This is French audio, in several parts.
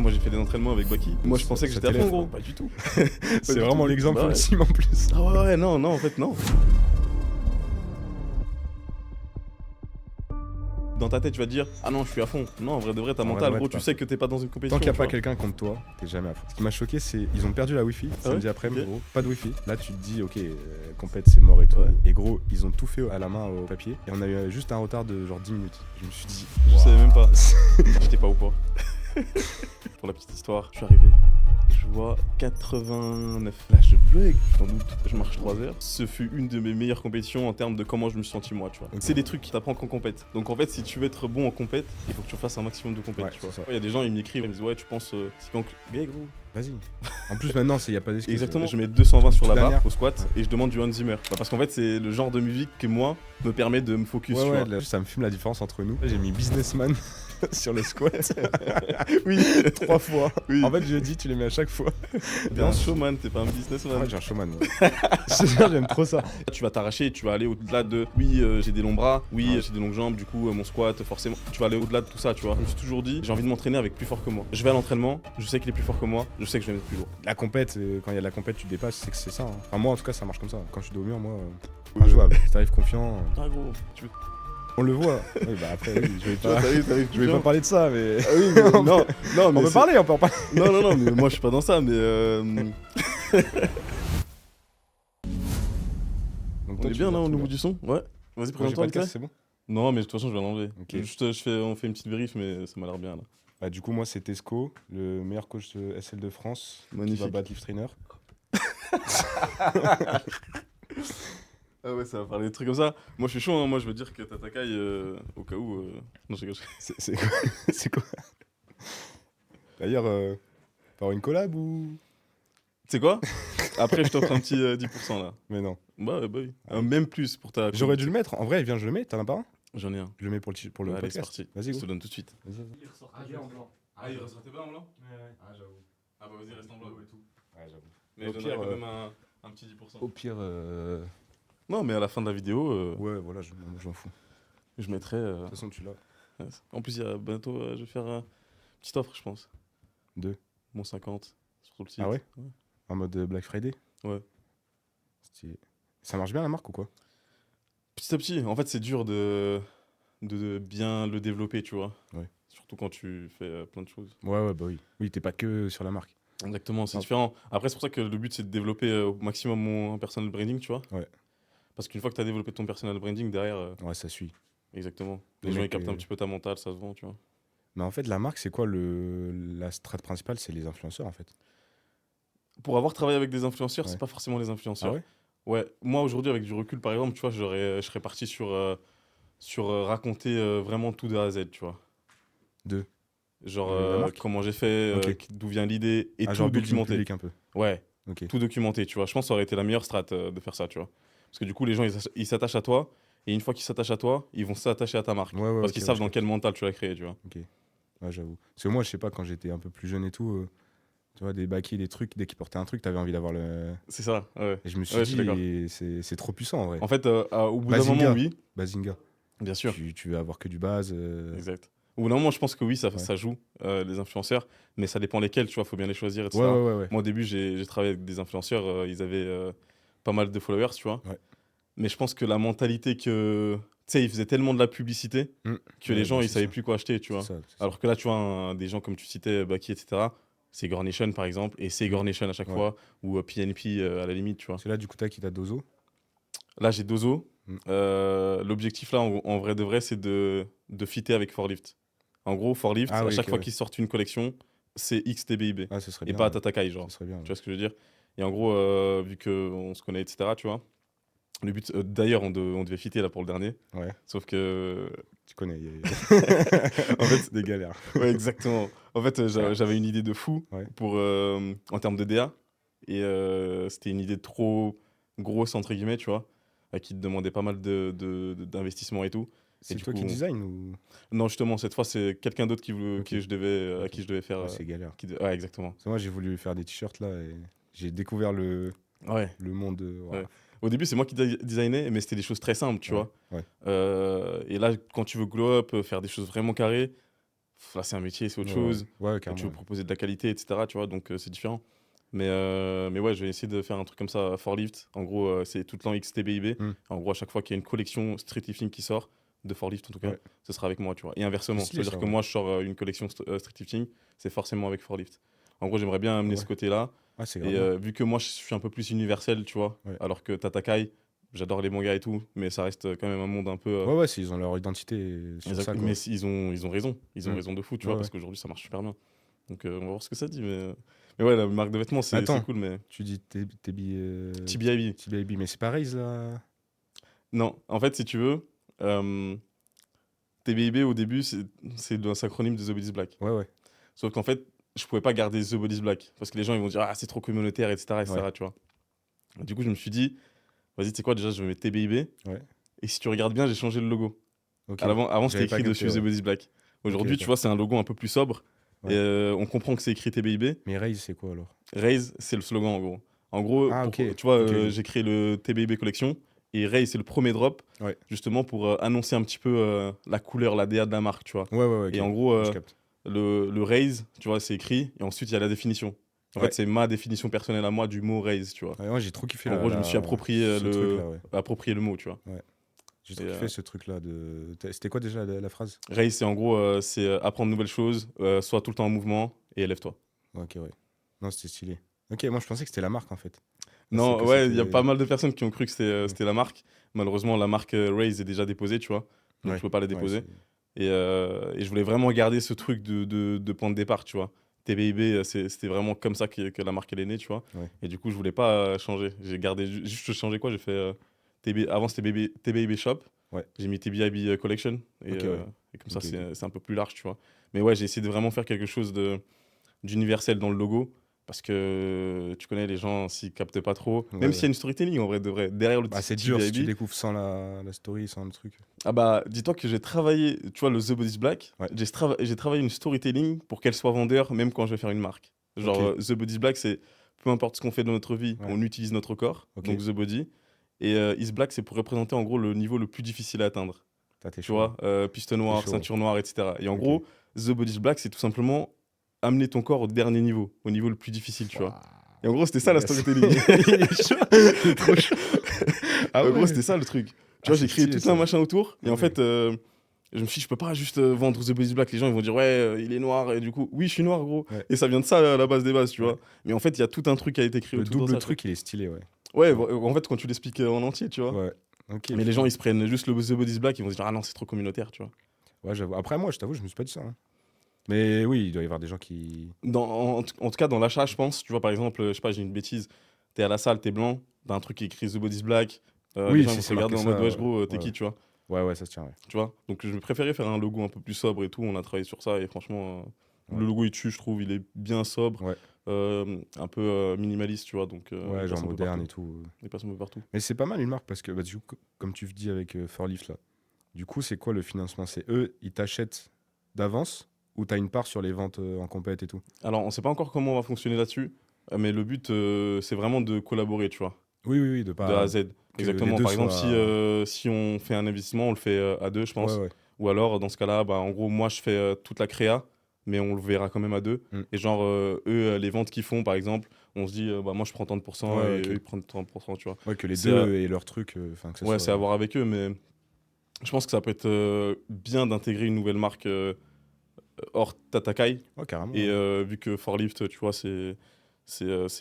moi j'ai fait des entraînements avec Baki. Moi je pensais que Ça j'étais à fond, t'élève, gros. quoi. Pas du tout. C'est du vraiment tout. l'exemple Bah ouais. ultime en plus. Ah ouais, non, en fait, non. Dans ta tête, tu vas te dire, ah non, je suis à fond. Non, en vrai de vrai, ta En vrai de mentale, vrai, gros, t'es tu pas sais à fond. que t'es pas dans une compétition. Tant qu'il n'y a tu pas vois. quelqu'un contre toi, t'es jamais à fond. Ce qui m'a choqué, c'est ils ont perdu la Wi-Fi samedi ouais après-midi, Ok. gros. Pas de Wi-Fi. Là, tu te dis, ok, compète, c'est mort et tout. Ouais. Et gros, ils ont tout fait à la main au papier. Et on a eu juste un retard de genre 10 minutes. Je me suis dit, Je savais même pas. J'étais pas au port. Pour la petite histoire, je suis arrivé. Je vois 89. Là, je bug, sans doute. Je marche 3 heures. Ce fut une de mes meilleures compétitions en termes de comment je me suis senti moi, tu vois. Ok. C'est des trucs qui t'apprennent qu'en compète. Donc en fait, si tu veux être bon en compète, il faut que tu fasses un maximum de compète, Ouais, tu vois. c'est ça. Il y a des gens, ils m'écrivent, ils me disent, ouais, tu penses. C'est quand. Gay, gros. Vas-y. En plus, maintenant, il n'y a pas d'excuse. Exactement, je mets 220 sur la barre Dernière. au squat et je demande du Hans Zimmer. Bah, parce qu'en fait, c'est le genre de musique que moi me permet de me focus, Ouais, tu ouais, vois. là, ça me fume la différence entre nous. J'ai mis businessman sur le squat Oui, 3 fois. Oui. En fait, je dis, tu les mets à chaque fois. t'es un showman, t'es pas un businessman. En fait, j'ai un showman. Moi. Je te jure, j'aime trop ça. Tu vas t'arracher, tu vas aller au-delà de oui, j'ai des longs bras, oui, Ouais. j'ai des longues jambes, du coup, mon squat, forcément, tu vas aller au-delà de tout ça, tu vois. Je me suis toujours dit, j'ai envie de m'entraîner avec plus fort que moi. Je vais à l'entraînement, je sais qu'il est plus fort que moi, je sais que je vais mettre plus lourd. La compète, quand il y a de la compète, tu dépasses, c'est que c'est ça. Hein. Enfin, moi, en tout cas, ça marche comme ça. Quand je suis dos au mur, moi, injouable. Si t'arrives confiant, Ah gros, tu veux. on le voit. Oui, bah après, oui, je vais Tu vois, pas, t'arrives je vais pas parler de ça, mais. Ah oui, mais non, non, On mais peut c'est- parler, on peut en parler. non, mais moi je suis pas dans ça, mais Donc, on toi, est tu bien gères là au tout, niveau là. du son. Ouais. Vas-y, Moi, j'ai présente-toi, pas de vite fait. casque, c'est bon. Non, mais de toute façon, je vais l'enlever. Ok. Juste, on fait une petite vérif, mais ça m'a l'air bien là. Bah, du coup, moi, c'est Tesco, le meilleur coach de SL de France, qui va Magnifique. battre Lift Trainer. Ah ouais, ça va parler des trucs comme ça. Moi je suis chaud, hein. Moi je veux dire que t'as ta caille au cas où. Non, je rigole. C'est quoi C'est quoi D'ailleurs, par une collab ou. Tu sais quoi? Après, je t'offre un petit 10% là. Mais non. Bah oui. Ah, Même plus pour ta. J'aurais dû le mettre. En vrai, viens, je le mets. T'en as pas un? J'en ai un. Je le mets pour le Allez, c'est podcast. parti. Vas-y, Je go. te donne tout de suite. Vas-y, vas-y. Ah, il est en blanc. Ah, il ressortait pas en blanc? Ah, j'avoue. Ah bah vas-y, reste en blanc et tout. Ouais, j'avoue. Mais Au je donnerai pire, quand même un petit 10%. Au pire, Non, mais à la fin de la vidéo, ouais, voilà, je m'en fous. je mettrai. De toute façon, tu l'as. Ouais. En plus, il y a bientôt, je vais faire une petite offre, je pense. Deux. Mon 50 sur tout le site. Ah ouais En mode Black Friday. Ouais. Stylé. Ça marche bien la marque ou quoi? Petit à petit, en fait, c'est dur de bien le développer, tu vois. Ouais. Surtout quand tu fais plein de choses. Ouais, bah oui. Oui, t'es pas que sur la marque. Exactement, c'est Ah. différent. Après, c'est pour ça que le but, c'est de développer au maximum mon personal branding, tu vois. Ouais. Parce qu'une fois que tu as développé ton personal branding, derrière, Ouais, ça suit. exactement. Le Les gens, ils mec, captent un petit peu ta mentale, ça se vend, tu vois. Mais en fait, la marque, c'est quoi la strat principale? C'est les influenceurs, en fait. Pour avoir travaillé avec des influenceurs, Ouais. c'est pas forcément les influenceurs. Ah ouais? Ouais, moi aujourd'hui, avec du recul, par exemple, tu vois, je serais parti sur raconter vraiment tout de A à Z, tu vois. Deux. Genre La marque comment j'ai fait, Ok. d'où vient l'idée, et Ah, tout genre building documenté. public un peu. Ouais, Ok. tout documenté, tu vois. Je pense que ça aurait été la meilleure strat de faire ça, tu vois. Parce que du coup, les gens, ils s'attachent à toi, et une fois qu'ils s'attachent à toi, ils vont s'attacher à ta marque. Ouais, ouais, parce ok, qu'ils ouais, savent je dans capte. quel mental tu l'as créé, tu vois. Ouais, j'avoue. Parce que moi, je sais pas, quand j'étais un peu plus jeune et tout, tu vois, des baquets, des trucs, dès qu'ils portaient un truc, t'avais envie d'avoir le. C'est ça, ouais. Et je me suis Ouais, je suis d'accord. dit, c'est trop puissant en vrai. En fait, au bout d'un Bazinga. moment, oui, Bazinga. bien sûr. Tu veux avoir que du base. Exact. Au bout d'un moment, je pense que oui, Ouais. ça joue, les influenceurs, mais ça dépend lesquels, tu vois, faut bien les choisir, etc. Ouais. Moi, au début, j'ai travaillé avec des influenceurs, ils avaient pas mal de followers, tu vois. Ouais. Mais je pense que la mentalité que. Tu sais, ils faisaient tellement de la publicité que les Ouais, gens, bah, ils c'est savaient ça. plus quoi acheter, tu vois. C'est ça. Alors que là, tu vois, des gens comme tu citais, Baki, etc., c'est Gore Nation, par exemple, et c'est Gore Nation à chaque Ouais. fois, ou PNP à la limite, tu vois. C'est là, du coup, t'as qui t'a Dozo. Là, j'ai Dozo. Mm. L'objectif, là, en vrai de vrai, c'est de fitter avec Forlift. En gros, Forlift, Ah à oui, chaque ok, fois ouais. qu'ils sortent une collection, c'est XTBIB. Ah, ce serait Et bien. pas à ouais. Tatakai, genre. Ce serait bien. Tu vois ce que je veux dire? Et en gros, vu qu'on se connaît, etc., tu vois, le but, d'ailleurs, on devait fitter là pour le dernier. Ouais, Sauf que. tu connais. En fait, c'est des galères. ouais, exactement. En fait, j'avais une idée de fou Ouais. pour, en termes de DA. Et c'était une idée trop grosse, entre guillemets, tu vois, qui te demandait pas mal d'investissement et tout. C'est du toi coup, qui design ou. Non, justement, cette fois, c'est quelqu'un d'autre Ok. qui je devais, à Ok. qui je devais faire. Ouais, c'est galère. Ouais, exactement. Parce que moi, j'ai voulu faire des t-shirts là et j'ai découvert le Ouais. monde. Ouah. Ouais. Au début, c'est moi qui designais, mais c'était des choses très simples, tu Ouais, vois. ouais. Et là, quand tu veux glow up, faire des choses vraiment carrées, là, c'est un métier, c'est autre Ouais, chose. ouais, Et tu carrément. veux proposer de la qualité, etc. Tu vois, donc c'est différent. Mais ouais, je vais essayer de faire un truc comme ça, Forlift. En gros, c'est tout le temps XTBIB. Hmm. En gros, à chaque fois qu'il y a une collection street lifting qui sort, de Forlift en tout cas, Ouais. ce sera avec moi, tu vois. Et C'est inversement, stylé, c'est-à-dire ça, que ouais. moi, je sors une collection street lifting, c'est forcément avec Forlift. En gros, j'aimerais bien amener Ouais. ce côté-là. Ouais, c'est grave Et bien. vu que moi, je suis un peu plus universel, tu vois, Ouais. alors que Tatakai, j'adore les mangas et tout, mais ça reste quand même un monde un peu. Ouais, ouais, ils ont leur identité sur ça, quoi. Mais ils ont raison. Ils ont Hmm. raison de fou, tu Ouais, vois, ouais. parce qu'aujourd'hui, ça marche super bien. Donc, on va voir ce que ça dit. Mais ouais, la marque de vêtements, c'est Attends, cool, mais. tu dis TBIB. TBIB, mais c'est pareil, là. Non, en fait, si tu veux, euh, TBIB au début, c'est un acronyme de The Bodies Black. Ouais, ouais. Sauf qu'en fait, je pouvais pas garder The Bodies Black parce que les gens ils vont dire ah c'est trop communautaire, etc., Ouais. etc. Tu vois. Du coup, je me suis dit vas-y, tu sais quoi, déjà je vais mettre TBIB. Ouais. Et si tu regardes bien, j'ai changé le logo. Ok. Avant c'était J'avais pas écrit capté, dessus The ouais. Bodies Black. Aujourd'hui, Ok, tu d'accord. vois, c'est un logo un peu plus sobre. Et Ouais. on comprend que c'est écrit TBIB. Mais Raze, c'est quoi alors? Raise, c'est le slogan en gros. En gros, Ah, ok. tu vois, Ok, ok. j'ai créé le TBIB Collection et Raise, c'est le premier drop, Ouais. justement pour annoncer un petit peu la couleur, la DA de la marque, tu vois. Ouais, ouais, ouais, Et ok. en gros, Je capte. le Raise, tu vois, c'est écrit et ensuite il y a la définition. En fait, Ouais. c'est ma définition personnelle à moi du mot Raise, tu vois. Ouais, moi, j'ai trop kiffé En gros, je me suis approprié ce truc-là, ouais. le mot, tu vois. Ouais. J'ai Et, trop kiffé ce truc-là de. C'était quoi déjà la phrase? Raise, c'est en gros, c'est apprendre de nouvelles choses, sois tout le temps en mouvement et élève-toi. Ok, ouais. Non, c'était stylé. Ok, moi, je pensais que c'était la marque en fait. Je pensais Non, que ouais, il y a c'était. pas mal de personnes qui ont cru que Hmm. c'était la marque. Malheureusement, la marque Raise est déjà déposée, tu vois. Donc, je Ouais, peux pas la ouais, déposer. Et je voulais vraiment garder ce truc de point de départ, tu vois. TBIB, c'était vraiment comme ça que la marque elle est née, tu vois. ouais. Et du coup, je voulais pas changer. J'ai gardé juste changé quoi? J'ai fait avant c'était TBIB Shop. Ouais. J'ai mis TBIB Collection Ok, ouais. et comme ça Ok, ok. c'est un peu plus large, tu vois. Mais ouais, j'ai essayé de vraiment faire quelque chose d'universel dans le logo parce que tu connais les gens s'ils captent pas trop, Ouais, même s'il y ouais. a une storytelling en vrai de vrai derrière le Bah, c'est dur si tu TBIB. découvres sans la story, sans le truc. Ah bah, dis-toi que j'ai travaillé, tu vois, le The Body's Black, Ouais. j'ai travaillé une storytelling pour qu'elle soit vendeur, même quand je vais faire une marque. Genre, Ok. The Body's Black, c'est peu importe ce qu'on fait dans notre vie, Ouais. on utilise notre corps, Ok. donc The Body. Et Is Black, c'est pour représenter en gros le niveau le plus difficile à atteindre. T'es Tu chaud, hein. vois, piste T'es noire, chaud, ouais. ceinture noire, etc. Et en Ok. gros, The Body's Black, c'est tout simplement amener ton corps au dernier niveau, au niveau le plus difficile, tu vois. Waouh. Et en gros, c'était ça la Yes. storytelling. Il est chaud. Il est trop chaud. Ah En gros, ouais. c'était ça le truc. Tu Ah, vois, c'est j'ai créé stylé tout un ça. machin autour. Et Ah en ouais. fait, je me suis dit, je peux pas juste vendre The Boys Black. Les gens, ils vont dire, ouais, il est noir. Et du coup, oui, je suis noir, gros. Ouais. Et ça vient de ça à la base des bases, tu Ouais. vois. Mais en fait, il y a tout un truc qui a été créé Le autour de double ça. Tu truc, il est stylé, ouais. vois. Ouais, Ouais. en fait, quand tu l'expliques en entier, tu vois. Ouais. Ok. Mais les putain. gens, ils se prennent juste le The Bodies Black. Ils vont se dire, ah non, c'est trop communautaire, tu vois. Ouais, j'avoue. Après, moi, je t'avoue, je me suis pas dit ça, hein. Mais oui, il doit y avoir des gens qui. En tout cas, dans l'achat, je pense, tu vois, par exemple, je sais pas, j'ai une bêtise. T'es à la salle, t'es blanc. T'as un truc qui est écrit The Bodies Black. Les Oui, gens, ils si vont te c'est regarder marqué en ça. mode, wesh, gros, t'es Ouais, qui, ouais. tu vois. Ouais, ouais, ça se tient, ouais. Tu vois. Donc, je préférais faire un logo un peu plus sobre et tout. On a travaillé sur ça. Et franchement, Ouais. le logo est dessus, je trouve. Il est bien sobre. Ouais, Un peu minimaliste, tu vois. Donc, ouais, il genre passe un peu moderne partout. et tout. Il passe un peu partout. Mais c'est pas mal une marque parce que, bah, du coup, comme tu dis avec Forlift, là, du coup, c'est quoi le financement? C'est eux, ils t'achètent d'avance ou t'as une part sur les ventes en compète et tout? Alors, on sait pas encore comment on va fonctionner là-dessus. Mais le but, c'est vraiment de collaborer, tu vois. Oui, oui, oui, de De A à pas Z. que les Exactement. deux Par exemple, soient. si on fait un investissement, on le fait à deux, je Ouais, pense. ouais. Ou alors, dans ce cas-là, bah, en gros, moi, je fais toute la créa, mais on le verra quand même à deux. Mm. Et genre, eux, les ventes qu'ils font, par exemple, on se dit, bah, moi, je prends tant de pourcents Ouais, et ok. eux, ils prennent tant de pourcents, tu vois. Ouais, que les C'est à- deux aient leur truc, enfin, que ce ouais, c'est à soit. voir avec eux, mais je pense que ça peut être bien d'intégrer une nouvelle marque hors Tatakai. Ouais, carrément, Et ouais. vu que Forlift, tu vois, c'est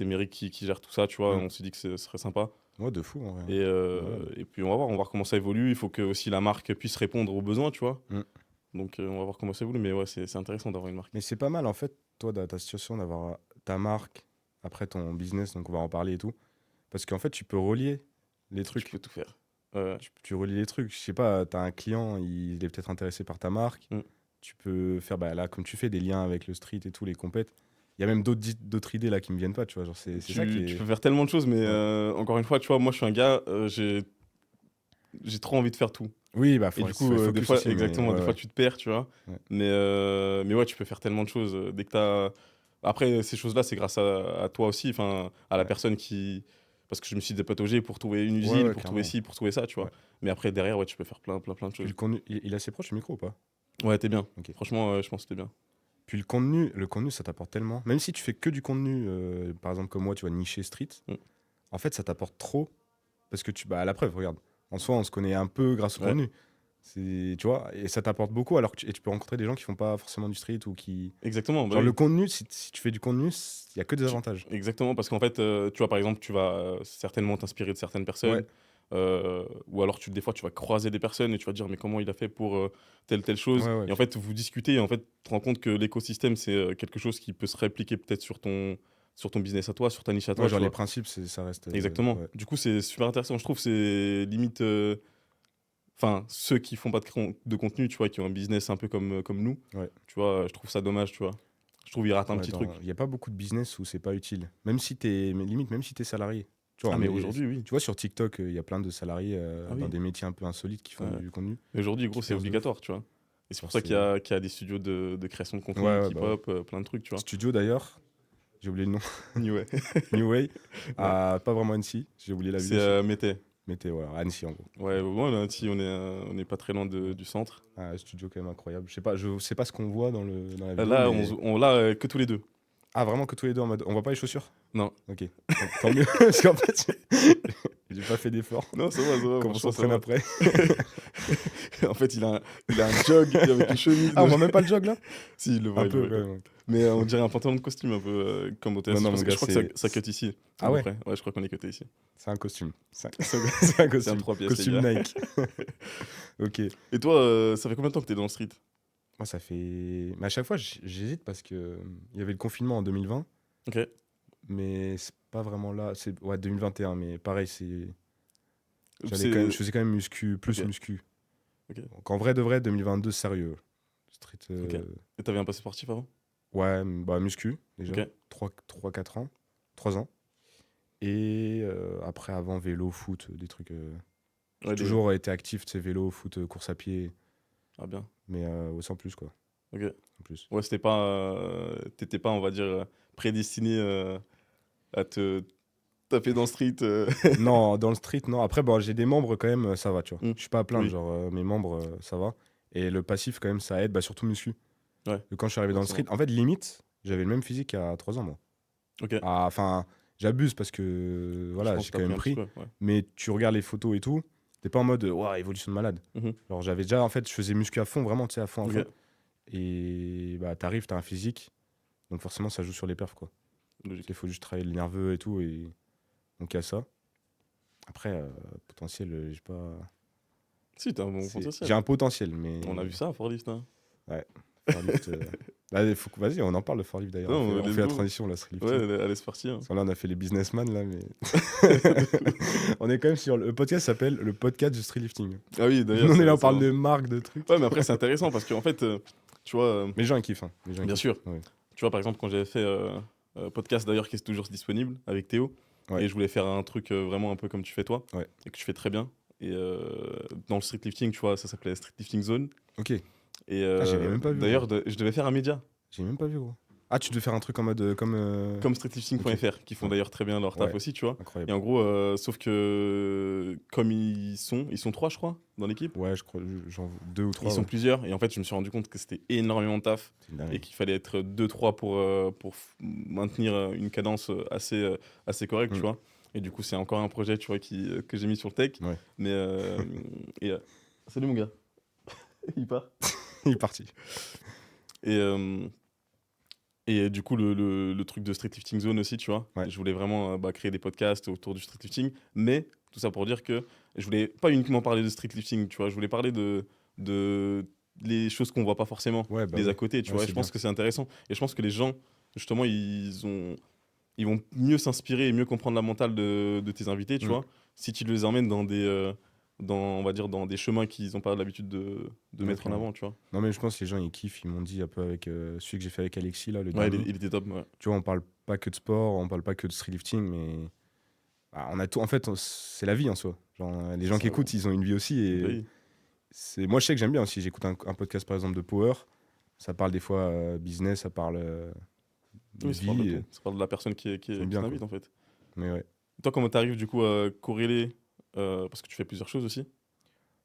Merrick qui gère tout ça, tu vois, Mm. on s'est dit que ce serait sympa. Ouais, de fou, en vrai, hein. Ouais. Et puis on va voir comment ça évolue. Il faut que aussi la marque puisse répondre aux besoins, tu vois. Mm. Donc on va voir comment ça évolue, mais ouais, c'est intéressant d'avoir une marque. Mais c'est pas mal, en fait, toi, dans ta situation, d'avoir ta marque, après ton business, donc on va en parler et tout. Parce qu'en fait, tu peux relier les Tu trucs. peux tout faire. Ouais. Tu relis les trucs. Je sais pas, tu as un client, il est peut-être intéressé par ta marque. Mm. Tu peux faire, bah, là, comme tu fais, des liens avec le street et tout, les compètes. Il y a même d'autres idées là qui me viennent pas, tu vois. Genre, c'est ça qui Tu est. peux faire tellement de choses, mais Ouais. encore une fois, tu vois, moi je suis un gars, j'ai trop envie de faire tout. Oui, bah, Et faut, du faut coup, être des focus fois, aussi, mais exactement, ouais, des fois ouais. tu te perds, tu vois. Ouais. Mais ouais, tu peux faire tellement de choses. Dès que t'as. Après, ces choses-là, c'est grâce à toi aussi, enfin, à la Ouais. personne qui. Parce que je me suis dépatogé pour trouver une Ouais, usine, ouais, pour trouver clairement. ci, pour trouver ça, tu vois. Ouais. Mais après, derrière, ouais, tu peux faire plein de Tu le choses. connais, il est assez proche du micro ou pas? Ouais, t'es bien. Ok. Franchement, je pense que t'es bien. Puis le contenu, ça t'apporte tellement. Même si tu fais que du contenu, par exemple comme moi, tu vois, niché street, Mm. en fait, ça t'apporte trop. Parce que bah, à la preuve, regarde. En soi, on se connaît un peu grâce au Ouais, contenu. Tu vois, et ça t'apporte beaucoup alors que et tu peux rencontrer des gens qui font pas forcément du street ou qui. exactement. Bah Genre le oui. contenu, si tu fais du contenu, il y a que des Tu- avantages. Exactement, parce qu'en fait, tu vois, par exemple, tu vas certainement t'inspirer de certaines Ouais, personnes, ou alors des fois, tu vas croiser des personnes et tu vas te dire, mais comment il a fait pour telle chose? ouais, ouais. Et en fait, vous discutez et en fait, tu te rends compte que l'écosystème, c'est quelque chose qui peut se répliquer peut-être sur ton business à toi, sur ta niche à Ouais, toi, tu genre les vois. principes, ça reste. Exactement. Ouais. Du coup, c'est super intéressant. Je trouve que c'est limite. Enfin, ceux qui font pas de contenu, tu vois, qui ont un business un peu comme nous, Ouais. tu vois, je trouve ça dommage, tu vois. Je trouve qu'ils ratent un Ouais, petit truc. il n'y a pas beaucoup de business où c'est pas utile. Même si t'es, mais limite, même si t'es salarié. Tu vois, Ah, mais aujourd'hui, oui. tu vois, sur TikTok, il y a plein de salariés Ah dans oui. des métiers un peu insolites qui font Ouais. du contenu, Et aujourd'hui, gros, qui c'est percent de ouf. obligatoire, tu vois. Et c'est pour Genre, ça c'est... qu'il y a des studios de création de Ouais, contenu ouais, qui bah ouais. pop, plein de trucs, tu vois. Studio d'ailleurs, j'ai oublié le nom. Ouais. New Way, Ouais. pas vraiment Annecy, j'ai oublié la ville C'est aussi. Mété. Mais voilà, Annecy en gros. Ouais, bon, là, si on est pas très loin du centre. Un studio quand même incroyable. Je sais pas ce qu'on voit dans la vidéo, Là, mais. là que tous les deux. Ah, vraiment que tous les deux en mode. On voit pas les chaussures? Non. Ok. Tant mieux, parce qu'en fait, j'ai pas fait d'effort. Non, ça va, Comme on franchement, ça s'entraîne va. après. En fait, il a un jog avec une chemise. Ah, on voit même pas le jog là? Si, Un il le peu voit, quand il le voit. même. Mais on dirait un pantalon de costume, un peu comme au Non, TS. non, mon Je gars, crois que c'est. ça cut ici, à Ah peu ouais? près. Ouais, je crois qu'on est cuté ici. C'est un costume. C'est un C'est un costume. 3 pièces, les Costume gars. Nike. Ok. Et toi, ça fait combien de temps que t'es dans le street? Moi, ça fait. Mais à chaque fois, j'hésite parce que il y avait le confinement en 2020, Ok. mais c'est pas vraiment là. C'est ouais 2021, mais pareil, c'est. C'est. Je faisais quand même muscu, plus Ok, muscu. ok, Donc en vrai de vrai, 2022, sérieux. Street. ok. Et t'avais un passé sportif avant? Ouais, bah muscu déjà. Ok. 4 ans. 3 ans. Et après, avant, vélo, foot, des trucs. J'ai Ouais, toujours été actif, tu sais, vélo, foot, course à pied, Ah, bien. mais sans plus, quoi. Ok. Sans plus. Ouais, c'était pas. T'étais pas, on va dire, prédestiné à te taper dans le street. Non, dans le street, non. Après, bon, j'ai des membres quand même, ça va, tu vois. Hmm. Je suis pas à plaindre, Oui. genre, mes membres, ça va. Et le passif, quand même, ça aide, bah, surtout muscu. Ouais, Et quand je suis arrivé dans le street, forcément. en fait, limite, j'avais le même physique à 3 ans, moi. Ok. Ah, enfin, j'abuse parce que, Je voilà, pense j'ai que t'as quand pris même un petit pris. peu. Ouais. Mais tu regardes les photos et tout, t'es pas en mode, waouh, évolution de malade. Mhm. Alors, j'avais déjà, en fait, je faisais muscu à fond, vraiment, tu sais, à fond, à fond. Ok. Et bah, t'arrives, t'as un physique, donc forcément, ça joue sur les perfs, quoi. Logique. Il faut juste travailler le nerveux et tout, et donc il y a ça. Après, potentiel, j'ai pas. Si, t'as un bon potentiel. J'ai un potentiel, mais. On a vu ça à Forlist, hein. Ouais. Forlift, vas-y, on en parle de Forlift d'ailleurs. Non, On let's fait la go. transition, là, street Ouais, lifting. allez, c'est parti, hein. Parce que là, on a fait les businessmen, là, mais. On est quand même sur. Le podcast s'appelle le podcast du street lifting. Ah oui, d'ailleurs. Nous, on est là, on c'est parle bon. de marques, de trucs. Ouais, mais après, c'est intéressant parce qu'en fait, tu vois, Mais les gens, ils kiffent. Hein. Les gens, ils bien kiffent. sûr, Ouais. tu vois, par exemple, quand j'avais fait podcast d'ailleurs qui est toujours disponible avec Théo, Ouais. et je voulais faire un truc vraiment un peu comme tu fais toi, Ouais. et que tu fais très bien. Et dans le street lifting, tu vois, ça s'appelait Street Lifting Zone. Ok. Et j'avais même pas vu, d'ailleurs, je devais faire un média, J'ai même pas vu, gros. Ah, tu devais faire un truc en mode. comme streetlifting.fr, qui font Ouais. d'ailleurs très bien leur taf Ouais. aussi, tu vois. Et Incroyable. en gros, sauf que comme ils sont trois, je crois, dans l'équipe. Ouais, je crois, genre 2 ou 3. Ils sont plusieurs, et en fait, je me suis rendu compte que c'était énormément de taf C'est une et dinguerie. qu'il fallait être 2-3 pour maintenir une cadence assez correcte, tu Mm. vois. Et du coup, c'est encore un projet, tu vois, que j'ai mis sur le tech. Ouais. Mais. Et, salut mon gars. Il part. Il est parti. Et, du coup, le truc de Street Lifting Zone aussi, tu vois. Ouais. Je voulais vraiment créer des podcasts autour du street lifting, mais tout ça pour dire que je voulais pas uniquement parler de street lifting, tu vois. Je voulais parler de les choses qu'on voit pas forcément, Ouais, bah des à ouais. côté, tu Ouais, vois. Et c'est je pense bien. que c'est intéressant. Et je pense que les gens, justement, ils vont mieux s'inspirer et mieux comprendre la mentale de tes invités, tu Mm. vois, si tu les emmènes on va dire, dans des chemins qu'ils n'ont pas l'habitude de Ouais, mettre en clairement. avant, tu vois. Non, mais je pense que les gens, ils kiffent. Ils m'ont dit un peu avec celui que j'ai fait avec Alexis, là, le Ouais, dernier. il était top, ouais. Tu vois, on parle pas que de sport, on parle pas que de street lifting, mais bah, on a tout. En fait, c'est la vie en soi. Genre, les gens Ça, qui écoutent, ils ont une vie aussi. bah Et oui. moi, je sais que j'aime bien aussi. J'écoute un podcast, par exemple, de Power. Ça parle des fois business, ça parle de Oui, ça parle de vie. tout. Ça parle de la personne J'aime qui bien, t'invite, quoi. en fait. Mais ouais. Toi, comment t'arrives, du coup, à corréler parce que tu fais plusieurs choses aussi.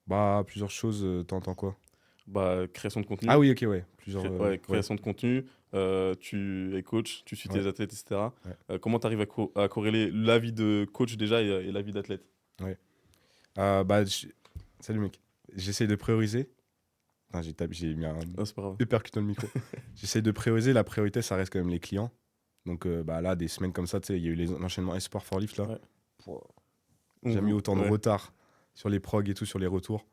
Bah, plusieurs choses, t'entends quoi? Bah, création de contenu. Ah oui, ok, ouais. Plusieurs. Ouais, création de contenu, tu es coach, tu suis tes Ouais. athlètes, etc. Ouais. Comment tu arrives à corréler la vie de coach déjà et la vie d'athlète? Ouais. Bah, salut mec. J'essaie de prioriser. Enfin, j'ai mis un Ah, c'est pas grave. uppercut dans le micro. J'essaie de prioriser. La priorité, ça reste quand même les clients. Donc bah, là, des semaines comme ça, tu sais, il y a eu l'enchaînement Esport for Lift là. Ouais. Pouah, j'ai jamais eu autant de Ouais. retard sur les progs et tout, sur les retours.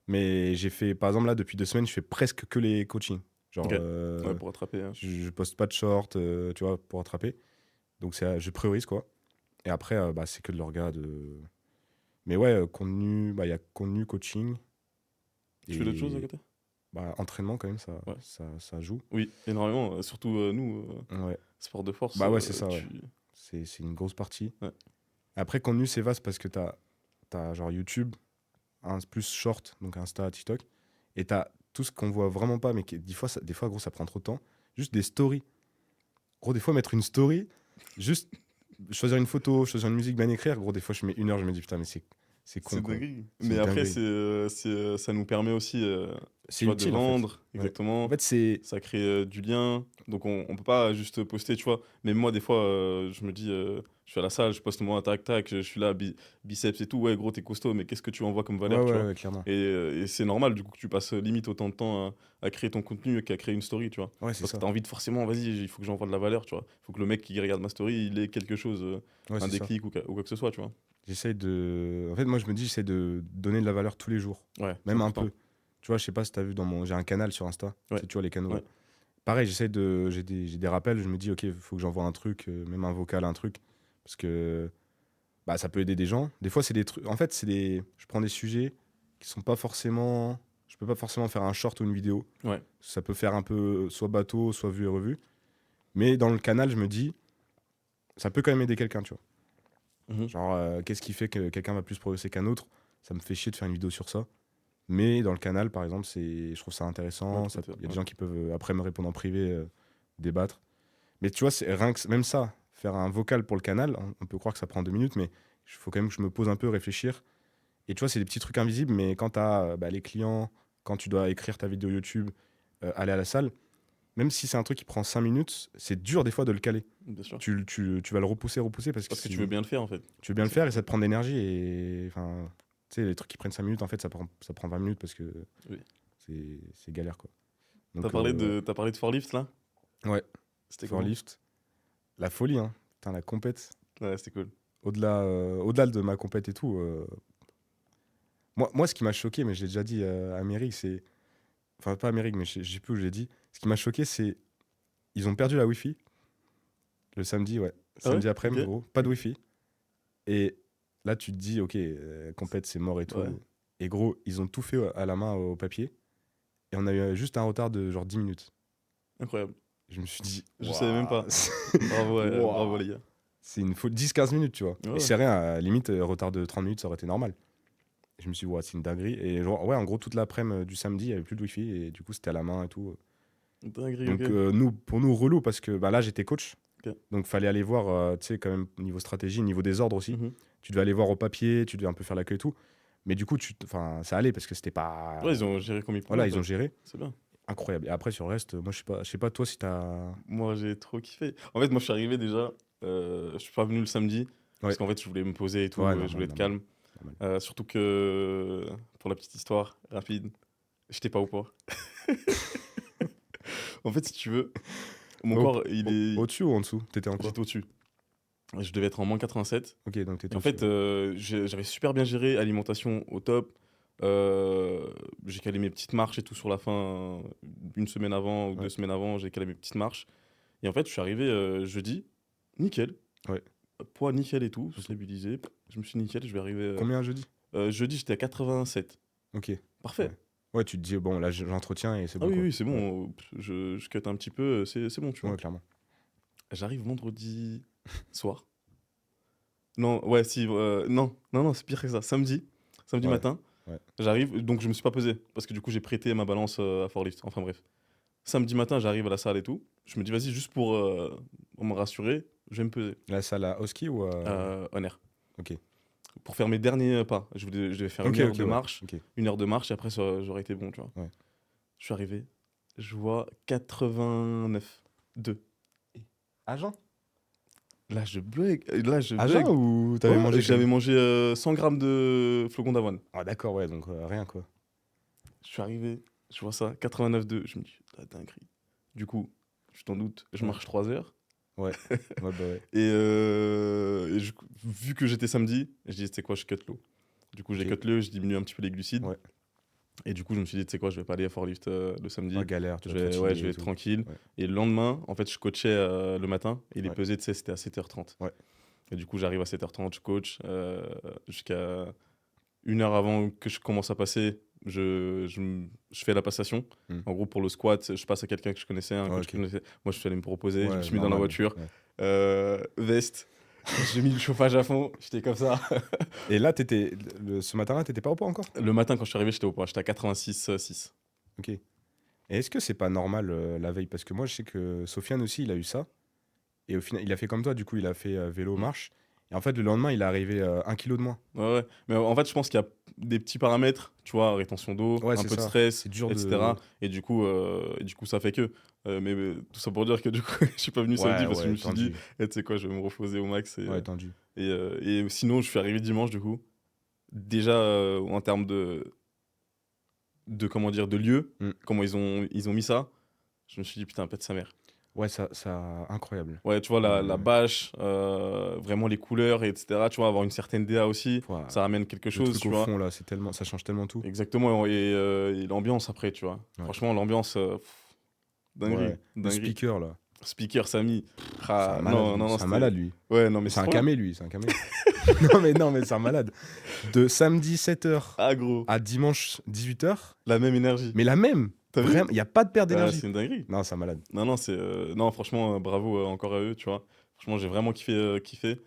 Mais j'ai fait, par exemple, là, depuis 2 semaines, je fais presque que les coachings. Genre, Ok. Ouais, pour attraper. Hein. je poste pas de short, tu vois, pour attraper. Donc, je priorise, quoi. Et après, bah, c'est que de l'orga. Mais ouais, contenu, bah, il y a contenu, coaching. Tu fais d'autres choses à Et côté? bah, entraînement, quand même, ça, Ouais. ça joue. Oui, énormément. Surtout nous, Ouais. sport de force. Bah ouais, c'est ça, ouais. C'est une grosse partie. Ouais. Après, contenu, c'est vaste parce que t'as genre YouTube, plus short, donc Insta, TikTok. Et t'as tout ce qu'on voit vraiment pas, mais des fois, gros, ça prend trop de temps. Juste des stories. Gros, des fois, mettre une story, juste choisir une photo, choisir une musique, bien écrire. Gros, des fois, je mets 1 heure, je me dis, putain, mais c'est con, C'est quoi. dingue. C'est Mais une après, dinguerie. ça nous permet aussi tu C'est vois, de utile, en fait. vendre, Ouais. exactement. En fait, c'est. Ça crée du lien. Donc on peut pas juste poster, tu vois. Mais moi, des fois, je me dis, je suis à la salle, je poste moi, tac, tac, je suis là, biceps et tout. Ouais, gros, t'es costaud, mais qu'est-ce que tu envoies comme Ouais, valeur, tu ouais, vois. ouais, clairement. Et c'est normal, du coup, que tu passes limite autant de temps à créer ton contenu qu'à créer une story, tu vois. Ouais, c'est Parce que ça. t'as envie de forcément, vas-y, il faut que j'envoie de la valeur, tu vois. Il faut que le mec qui regarde ma story, il ait quelque chose, Ouais, un c'est ça. déclic ou quoi que ce soit, tu vois. J'essaye de. En fait, moi, je me dis, j'essaie de donner de la valeur tous les jours. Ouais, c'est Même un important. peu. Tu vois, je sais pas si t'as vu dans mon. J'ai un canal sur Insta. Ouais, Tu vois, les canaux là. ouais. Pareil, j'essaie de. J'ai des rappels. Je me dis, ok, il faut que j'envoie un truc, même un vocal, un truc. Parce que bah, ça peut aider des gens. Des fois, c'est des trucs. En fait, je prends des sujets qui sont pas forcément. Je peux pas forcément faire un short ou une vidéo. Ouais. Ça peut faire un peu soit bateau, soit vu et revu. Mais dans le canal, je me dis, ça peut quand même aider quelqu'un, tu vois. Mhm. Genre, qu'est-ce qui fait que quelqu'un va plus progresser qu'un autre? Ça me fait chier de faire une vidéo sur ça. Mais dans le canal, par exemple, je trouve ça Ouais, intéressant. tout à fait, Il y a des ouais. gens qui peuvent, après, me répondre en privé, débattre. Mais tu vois, c'est rien que même ça, faire un vocal pour le canal, on peut croire que ça prend 2 minutes, mais il faut quand même que je me pose un peu, réfléchir. Et tu vois, c'est des petits trucs invisibles, mais quand tu as les clients, quand tu dois écrire ta vidéo YouTube, aller à la salle, même si c'est un truc qui prend 5 minutes, c'est dur des fois de le caler. Bien sûr. Tu vas le repousser parce que Parce que tu veux bien le faire, en fait. tu veux bien le C'est faire et plus ça te prend important. de l'énergie. Et enfin, tu sais, les trucs qui prennent 5 minutes, en fait, ça prend 20 minutes parce que Oui. c'est galère, quoi. T'as Donc, parlé ouais. de, t'as parlé de Forlift, là? Ouais, C'était for comment? lift, la folie, hein. Putain, la compète. Ouais, c'était cool. Au-delà de ma compète et tout, moi, ce qui m'a choqué, mais je l'ai déjà dit à Amérique, c'est. Enfin, pas Amérique, mais je sais plus où je l'ai dit. Ce qui m'a choqué, c'est. Ils ont perdu la Wi-Fi le samedi, ouais. Ah ouais? Samedi Ok. après-midi, gros. Pas de Wi-Fi. Et là, tu te dis, ok, compète, c'est mort et Ouais. tout. Et gros, ils ont tout fait à la main au papier. Et on a eu juste un retard de genre 10 minutes. Incroyable. Je me suis dit, Je savais même waouh, pas. Bravo, bravo waouh. les gars. C'est une faute, 10-15 minutes, tu vois. Ouais, Et ouais. c'est rien, à la limite, retard de 30 minutes, ça aurait été normal. Et je me suis dit, ouais, c'est une dinguerie. Et genre, ouais, en gros, toute l'après-midi du samedi, il n'y avait plus de Wi-Fi. Et du coup, c'était à la main et tout. Dinguerie, Donc, ok. pour nous, relou, parce que bah, là, j'étais coach. Ok. Donc, fallait aller voir, tu sais, quand même, niveau stratégie, niveau des ordres aussi. Mhm. Tu devais aller voir au papier, tu devais un peu faire l'accueil et tout. Mais du coup, ça allait parce que c'était pas. Ouais, ils ont géré comme ils pouvaient Voilà, en ils ont fait. géré. C'est bien. Incroyable. Et après, sur le reste, moi, je sais pas toi si t'as. Moi, j'ai trop kiffé. En fait, moi, je suis arrivé déjà. Je suis pas venu le samedi. Parce Ouais, qu'en fait, je voulais me poser et ouais, tout. Je voulais normal, être normal. calme. Normal. Surtout que, pour la petite histoire rapide, j'étais pas au poids. En fait, si tu veux, mon Au- corps, il est. Au-dessus ou en dessous? T'étais en quoi? J'étais au-dessus. Je devais être en moins 87. Ok, donc Et t'étais en au-dessus. fait, j'avais super bien géré, alimentation au top. J'ai calé mes petites marches et tout sur la fin, une semaine avant ou Ouais. 2 semaines avant, j'ai calé mes petites marches. Et en fait, je suis arrivé jeudi, nickel. Ouais. Poids nickel et tout, Ok. stabilisé. Je me suis dit nickel, je vais arriver. Combien jeudi? Jeudi, j'étais à 87. Ok. Parfait. Ouais. Ouais, tu te dis, bon, là, j'entretiens et c'est Ah bon, oui, quoi. oui, c'est Ouais, bon. Je cut un petit peu, c'est bon, tu vois. ouais, clairement. J'arrive vendredi soir. Non, ouais, si, non, c'est pire que ça. Samedi Ouais. matin, Ouais. j'arrive, donc je me suis pas pesé, parce que du coup, j'ai prêté ma balance à Forlift. Enfin bref. Samedi matin, j'arrive à la salle et tout. Je me dis, vas-y, juste pour me rassurer, je vais me peser. La salle à Oski ou à. Honor. Ok. Pour faire mes derniers pas. Je devais faire Ok, ok, ouais. Ok. 1 heure de marche, et après, j'aurais été bon, tu vois. Ouais. Je suis arrivé, je vois 89, 2. Agent? Là, je bug. Là, je Agent bug. ou t'avais Ouais, mangé j'avais comme... mangé 100 grammes de flocons d'avoine. Ah d'accord, ouais, donc rien quoi. Je suis arrivé, je vois ça, 89,2. Je me dis, la dinguerie. Du coup, je t'en doute, je Ouais. marche 3 heures. Ouais, ouais, bah ouais. Vu que j'étais samedi, je dis, tu sais quoi, je cut l'eau. Du coup, j'ai Ok. cut l'eau, je diminue un petit peu les glucides. Ouais. Et du coup, je me suis dit, tu sais quoi, je vais pas aller à Forklift le samedi. Ouais, galère, tu Je vas te vais, fatiguer ouais, je vais et être tout. tranquille. Ouais. Et le lendemain, en fait, je coachais le matin. Et les Ouais. pesées, tu sais, c'était à 7h30. Ouais. Et du coup, j'arrive à 7h30, je coach. Jusqu'à 1 heure avant que je commence à passer, je fais la passation. Hmm. En gros, pour le squat, je passe à quelqu'un que je connaissais, un Ouais, coach que je ok. connaissais. Moi, je suis allé me proposer, je me Ouais, suis mis dans la normal. voiture, Ouais. veste, j'ai mis le chauffage à fond, j'étais comme ça. Et là, ce matin-là, t'étais pas au poids encore? Le matin, quand je suis arrivé, j'étais au point, j'étais à 86,6. Ok. Et est-ce que c'est pas normal la veille? Parce que moi, je sais que Sofiane aussi, il a eu ça. Et au final, il a fait comme toi, du coup, il a fait vélo, Mm. marche. Et en fait, le lendemain, il est arrivé 1 kilo de moins. Ouais, ouais. Mais en fait, je pense qu'il y a des petits paramètres, tu vois, rétention d'eau, Ouais, un c'est peu de ça. stress, C'est dur de. etc. Et du coup, ça fait que. Mais tout ça pour dire que du coup, je suis pas venu samedi Ouais, parce que je ouais, me suis dit, tendu. eh, tu sais quoi, je vais me reposer au max. Ouais, tendu. Et sinon, je suis arrivé dimanche, du coup. Déjà, en termes de comment dire, de lieu, Hmm. comment ils ont mis ça, je me suis dit, putain, pète sa mère. Ouais, incroyable. Ouais, tu vois, la Le, bâche, vraiment les couleurs, etc. Tu vois, avoir une certaine DA aussi, Ouah, ça ramène quelque le chose, truc tu au vois. fond, là, ça change tellement tout. Exactement, et l'ambiance après, tu vois. Ouais. Franchement, l'ambiance, dinguerie, Ouais. Le dinguerie. speaker, là. Speaker, Samy. C'est un Ah, malade, non, lui. non, non, C'est un c'était. malade, lui. Ouais, non, mais C'est c'est un trop bien. camé, lui. C'est un camé. Non, mais c'est un malade. De samedi 7h Ah, gros, à dimanche 18h, la même énergie. mais la même. T'as vu? Vraiment, il n'y a pas de perte Ah, d'énergie. c'est une dinguerie. Non, c'est un malade. Non, non, non, franchement, bravo encore à eux, tu vois. Franchement, j'ai vraiment kiffé.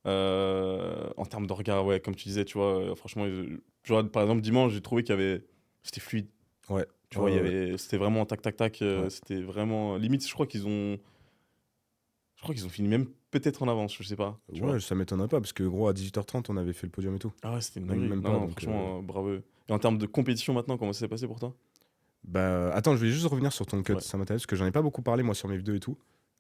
En termes de regard, ouais, comme tu disais, tu vois, franchement, tu vois, par exemple, dimanche, j'ai trouvé qu'il y avait. C'était fluide. Ouais. Tu Ouais, vois, ouais, ouais. c'était vraiment tac, tac, tac. Ouais. C'était vraiment. Limite, je crois qu'ils ont fini même peut-être en avance, je sais pas, tu vois. Ouais, ça m'étonnerait pas, parce que gros, à 18h30, on avait fait le podium et tout. Ah ouais, c'était une Même, dinguerie. même Non, pas, non, donc. franchement, bravo. Et en termes de compétition maintenant, comment ça s'est passé pour toi? Bah, attends, je vais juste revenir sur ton cut, Ouais. ça m'intéresse, parce que j'en ai pas beaucoup parlé, moi, sur mes vidéos et tout.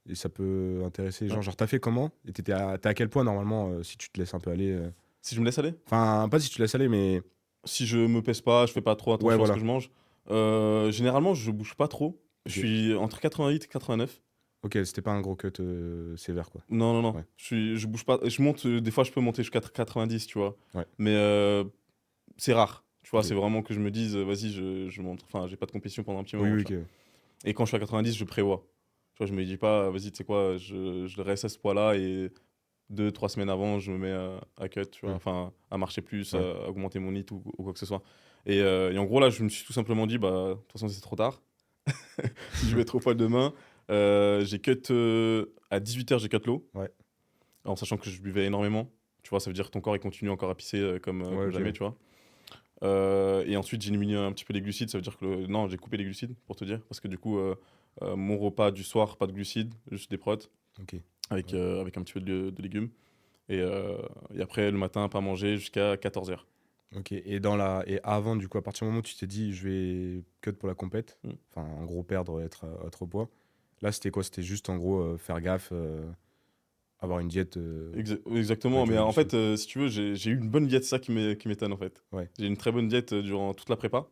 Et ça peut intéresser les gens. Ouais. Genre, t'as fait comment? Et t'es à quel point, normalement, si tu te laisses un peu aller Si je me laisse aller? Enfin, pas si tu te laisses aller, mais. Si je me pèse pas, je fais pas trop Ouais, attention à ce que voilà. je mange. Généralement, je bouge pas trop. Je Ok. suis entre 88 et 89. Ok, c'était pas un gros cut sévère, quoi. Non, non, non. Ouais. Je bouge pas. Je monte, des fois, je peux monter jusqu'à 90, tu vois. Ouais. Mais c'est rare. Tu vois, Ok. c'est vraiment que je me dise, vas-y, je monte. Enfin, j'ai pas de compétition pendant un petit Oui, moment, oui, tu vois. ok. Et quand je suis à 90, je prévois. Tu vois, je me dis pas, vas-y, tu sais quoi, je reste à ce poids-là et 2, 3 semaines avant, je me mets à cut, tu vois. Hmm. Enfin, à marcher plus, Ouais. à augmenter mon hit ou quoi que ce soit. Et en gros, là, je me suis tout simplement dit, bah, de toute façon, c'est trop tard. Si je vais être au poids demain, j'ai cut à 18h, j'ai cut l'eau, Ouais. en sachant que je buvais énormément. Tu vois, ça veut dire que ton corps il continue encore à pisser comme, Ouais, comme ok, jamais, ouais. tu vois. Et ensuite, j'ai diminué un petit peu les glucides. Ça veut dire que non, j'ai coupé les glucides pour te dire. Parce que du coup, mon repas du soir, pas de glucides, juste des protes Ok. avec, Ouais. avec un petit peu de légumes. Et après, le matin, pas manger jusqu'à 14h. Ok. Et avant, du coup, à partir du moment où tu t'es dit, je vais cut pour la compète, enfin, en gros, perdre, être au poids, là, c'était quoi? C'était juste, en gros, faire gaffe, avoir une diète Exactement. réduire Mais les en glucides. fait, si tu veux, j'ai eu une bonne diète. C'est ça qui m'étonne en fait. Ouais. J'ai eu une très bonne diète durant toute la prépa.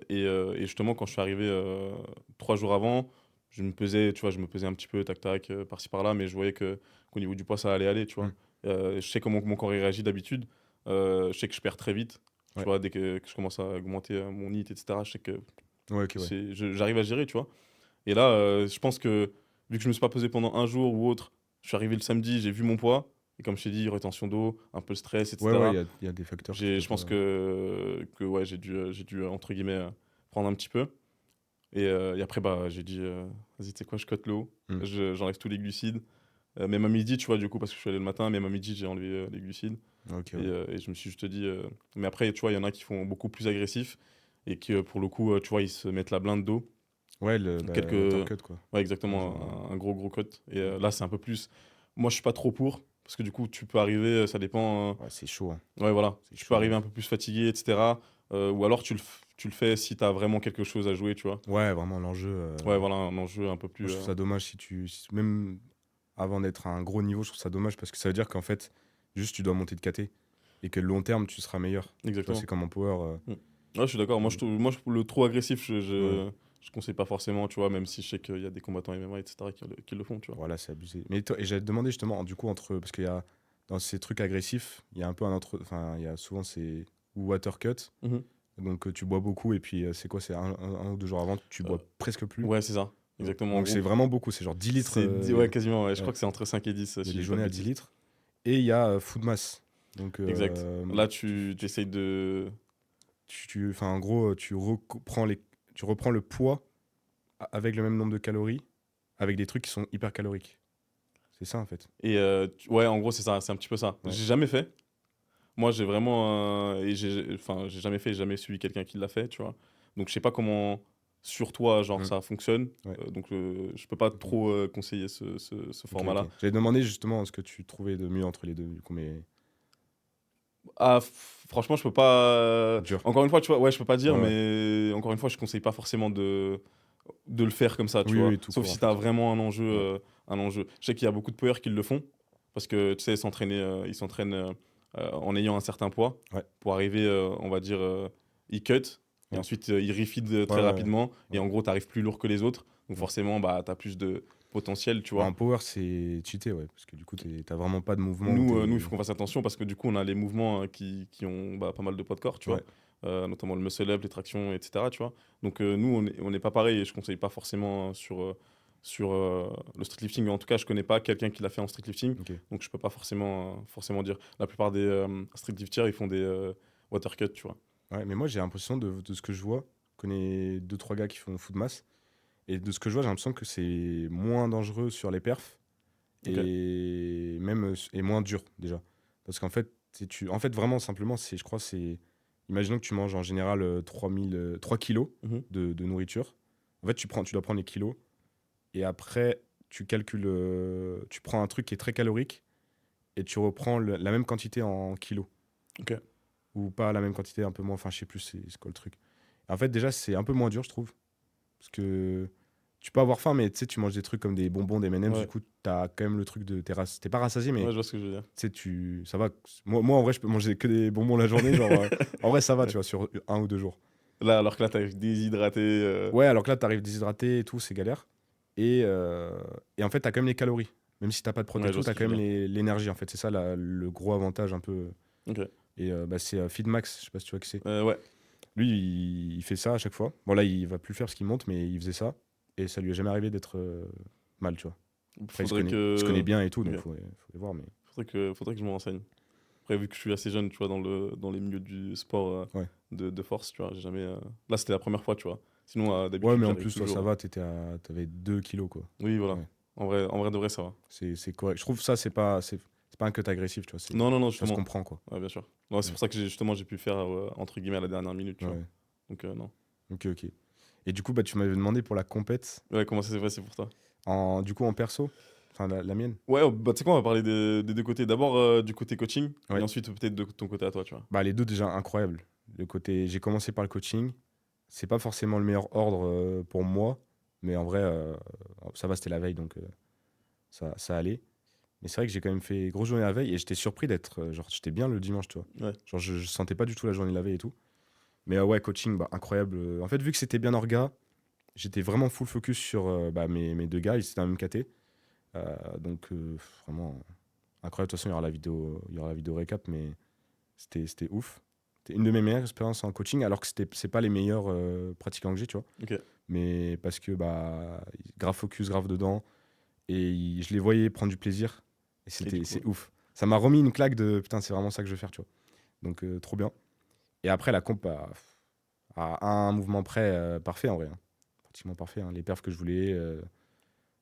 Et justement, quand je suis arrivé 3 jours avant, je me pesais, tu vois, je me pesais un petit peu, tac tac, par-ci par-là, mais je voyais qu'au niveau du poids, ça allait aller, tu Hmm. vois. Je sais comment mon corps il réagit d'habitude. Je sais que je perds très vite, tu Ouais. vois, dès que je commence à augmenter mon HIIT, etc. Je sais que Ouais, ok, ouais. j'arrive à gérer, tu vois. Et là, je pense que vu que je me suis pas pesé pendant un jour ou autre, je suis arrivé le samedi, j'ai vu mon poids, et comme je t'ai dit, rétention d'eau, un peu de stress, Ouais, ouais, etc. il y a des facteurs qui peuvent. Je pense que ouais, j'ai dû entre guillemets prendre un petit peu. Et après, bah, j'ai dit, vas-y, tu sais quoi, je cut l'eau, Hmm. j'enlève tous les glucides. Même à midi, tu vois, du coup, parce que je suis allé le matin, même à midi, j'ai enlevé les glucides. Ok, Et, ouais. et je me suis juste dit. Mais après, tu vois, il y en a qui font beaucoup plus agressif et qui, pour le coup, tu vois, ils se mettent la blinde d'eau. Ouais, Quelques. l'uppercut, quoi. Ouais, Ouais, je vois. exactement, un gros, gros cut. Et là, c'est un peu plus. Moi, je suis pas trop pour, parce que du coup, tu peux arriver, ça dépend. Ouais, c'est chaud, hein. Ouais, voilà. C'est Tu peux chaud de arriver un ouf. peu plus fatigué, etc. Ou alors tu le fais si t'as vraiment quelque chose à jouer, tu vois. Ouais, vraiment, l'enjeu. Ouais, voilà, un enjeu un peu Moi, plus. je trouve ça dommage même avant d'être à un gros niveau, je trouve ça dommage parce que ça veut dire qu'en fait, juste tu dois monter de KT et que le long terme, tu seras meilleur. Tu vois, c'est Exactement. comme en power. Mm. Ouais, je suis d'accord. Le trop agressif, Ouais. je conseille pas forcément, tu vois, même si je sais qu'il y a des combattants MMA, etc., qui le font, tu vois. Voilà, c'est abusé. Mais toi, et j'allais te demander justement, du coup, parce qu'il y a dans ces trucs agressifs, il y a un peu enfin, il y a souvent ces ou water cut. Mhm. Donc tu bois beaucoup et puis c'est quoi? C'est un ou deux jours avant, tu Euh, bois presque plus. ouais, c'est ça. Exactement. En Donc c'est gros, vraiment beaucoup, c'est genre 10 litres. ouais, quasiment, ouais. Je Ouais. crois que c'est entre 5 et 10, Il y a si je des dis pas de journées à 10 bêtises. litres. Et il y a food mass. Donc Exact. Là, tu, tu tu, essayes de. enfin, en gros, tu reprends le poids avec le même nombre de calories, avec des trucs qui sont hyper caloriques. C'est ça en fait. Et ouais, en gros, c'est ça, c'est un petit peu ça. Ouais. J'ai jamais fait. Moi, j'ai vraiment. Enfin, j'ai jamais fait, j'ai jamais suivi quelqu'un qui l'a fait, tu vois. Donc, je sais pas comment, sur toi, genre, Mm. ça fonctionne. Ouais. Donc, je peux pas Ok. trop conseiller ce Ok, ok. format-là. J'avais demandé justement ce que tu trouvais de mieux entre les deux, du coup, mais Ah, franchement, je peux pas. dur. Encore une fois, tu vois, ouais, je peux pas dire, Ouais, ouais. mais encore une fois, je conseille pas forcément de le faire comme ça, tu Oui, vois. oui, tout Sauf court en si tu as fait. vraiment Ouais. un enjeu. Je sais qu'il y a beaucoup de players qui le font parce que tu sais, ils s'entraînent en ayant un certain poids Ouais. pour arriver, on va dire, ils cut et Ouais. ensuite ils refeed Ouais, très ouais, ouais. rapidement et Ouais. en gros, tu arrives plus lourd que les autres. Donc Ouais. forcément, bah, tu as plus de potentiel, tu Bah, vois. en power, c'est cheaté, ouais, parce que du coup, t'as vraiment pas de mouvement où Nous, il t'es. faut qu'on fasse attention parce que du coup, on a les mouvements qui ont bah, pas mal de poids de corps, tu vois. Ouais. Notamment le muscle up, les tractions, etc. Tu vois. Donc, nous, on n'est pas pareil et je conseille pas forcément sur le streetlifting. Mais en tout cas, je connais pas quelqu'un qui l'a fait en streetlifting. Ok. Donc, je peux pas forcément dire. La plupart des streetlifters, ils font des water cuts, tu vois. Ouais, mais moi, j'ai l'impression de ce que je vois, je connais deux, trois gars qui font foot mass, et de ce que je vois, j'ai l'impression que c'est moins dangereux sur les perfs Ok. et même et moins dur déjà. Parce qu'en fait, en fait, vraiment simplement, je crois, imaginons que tu manges en général 3 kilos Mhm. de nourriture. En fait, tu dois prendre les kilos et après, tu calcules, tu prends un truc qui est très calorique et tu reprends la même quantité en kilos. Ok. Ou pas la même quantité, un peu moins, enfin, je sais plus, c'est quoi le truc. En fait, déjà, c'est un peu moins dur, je trouve. Parce que tu peux avoir faim, mais tu sais, tu manges des trucs comme des bonbons, des M&M's, du Ouais. coup, t'as quand même le truc de. T'es pas rassasié, mais Ouais, je vois ce que je veux dire. tu sais, ça va. Moi, en vrai, je peux manger que des bonbons la journée. Genre, en vrai, ça va, Ouais. tu vois, sur 1 ou 2 jours. Là, alors que là, t'arrives déshydraté. Ouais, alors que là, t'arrives déshydraté et tout, c'est galère. Et en fait, t'as quand même les calories. Même si t'as pas de Ouais, protéines, je vois tout, ce t'as que je quand veux même dire. l'énergie, en fait. C'est ça le gros avantage un peu. Ok. Et bah, c'est Feedmax, je sais pas si tu vois qui c'est. Ouais. Lui, il fait ça à chaque fois. Bon, là, il va plus le faire parce qu'il monte, mais il faisait ça. Et ça lui est jamais arrivé d'être mal, tu vois. Après, il se connaît bien et tout, donc Ok. faut les voir. Mais Faudrait que je me renseigne. Après, vu que je suis assez jeune, tu vois, dans les milieux du sport ouais. de force, tu vois, j'ai jamais. Là, c'était la première fois, tu vois. Sinon, Ouais, d'habitude, mais en j'arrive plus, toi, ça toujours. va, t'avais 2 kilos, quoi. Oui, voilà. Ouais. En vrai de vrai, ça va. C'est correct. Je trouve ça, c'est pas un cut agressif, tu vois. Non, non, non, Ça se justement. comprend, quoi. Ouais, bien sûr. Non, c'est Ouais. pour ça que justement, j'ai pu le faire, entre guillemets, à la dernière minute, tu vois. Ouais. Donc, non. Ok, ok. Et du coup, bah, tu m'avais demandé pour la compète, Ouais, comment ça s'est passé pour toi? du coup, en perso, enfin, la mienne. Ouais, bah, tu sais quoi, on va parler des deux côtés. D'abord, du côté coaching, et Ouais. ensuite, peut-être de ton côté à toi, tu vois. Bah, les deux, déjà, incroyables. J'ai commencé par le coaching. C'est pas forcément le meilleur ordre pour moi, mais en vrai, ça va, c'était la veille, donc ça allait. Mais c'est vrai que j'ai quand même fait grosse journée la veille et j'étais surpris d'être. Genre, j'étais bien le dimanche, tu vois. Ouais. Genre, je sentais pas du tout la journée la veille et tout. Mais ouais, coaching, bah, incroyable. En fait, vu que c'était bien orga, j'étais vraiment full focus sur bah, mes deux gars, ils étaient dans la même KT. Donc, vraiment incroyable. De toute façon, il y aura la vidéo récap, mais c'était ouf. C'était une de mes meilleures expériences en coaching, alors que c'est pas les meilleurs pratiquants que j'ai, tu vois. Ok. Mais parce que, bah, grave focus, grave dedans. Et je les voyais prendre du plaisir. Et Et du c'est coup, ouf. Ça m'a remis une claque de putain, c'est vraiment ça que je veux faire, tu vois. Donc, trop bien. Et après, la comp, bah, à un mouvement près, parfait en vrai, hein. Pratiquement parfait, hein. Les perfs que je voulais.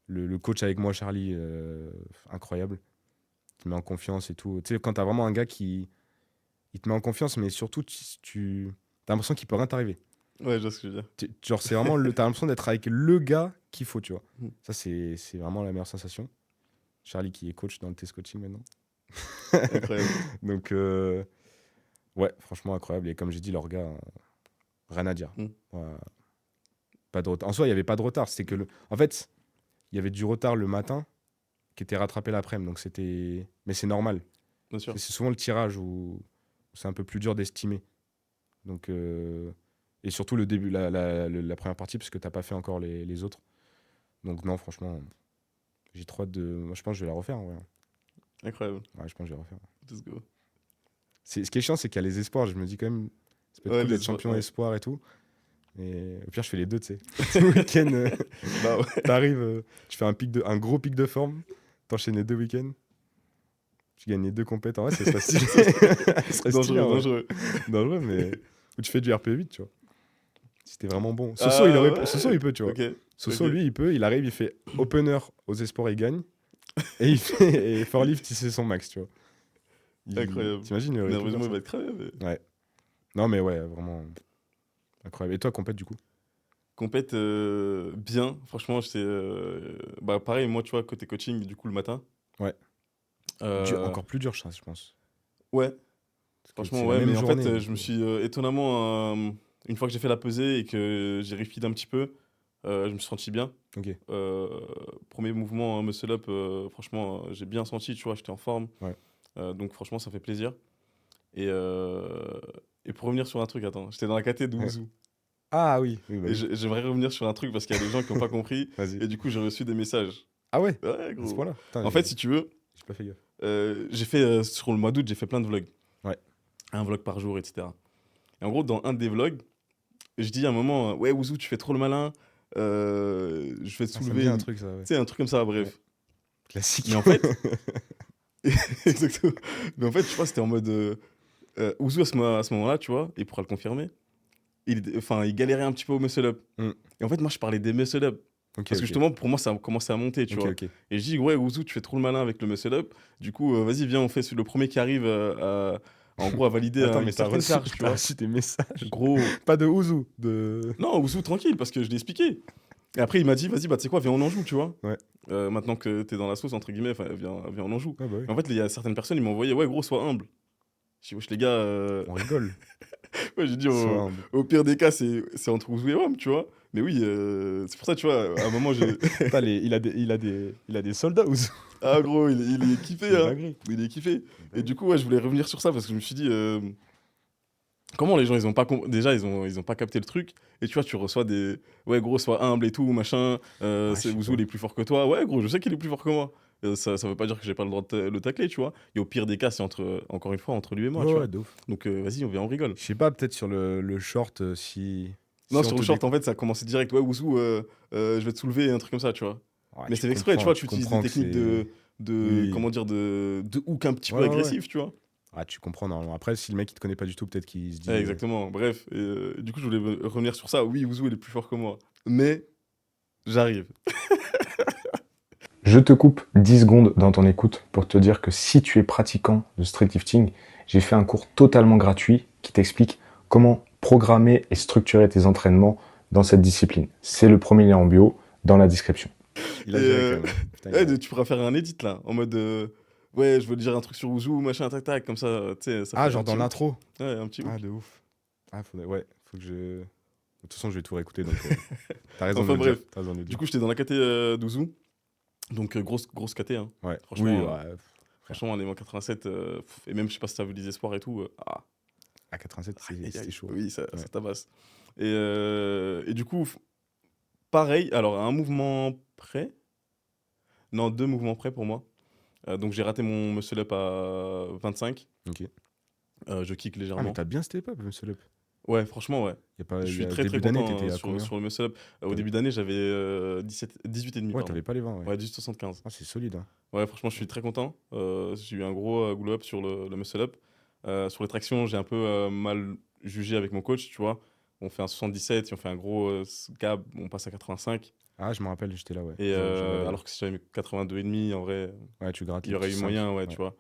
Le coach avec moi, Charlie, incroyable. Qui me met en confiance et tout. Tu sais, quand t'as vraiment un gars qui il te met en confiance, mais surtout, t'as l'impression qu'il peut rien t'arriver. ouais, je vois ce que je veux dire. Genre, c'est vraiment t'as l'impression d'être avec le gars qu'il faut, tu vois. Mm. Ça, c'est vraiment la meilleure sensation. Charlie qui est coach dans le test coaching maintenant. Incroyable. Donc, ouais, franchement incroyable. Et comme j'ai dit, leur gars, Rien à dire. Mm. Ouais, pas de retard. En soi, il n'y avait pas de retard. C'était que en fait, il y avait du retard le matin qui était rattrapé l'après-midi. Donc c'était. Mais c'est normal. Bien sûr. C'est souvent le tirage où c'est un peu plus dur d'estimer. Donc, et surtout le début, la première partie, parce que t'as pas fait encore les autres. Donc non, franchement, j'ai trop hâte de. Moi, je pense que je vais la refaire. Ouais, Incroyable. ouais je pense que je vais la refaire. Let's go. Ce qui est chiant, c'est qu'il y a les espoirs. Je me dis quand même, ça peut être Ouais, cool les d'être champion ouais. espoir et tout. Et au pire, je fais les deux, tu sais. Tout le week-end, Bah ouais. t'arrives, tu fais un gros pic de forme, t'enchaînes les 2 week-ends, tu gagnes les 2 compètes. En vrai, ça serait stylé. Ça serait stylé, Dangereux, en vrai. dangereux. Dangereux, mais. Ou tu fais du RP8, tu vois. Si t'es vraiment bon. Ouais. Soso, il peut, tu vois. Ok. Soso, Ok. lui, il peut. Il arrive, il fait opener aux espoirs, il gagne. Et il fait et forlift, il fait son max, tu vois. Incroyable. T'imagines le rythme comme Nerveusement, il ça. va être crevé. Mais... Ouais. Non, mais ouais, vraiment incroyable. Et toi, compète, du coup? Compète bien. Franchement, j'étais. Bah, pareil, moi, tu vois, côté coaching, du coup, le matin. Ouais. Euh, Encore plus dur, je pense. Ouais. Parce que Franchement, c'est la ouais. même Mais en fait, journée. Donc, je me suis étonnamment. Une fois que j'ai fait la pesée et que j'ai refeed un petit peu, je me suis senti bien. ok. Euh, Premier mouvement, muscle up, franchement, j'ai bien senti, tu vois, j'étais en forme. Ouais. Donc, franchement, ça fait plaisir. Et, euh, et pour revenir sur un truc, attends, j'étais dans la caté de Ouais. Ouzou. Ah oui, oui, bah Et oui. j'aimerais revenir sur un truc parce qu'il y a des gens qui n'ont pas compris. Vas-y. Et du coup, j'ai reçu des messages. Ah ouais, Ouais, à ce gros. point-là. Putain, En fait, si tu veux, j'ai pas fait gaffe. j'ai fait, sur le mois d'août, j'ai fait plein de vlogs. Ouais. Un vlog par jour, etc. Et en gros, dans un des vlogs, je dis à un moment, ouais, Ouzou, tu fais trop le malin. Je vais te Ah, ça me dit soulever un une... Tu truc, ça, ouais. sais, un truc comme ça, bref. Ouais. Classique. Mais en fait, exactement. Mais en fait, je crois que c'était en mode. Ouzou, à ce moment-là, tu vois, il pourra le confirmer. Il galérait un petit peu au muscle up. Mm. Et en fait, moi, je parlais des muscle up. Ok, Parce que ok. justement, pour moi, ça a commencé à monter, tu Ok, vois. ok. Et je dis, ouais, Ouzou, tu fais trop le malin avec le muscle up. Du coup, vas-y, viens, on fait le premier qui arrive en gros, à valider Attends, une mais certaine charge, tu t'as vois. reçu des messages. Gros. Pas de Ouzou, de. Non, Ouzou, tranquille, parce que je l'ai expliqué. Et après, il m'a dit, vas-y, bah, tu sais quoi, viens, on en joue, tu vois. Ouais. Maintenant que t'es dans la sauce, entre guillemets, viens, on en joue. Ah bah oui. Et en fait, il y a certaines personnes, ils m'ont envoyé, ouais, gros, sois humble. Je dis, wesh, les gars. On rigole. Ouais, j'ai dit, Sois humble. au pire des cas, c'est entre Ouzou et Wam, tu vois. Mais oui, c'est pour ça, tu vois, à un moment, j'ai. Putain, il a des soldats, Ouzou. Ah, gros, il est kiffé, C'est hein. dinguerie. Il est kiffé. Et du coup, ouais, je voulais revenir sur ça parce que je me suis dit, comment les gens, ils ont pas. Déjà, ils ont pas capté le truc. Et tu vois, tu reçois des. Ouais, gros, sois humble et tout, machin. Ouais, je C'est sais Ouzou, pas. il est plus fort que toi. Ouais, gros, je sais qu'il est plus fort que moi. Ça veut pas dire que j'ai pas le droit de le tacler, tu vois. Et au pire des cas, c'est encore une fois, entre lui et moi, Ouais, tu ouais, vois. de ouf. Donc, vas-y, on rigole. Je sais pas, peut-être sur le short, si. Non, Si on sur te le short, en découpe. fait, ça a commencé direct. Ouais, Ouzou, je vais te soulever, un truc comme ça, tu vois. Ouais, Mais c'est exprès, tu vois, tu utilises des comprends que techniques c'est. comment Oui. dire, de hook un petit Ouais, peu ouais, ouais. agressif, tu vois. Ah, tu comprends normalement. Après, si le mec il te connaît pas du tout, peut-être qu'il se dit. Ouais, exactement. Bref, du coup, je voulais revenir sur ça. Oui, Ouzou, il est plus fort que moi. Mais j'arrive. Je te coupe 10 secondes dans ton écoute pour te dire que si tu es pratiquant de street lifting, j'ai fait un cours totalement gratuit qui t'explique comment programmer et structurer tes entraînements dans cette discipline. C'est le premier lien en bio dans la description. Il Et a géré quand même. Hein. Putain, ouais, tu pourras faire un edit là, en mode ouais, je veux dire un truc sur Ouzou, machin, tac, tac, comme ça, tu sais, ça Ah, fait un genre dans petit hook. l'intro. Ouais, un petit Ah, hook. de ouf. Ah, ouais, faut que je. De toute façon, je vais tout réécouter, donc. T'as raison de Enfin le dire. bref, T'as raison de le du dire. coup, j'étais dans la KT d'Ouzou. Donc, grosse KT, hein. Ouais. Franchement, Oui, ouais. franchement, on est en 87, et même, je sais pas si t'as vu les espoirs et tout. À 87, Aïe, aïe, c'était aïe. chaud. Oui, ça Ouais. tabasse. Et du coup, pareil, alors, à un mouvement près, non, 2 mouvements près pour moi. Donc, j'ai raté mon muscle up à 25. Ok. Je kick Ah, mais légèrement. t'as bien step up, muscle up. Ouais, franchement, ouais. Je Il y suis a très très début d'année, content t'étais à sur combien? le muscle up. Au T'avais- début d'année, j'avais 18 et demi, Ouais, pardon. t'avais pas les 20, ouais. Ouais, 18,75. Ah, c'est solide, hein. Ouais, franchement, je suis très content. J'ai eu un gros glow up sur le muscle up. Sur les tractions, j'ai un peu mal jugé avec mon coach, tu vois. On fait un 77, et on fait un gros gap, on passe à 85. Ah, je me rappelle, j'étais là, ouais. Et J'avais- alors que si j'avais mis 82 et demi, en vrai, Ouais, tu grattes il les y aurait petits eu 5. moyen, ouais, tu vois.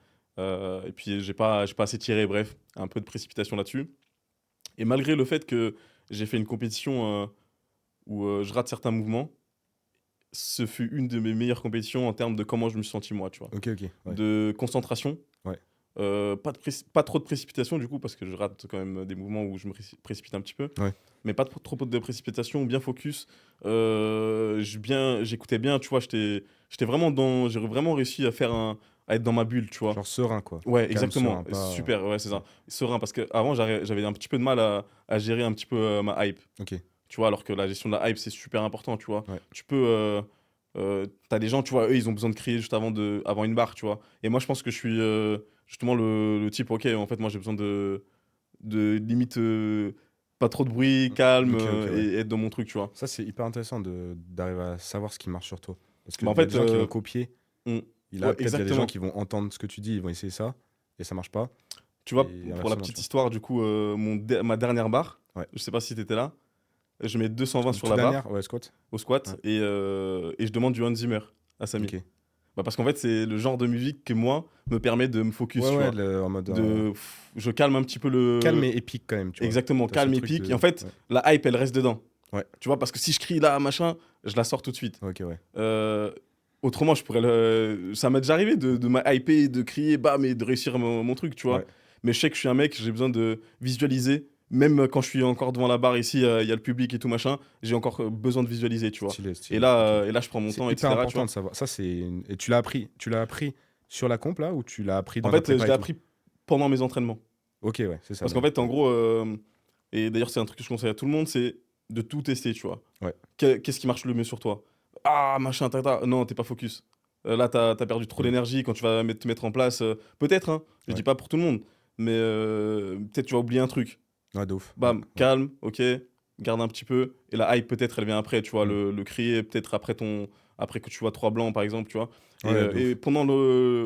Et puis, j'ai pas assez tiré, bref, un peu de précipitation là-dessus. Et malgré le fait que j'ai fait une compétition où je rate certains mouvements, ce fut une de mes meilleures compétitions en termes de comment je me suis senti moi, tu vois. Ok, ok. Ouais. De concentration, Ouais. Pas trop de précipitation du coup, parce que je rate quand même des mouvements où je me précipite un petit peu. Ouais. Mais pas trop de précipitation, bien focus. J'écoutais bien, tu vois, j'étais vraiment j'ai vraiment réussi à être dans ma bulle, tu vois. Genre serein, quoi. Ouais, Calme, exactement. serein, pas- Super, ouais, c'est ça. Serein, parce qu'avant, j'avais un petit peu de mal à gérer un petit peu ma hype. Ok. Tu vois, alors que la gestion de la hype, c'est super important, tu vois. Ouais. Tu peux. T'as des gens, tu vois, eux, ils ont besoin de crier juste avant une barre, tu vois. Et moi, je pense que je suis justement le type, ok, en fait, moi, j'ai besoin de limite pas trop de bruit, calme, Ok, ouais. et être dans mon truc, tu vois. Ça, c'est hyper intéressant d'arriver à savoir ce qui marche sur toi. Parce qu'il Bah, en y a fait, des gens qui vont copier. on- Là, ouais, peut-être il y a des gens exactement. qui vont entendre ce que tu dis, ils vont essayer ça, et ça marche pas. Tu vois, Et pour la inversement, petite tu vois. histoire, du coup, ma dernière barre, Ouais. je sais pas si t'étais là, je mets 220 sur Toute la barre dernière, ouais, squat. au squat Ouais. et je demande du Hans Zimmer à Samy. Ok. Bah, parce qu'en fait, c'est le genre de musique que moi me permet de me focus, Ouais, tu ouais, vois. en mode Je calme un petit peu le. calme et épique quand même, tu vois. Exactement, T'as ce calme, truc épique. de- Et en fait, ouais. la hype, elle reste dedans. Ouais. Tu vois, parce que si je crie là, machin, je la sors tout de suite. Ok, ouais. Autrement, je pourrais ça m'est déjà arrivé de m'a hyper, de crier, bam, et de réussir mon truc, tu vois. Ouais. Mais je sais que je suis un mec, j'ai besoin de visualiser. Même quand je suis encore devant la barre ici, il y a le public et tout machin, j'ai encore besoin de visualiser, tu vois. Stylé, stylé. Et là, Ok. je prends mon C'est temps, hyper etc. Tu important vois. de savoir. Ça, c'est. Et tu l'as appris. Tu l'as appris sur la comp là ou tu l'as appris En dans ta fait, prépa je et l'ai tout. appris pendant mes entraînements. Ok, ouais, c'est ça. Parce qu'en fait, en gros, et d'ailleurs, c'est un truc que je conseille à tout le monde, c'est de tout tester, tu vois. Ouais. Qu'est-ce qui marche le mieux sur toi? Ah, machin, tata. Non, t'es pas focus. Là, t'as perdu trop d'énergie quand tu vas te mettre en place. Peut-être, hein. Je Ouais. dis pas pour tout le monde. Mais peut-être tu vas oublier un truc. Ouais, de ouf. Bam, Ouais. calme, ok. Garde un petit peu. Et la hype, peut-être, elle vient après, tu vois. Le crier, peut-être après que tu vois 3 blancs, par exemple, tu vois. Ouais, de Et ouf. pendant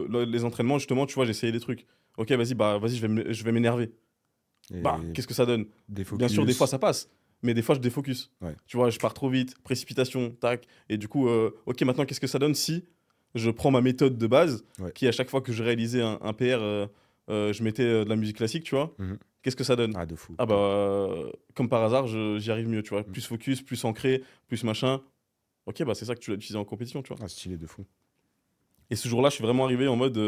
les entraînements, justement, tu vois, j'ai essayé des trucs. Ok, vas-y, je vais m'énerver. Et Bah, qu'est-ce que ça donne? des Bien sûr, des fois focus. ça passe, mais des fois je défocus. Ouais. Tu vois, je pars trop vite, précipitation, tac. Et du coup, ok, maintenant qu'est-ce que ça donne si je prends ma méthode de base, Ouais. qui à chaque fois que je réalisais un PR, je mettais de la musique classique, tu vois. Mhm. Qu'est-ce que ça donne? Ah, de fou. Ah bah, comme par hasard, j'y arrive mieux, tu vois. Mm. Plus focus, plus ancré, plus machin. Ok, bah c'est ça que tu dois utiliser en compétition, tu vois. Ah, stylé de fou. Et ce jour-là, je suis vraiment arrivé en mode,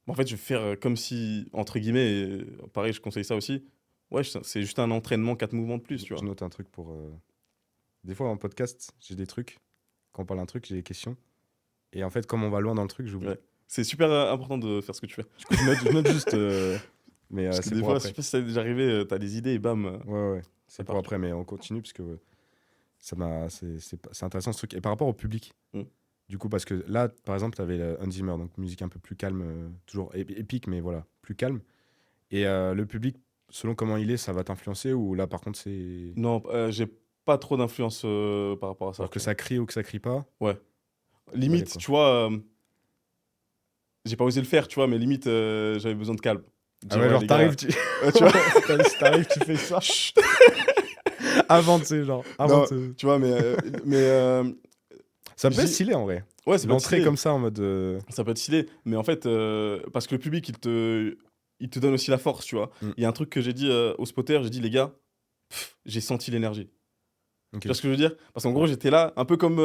en fait, je vais faire comme si, entre guillemets, et pareil, je conseille ça aussi. Ouais, c'est juste un entraînement, 4 mouvements de plus, tu vois. Je note un truc pour. Des fois en podcast, j'ai des trucs. Quand on parle d'un truc, j'ai des questions. Et en fait, comme on va loin dans le truc, j'oublie. Ouais. C'est super important de faire ce que tu fais. Du coup, je note juste. Mais Parce que c'est des pour fois, je après. sais pas si ça t'est déjà arrivé, t'as des idées et bam. Ouais. C'est pour part. après, mais on continue parce que c'est intéressant ce truc. Et par rapport au public, Mm. du coup, parce que là, par exemple, tu avais Hans Zimmer, donc musique un peu plus calme, toujours épique, mais voilà, plus calme. Et le public, selon comment il est, ça va t'influencer ou là, par contre, c'est. Non, j'ai pas trop d'influence par rapport à ça. Alors que ça crie ou que ça crie pas. Limite, quoi. tu vois, j'ai pas osé le faire, tu vois, mais limite, j'avais besoin de calme. Ah Dire, ouais, genre les gars, t'arrives, tu... tu vois. t'arrives, tu fais ça. Avant, tu sais, genre. Avant Non, tu vois, mais Ça peut être J'y- stylé en vrai. ouais, c'est pas L'entrée stylé. comme ça en mode. Ça peut être stylé, mais en fait, parce que le public, il te donne aussi la force, tu vois. Mm. Il y a un truc que j'ai dit aux spotters, j'ai dit, les gars, j'ai senti l'énergie. Ok. Tu vois ce que je veux dire? Parce qu'en gros, j'étais là, un peu comme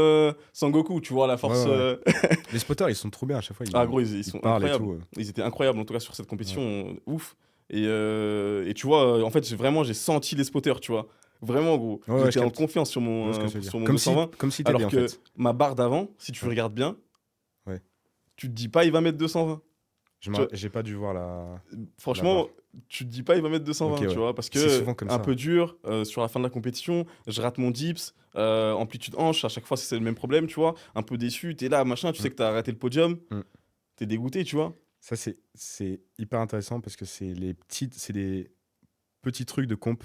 Sangoku, tu vois, la force. Ouais. Les spotters, ils sont trop bien à chaque fois. Ah, gros, ils sont parlent et incroyables. tout. Ils étaient incroyables, en tout cas, sur cette compétition, ouf. Et tu vois, en fait, j'ai senti les spotters, tu vois. Vraiment, gros. Ouais, J'étais je en capte. confiance sur Je mon, vois ce que tu veux sur dire. mon Comme si, 220. comme si t'aidais Alors en que fait. ma barre d'avant, si tu Ouais. regardes bien, Ouais. tu te dis pas, il va mettre 220. J'ai pas dû voir la. Franchement, tu te dis pas il va mettre 220, Ok, tu ouais. vois, parce C'est que souvent comme un ça. peu dur sur la fin de la compétition, je rate mon dips, amplitude hanche, à chaque fois c'est le même problème, tu vois, un peu déçu, t'es là, machin, tu sais que t'as raté le podium, Mm. t'es dégoûté, tu vois. Ça, c'est hyper intéressant parce que c'est des petits trucs de comp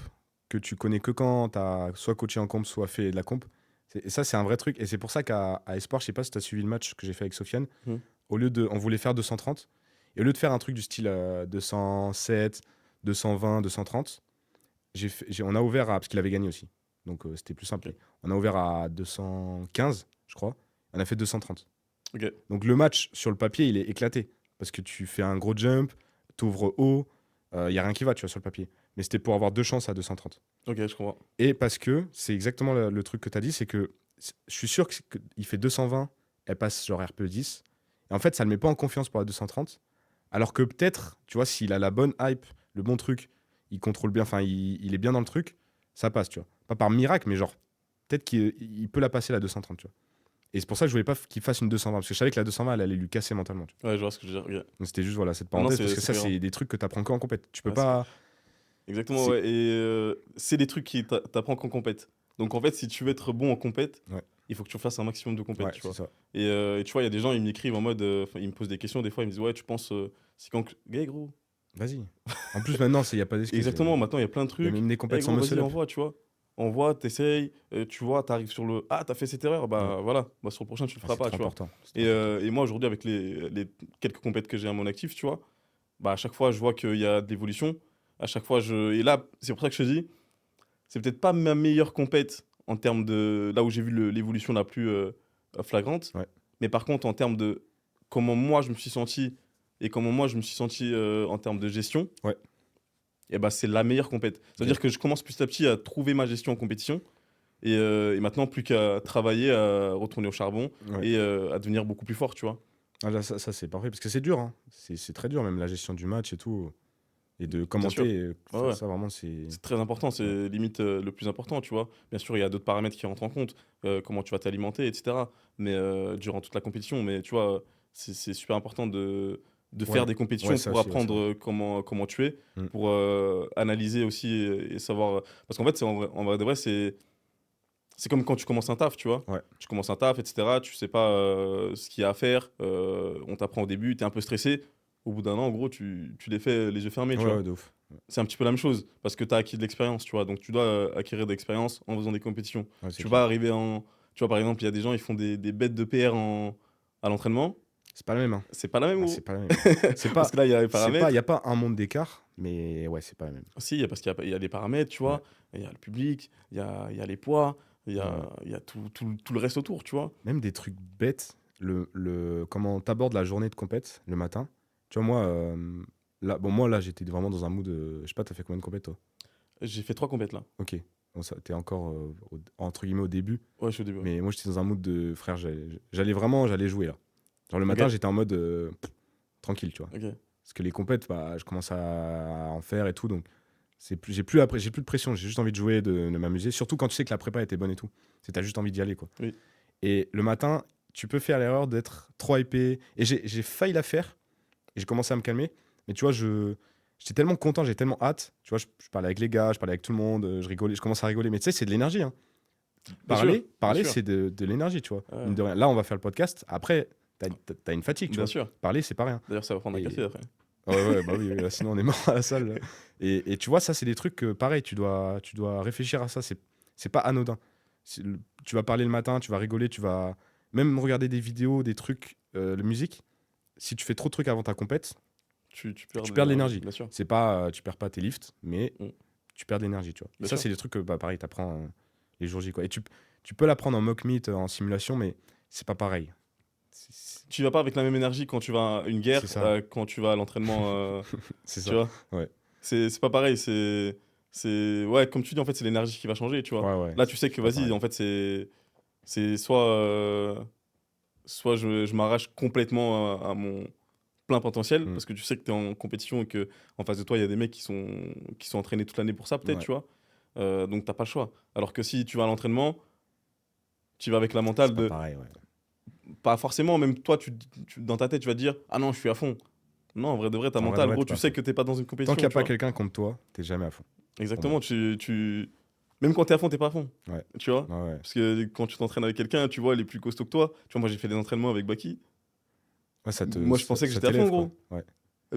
que tu connais que quand t'as soit coaché en comp, soit fait de la comp. Et ça, c'est un vrai truc. Et c'est pour ça qu'à Espoir, je sais pas si t'as suivi le match que j'ai fait avec Sofiane, on voulait faire 230. Et au lieu de faire un truc du style 207, 220, 230, on a ouvert parce qu'il avait gagné aussi. Donc c'était plus simple. Ok. On a ouvert à 215, je crois. On a fait 230. Ok. Donc le match, sur le papier, il est éclaté. Parce que tu fais un gros jump, t'ouvres haut, il n'y a rien qui va, tu vois, sur le papier. Mais c'était pour avoir 2 chances à 230. Ok, je comprends. Et parce que, c'est exactement le truc que tu as dit, c'est que je suis sûr qu'il fait 220, elle passe genre RPE 10. Et en fait, ça ne le met pas en confiance pour la 230. Alors que peut-être, tu vois, s'il a la bonne hype, le bon truc, il contrôle bien, enfin, il est bien dans le truc, ça passe, tu vois. Pas par miracle, mais genre, peut-être qu'il peut la passer la 230, tu vois. Et c'est pour ça que je voulais pas qu'il fasse une 220, parce que je savais que la 220, elle allait lui casser mentalement, tu vois. Ouais, je vois ce que je veux dire. Ok. Donc c'était juste, voilà, cette Non, parenthèse, c'est parce que ça, cohérent. c'est des trucs que t'apprends qu'en compète. Tu peux Ouais, pas. Exactement, C'est- ouais. Et c'est des trucs qui t'apprends qu'en compète. Donc en fait, si tu veux être bon en compète, Ouais. il faut que tu fasses un maximum de compète, Ouais, tu c'est vois. ça. Et tu vois, il y a des gens, ils m'écrivent en mode, enfin, ils me posent des questions, des fois, ils me disent, ouais, tu penses, c'est quand Gay, gros. Vas-y. En plus, maintenant, il n'y a pas d'excuses. Exactement, maintenant, il y a plein de Il y a trucs. même des Eh compètes sans gros, vas-y, muscle up. envoie, tu vois. Envoie, t'essayes, tu vois, t'arrives sur le. Ah, t'as fait cette erreur, bah Ouais. voilà, bah, sur le prochain, tu le Ah, feras c'est pas, trop tu vois. important. C'est Et, trop important. et moi, aujourd'hui, avec les quelques compètes que j'ai à mon actif, tu vois, bah à chaque fois, je vois qu'il y a de l'évolution. À chaque fois, je. Et là, c'est pour ça que je te dis, c'est peut-être pas ma meilleure compète en termes de. Là où j'ai vu l'évolution la plus flagrante. Ouais. Mais par contre, en termes de comment moi, je me suis senti et comment moi, je me suis senti en termes de gestion, Ouais. et bah, c'est la meilleure compète. C'est-à-dire Ok. que je commence petit à petit à trouver ma gestion en compétition. Et maintenant, plus qu'à travailler, à retourner au charbon Ouais. et à devenir beaucoup plus fort, tu vois. Ah, là, ça c'est parfait. Parce que c'est dur. Hein. C'est très dur, même la gestion du match et tout. Et de Bien sûr. commenter. Ouais, ouais. Ça, vraiment, c'est. C'est très important, c'est Ouais. limite le plus important, tu vois. Bien sûr, il y a d'autres paramètres qui rentrent en compte, comment tu vas t'alimenter, etc. Mais durant toute la compétition, mais tu vois, c'est super important de faire Ouais. des Ouais, compétitions ça pour aussi. Ouais, ça. apprendre comment tu es, Mm. pour analyser aussi et savoir. Parce qu'en fait, en vrai de vrai, c'est comme quand tu commences un taf, tu vois. Ouais. Tu commences un taf, etc. Tu sais pas ce qu'il y a à faire. On t'apprend au début, tu es un peu stressé. Au bout d'un an, en gros, tu les fais les yeux fermés, tu Ouais, vois. ouais, de ouf. C'est un petit peu la même chose parce que tu as acquis de l'expérience, tu vois. Donc tu dois acquérir de l'expérience en faisant des compétitions. Ouais, c'est Tu clair. vas arriver en. Tu vois, par exemple, il y a des gens, ils font des bêtes de PR à l'entraînement. C'est pas le même. Hein. C'est pas la même, Ah, gros. c'est pas la même. C'est Parce pas. que là, il y a les C'est pas. Il paramètres. n'y a pas un monde d'écart, mais ouais, c'est pas la même. Si, parce qu'il y a des paramètres, tu Ouais. vois. Il y a le public, il y a les poids, Ouais. il y a tout le reste autour, tu vois. Même des trucs bêtes, comment t'abordes la journée de compète le matin. Tu vois, moi, moi là, j'étais vraiment dans un mood. Je sais pas, t'as fait combien de compètes, toi? J'ai fait 3 compètes là. Ok. Bon, ça, t'es encore, entre guillemets, au début. Ouais, je suis au début. Ouais. Mais moi, j'étais dans un mood de frère, j'allais jouer là. Genre, le matin, Ok. j'étais en mode tranquille, tu vois. Ok. Parce que les compètes, bah, je commence à en faire et tout. Donc, j'ai plus de pression. J'ai juste envie de jouer, de m'amuser. Surtout quand tu sais que la prépa était bonne et tout. T'as juste envie d'y aller, quoi. Oui. Et le matin, tu peux faire l'erreur d'être trop hypé. Et j'ai failli la faire. Et j'ai commencé à me calmer. Mais tu vois, j'étais tellement content, j'ai tellement hâte. Tu vois, je parlais avec les gars, je parlais avec tout le monde, je rigolais, je commence à rigoler. Mais tu sais, c'est de l'énergie. Hein. Bien sûr, Parler, bien sûr. c'est de l'énergie, tu vois. Ouais. Mine de rien. Là, on va faire le podcast. Après, t'as une fatigue, tu Bien vois. sûr. Parler, c'est pas rien. D'ailleurs, ça va prendre un Et- café après. Ouais, bah oui, là, sinon on est mort à la salle. Là. Et tu vois, ça, c'est des trucs que, pareil, tu dois réfléchir à ça. C'est pas anodin. Tu vas parler le matin, tu vas rigoler, tu vas même regarder des vidéos, des trucs, de musique. Si tu fais trop de trucs avant ta compète, Tu tu perds de l'énergie. Bien sûr. C'est pas, tu perds pas tes lifts, mais Mm. tu perds de l'énergie, tu vois. Et Bien ça, sûr. c'est des trucs que, bah, pareil, t'apprends les jours J, quoi. Et tu peux l'apprendre en mock meet, en simulation, mais c'est pas pareil. Tu vas pas avec la même énergie quand tu vas à une guerre, C'est ça. quand tu vas à l'entraînement, C'est tu ça. vois. Ouais. C'est pas pareil, ouais, comme tu dis en fait, c'est l'énergie qui va changer, tu vois. Ouais, ouais. Là, tu sais que c'est pas vas-y, pareil. en fait, c'est soit je m'arrache complètement à mon plein potentiel Mm. parce que tu sais que tu es en compétition et que en face de toi, il y a des mecs qui sont entraînés toute l'année pour ça peut-être, Ouais. tu vois. Donc t'as pas le choix. Alors que si tu vas à l'entraînement, tu vas avec la C'est mentale pas de pareil, ouais. pas forcément, même toi, dans ta tête, tu vas te dire ah non, je suis à fond. Non, en vrai de vrai, ta En vrai de mentale, vrai, gros, t'es pas tu à sais fond. que t'es pas dans une Tant compétition. qu'il n'y a Tu pas vois. quelqu'un contre toi, t'es jamais à fond. Exactement, même quand t'es à fond, t'es pas à fond. Ouais. Tu vois. Ouais, ouais. Parce que quand tu t'entraînes avec quelqu'un, tu vois, il est plus costaud que toi. Tu vois, moi, j'ai fait des entraînements avec Baki. Ouais, Moi, je pensais que ça j'étais à fond, t'élève, quoi. gros. Ouais.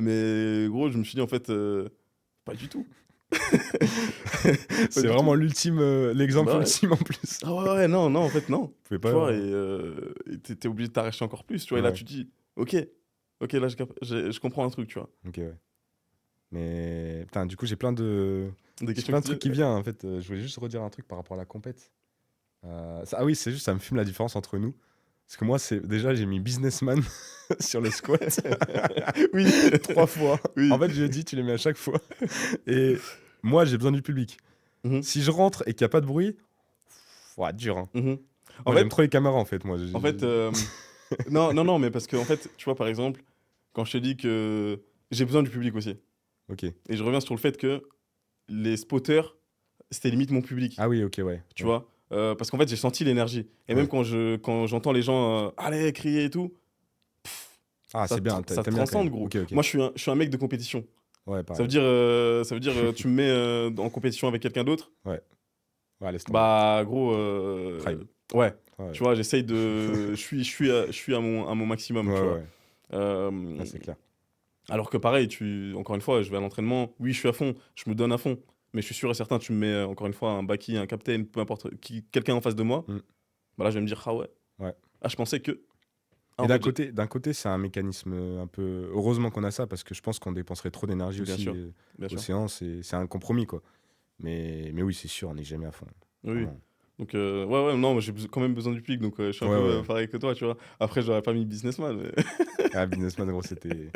Mais gros, je me suis dit, en fait, pas du tout. Pas C'est du vraiment tout. l'ultime, l'exemple Bah ouais. ultime en plus. Ah ouais, non, non, en fait, non. Vous pouvez Tu pas. vois, et t'es obligé de t'arracher encore plus, tu vois. Et là, Ouais. tu te dis, ok, là, je comprends un truc, tu vois. Ok, ouais. Mais putain, du coup, j'ai plein de Des questions trucs qui viennent en fait. Je voulais juste redire un truc par rapport à la compète. Ah oui, c'est juste, ça me fume la différence entre nous. Parce que moi, déjà, j'ai mis businessman sur le squat Oui, 3 fois. oui. En fait, je lui ai dit, tu les mets à chaque fois. Et moi, j'ai besoin du public. Mhm, Si je rentre et qu'il n'y a pas de bruit, ouah, dur. Hein. mhm. En Moi, j'aime fait, trop les caméras en fait. Moi, en fait non, mais parce que, en fait, tu vois, par exemple, quand je te dis que j'ai besoin du public aussi. Ok. Et je reviens sur le fait que les spotters, c'était limite mon public. Ah oui, ok, ouais. Tu Ouais. vois. Parce qu'en fait, j'ai senti l'énergie. Et même Ouais. quand j'entends les gens allez, crier et tout, Ah, ça c'est bien, ça te t'aimes bien quand transcende, même. gros. Ok, ok. Moi, je suis un mec de compétition. Ouais, Ça pareil. veut dire, tu me mets en compétition avec quelqu'un d'autre. Ouais, laisse tomber. Bah, gros. Prime. Ouais. Ouais, Tu vois, j'essaye de. Je suis à mon maximum, ouais, tu vois. ouais. Ah, c'est clair. Alors que pareil, encore une fois, je vais à l'entraînement. Oui, je suis à fond. Je me donne à fond. Mais je suis sûr et certain, tu me mets encore une fois un baki, un captain, peu importe, quelqu'un en face de moi. Mm. Bah là, je vais me dire, ah ouais. Ouais. Ah, je pensais que. Ah, Et en fait, d'un côté, c'est un mécanisme un peu. Heureusement qu'on a ça, parce que je pense qu'on dépenserait trop d'énergie Bien aussi sûr, bien aux sûr. séances, et c'est un compromis, quoi. Mais oui, c'est sûr, on n'est jamais à fond. Oui. Vraiment. Donc, ouais, non, j'ai quand même besoin du public. Donc, je suis un Ouais, peu ouais. pareil que toi, tu vois. Après, j'aurais pas mis businessman. Mais... Ah, Businessman, gros, c'était.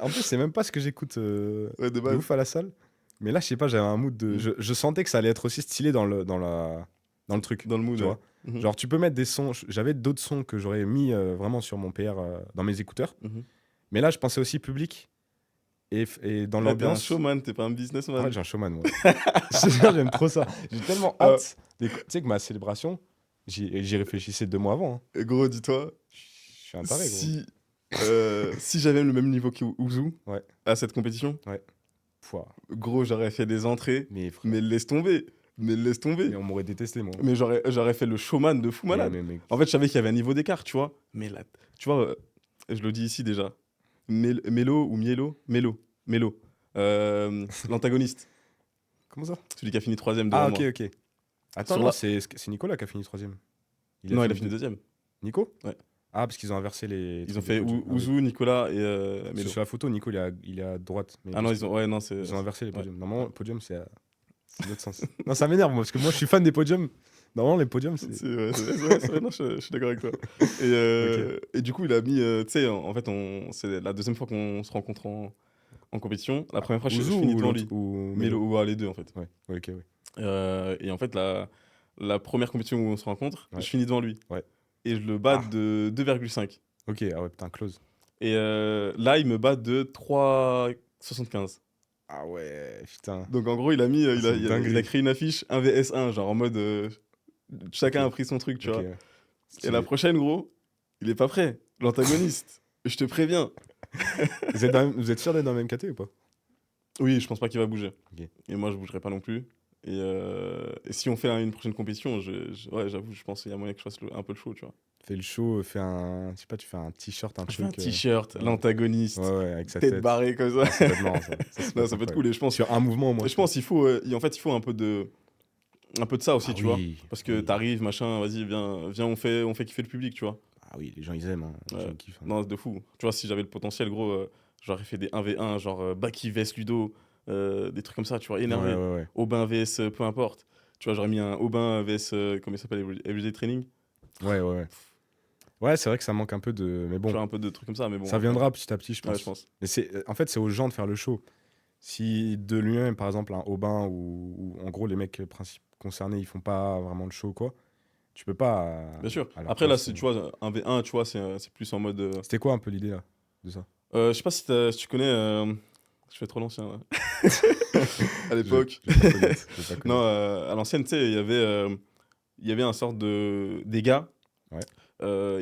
En plus, c'est même pas ce que j'écoute ouais, de de base. ouf à la salle. Mais là, je sais pas, j'avais un mood de. Mm. Je sentais que ça allait être aussi stylé dans le truc. Dans le mood, Tu ouais. vois. Mhm. Genre, tu peux mettre des sons. J'avais d'autres sons que j'aurais mis vraiment sur mon PR dans mes écouteurs. Mhm. Mais là, je pensais aussi public et dans Ouais, t'es un l'ambiance. showman, t'es pas un Ah businessman. ouais, j'ai un showman, moi. Je te jure, j'aime trop ça. J'ai tellement hâte. Tu sais que ma célébration, j'y réfléchissais 2 mois avant. Hein. Et gros, dis-toi, Je suis un taré, gros. si j'avais le même niveau qu'Ouzou Ouais. à cette compétition, Pouah. gros, j'aurais fait des entrées, Mais frère, mais laisse tomber. Mais laisse tomber. mais on m'aurait détesté, moi. Mais j'aurais fait le showman de fou malade. Mais En fait, je savais qu'il y avait un niveau d'écart, tu vois. Mais là, tu vois, je le dis ici déjà. Mélo ou Mielo Mélo. Mélo. L'antagoniste. comment ça? Celui qui a fini 3ème devant Ah, moi. ok. Attends, Sur non, la- c'est Nicolas qui a fini 3ème. Non, il a fini 2ème. Nico? Ouais. Ah, parce qu'ils ont inversé les. Ils trucs ont de fait podium. Ah oui. Ouzou, Nicolas et Parce que Mélo. sur la photo, Nico, il est à droite. Mais Ah non, ouais, non, c'est. ils ont inversé les ouais. podiums. Normalement, le podium, c'est l'autre sens. Non, ça m'énerve, moi, parce que moi, je suis fan des podiums. Normalement, les podiums, c'est. C'est vrai, non, je suis d'accord avec toi. Et du coup, il a mis, tu sais, en fait, c'est la deuxième fois qu'on se rencontre en compétition. La première fois, je Ouzou finis ou devant l'autre- lui. ou Mélo, ou les deux, en fait. Ouais, ouais, ok, ouais. Et en fait, la première compétition où on se rencontre, Ouais. je finis devant lui. Ouais. Et je le bats Ah. de 2,5. Ok, ah ouais, putain, close. Et là, il me bat de 3,75. Ah ouais, putain. Donc en gros, il a mis, c'est une dinguerie. il a créé une affiche 1 vs 1, genre en mode chacun Ok. a pris son truc, tu Ok, vois. ouais. Et Stylé. la prochaine, gros, il est pas prêt. L'antagoniste. Je te préviens. Vous êtes sûr d'être dans le même KT ou pas? Oui, je pense pas qu'il va bouger. Ok. Et moi, je bougerai pas non plus. Et si on fait une prochaine compétition, ouais, j'avoue, je pense qu'il y a moyen que je fasse un peu le show, tu vois. Fais le show, fais un. Je sais pas, tu fais un t-shirt, un Je fais un truc. t-shirt, ouais. l'antagoniste, Ouais, ouais, avec sa tête tête. barrée comme ça. Ah, ça peut être marrant, ça. Non, ça peut être cool. Et je pense, Sur un mouvement, moi. je pense qu'il faut, en fait, il faut un peu de ça aussi, Ah tu vois. oui, Parce que oui. t'arrives, machin, vas-y, viens, on fait kiffer le public, tu vois. Ah oui, les gens, ils aiment. Hein. Les Ouais. gens, ils kiffent. Hein. Non, c'est de fou. Tu vois, si j'avais le potentiel, gros, j'aurais fait des 1v1, genre Baki vs Ludo, des trucs comme ça, tu vois, énervé. Ouais, ouais, ouais. Aubin vs, peu importe. Tu vois, j'aurais mis un Aubin vs, comment il s'appelle, Everyday Training. Ouais, ouais, ouais. Ouais, c'est vrai que ça manque un peu de. Mais Tu bon, vois, un peu de trucs comme ça, mais bon. ça après. viendra petit à petit, je Ouais, pense. je pense. Mais en fait, c'est aux gens de faire le show. Si de lui-même, par exemple, un Aubin ou en gros les mecs concernés, ils font pas vraiment le show, quoi, tu peux pas. Bien sûr. à leur Après, là, place, tu vois, un V1, tu vois, c'est plus en mode. C'était quoi un peu l'idée là de ça? Je sais pas si tu connais. Je fais trop l'ancien, là. À l'époque. Je vais pas connaître, je vais pas Non, connaître. à l'ancienne, tu sais, il y avait un sorte de. Des gars. Ouais.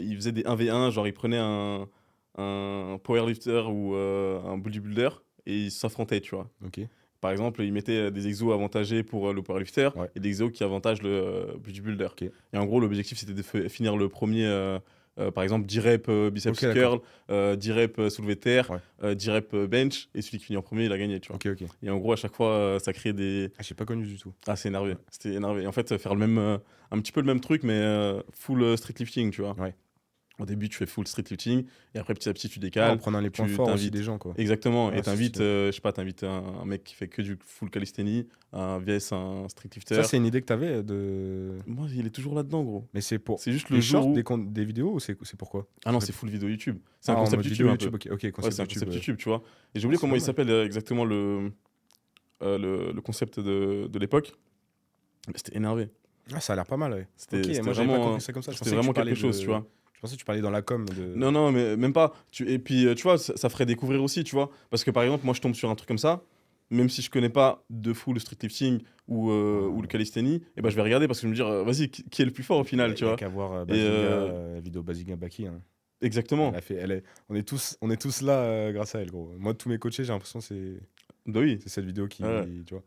Ils faisaient des 1v1, genre, ils prenaient un powerlifter ou un bodybuilder et ils s'affrontaient, tu vois. Ok. Par exemple, ils mettaient des exos avantagés pour le powerlifter Ouais. et des exos qui avantagent le bodybuilder. Ok. Et en gros, l'objectif, c'était de finir le premier, par exemple, 10 reps biceps Ok, curl, 10 reps soulevé de terre, Ouais. 10 reps bench, et celui qui finit en premier, il a gagné, tu vois. Ok, ok. Et en gros, à chaque fois, ça crée des... Ah, j'ai pas connu du tout. Ah, c'est énervé. C'était énervé. Et en fait, faire le même, un petit peu le même truc, mais full street lifting, tu vois. Ouais. Au début, tu fais full street lifting, et après, petit à petit, tu En décales. prenant les points tu forts aussi t'invites. des gens, quoi. Exactement. Ouais, Et c'est t'invites, stylé. je sais pas, t'invites un mec qui fait que du full calisthénie, un vs un street lifter. Ça, c'est une idée que t'avais de. Moi, il est toujours là-dedans, gros. Mais c'est pour. C'est juste le Les jour shorts, où... des vidéos ou c'est pourquoi? Ah non, c'est full vidéo YouTube. C'est un Ah, en concept mode YouTube vidéo un peu. YouTube, ok, ok, Ouais, concept c'est un YouTube. concept YouTube, tu vois. Et j'ai oublié C'est comment pas il mal. s'appelle exactement le concept de l'époque. Mais c'était énervé. Ah, ça a l'air pas mal, ouais. C'était Ok, c'était moi j'avais pas vraiment, compris ça comme ça. Je c'était pensais que tu vraiment parlais quelque chose, de- tu vois. Je pensais que tu parlais dans la com de. Non, non, mais même pas. Et puis, tu vois, ça ferait découvrir aussi, tu vois. Parce que par exemple, moi, je tombe sur un truc comme ça, même si je connais pas de fou le street lifting ou le calisthenie, et ben je vais regarder parce que je me dire, vas-y, qui est le plus fort au final, tu Il y a vois. qu'à voir Et, Bazinga, vidéo Bazinga Baki. Hein. Exactement. On est tous là grâce à elle, gros. Moi, tous mes coachés, j'ai l'impression que Bah oui. c'est cette vidéo qui. Ouais. Tu vois.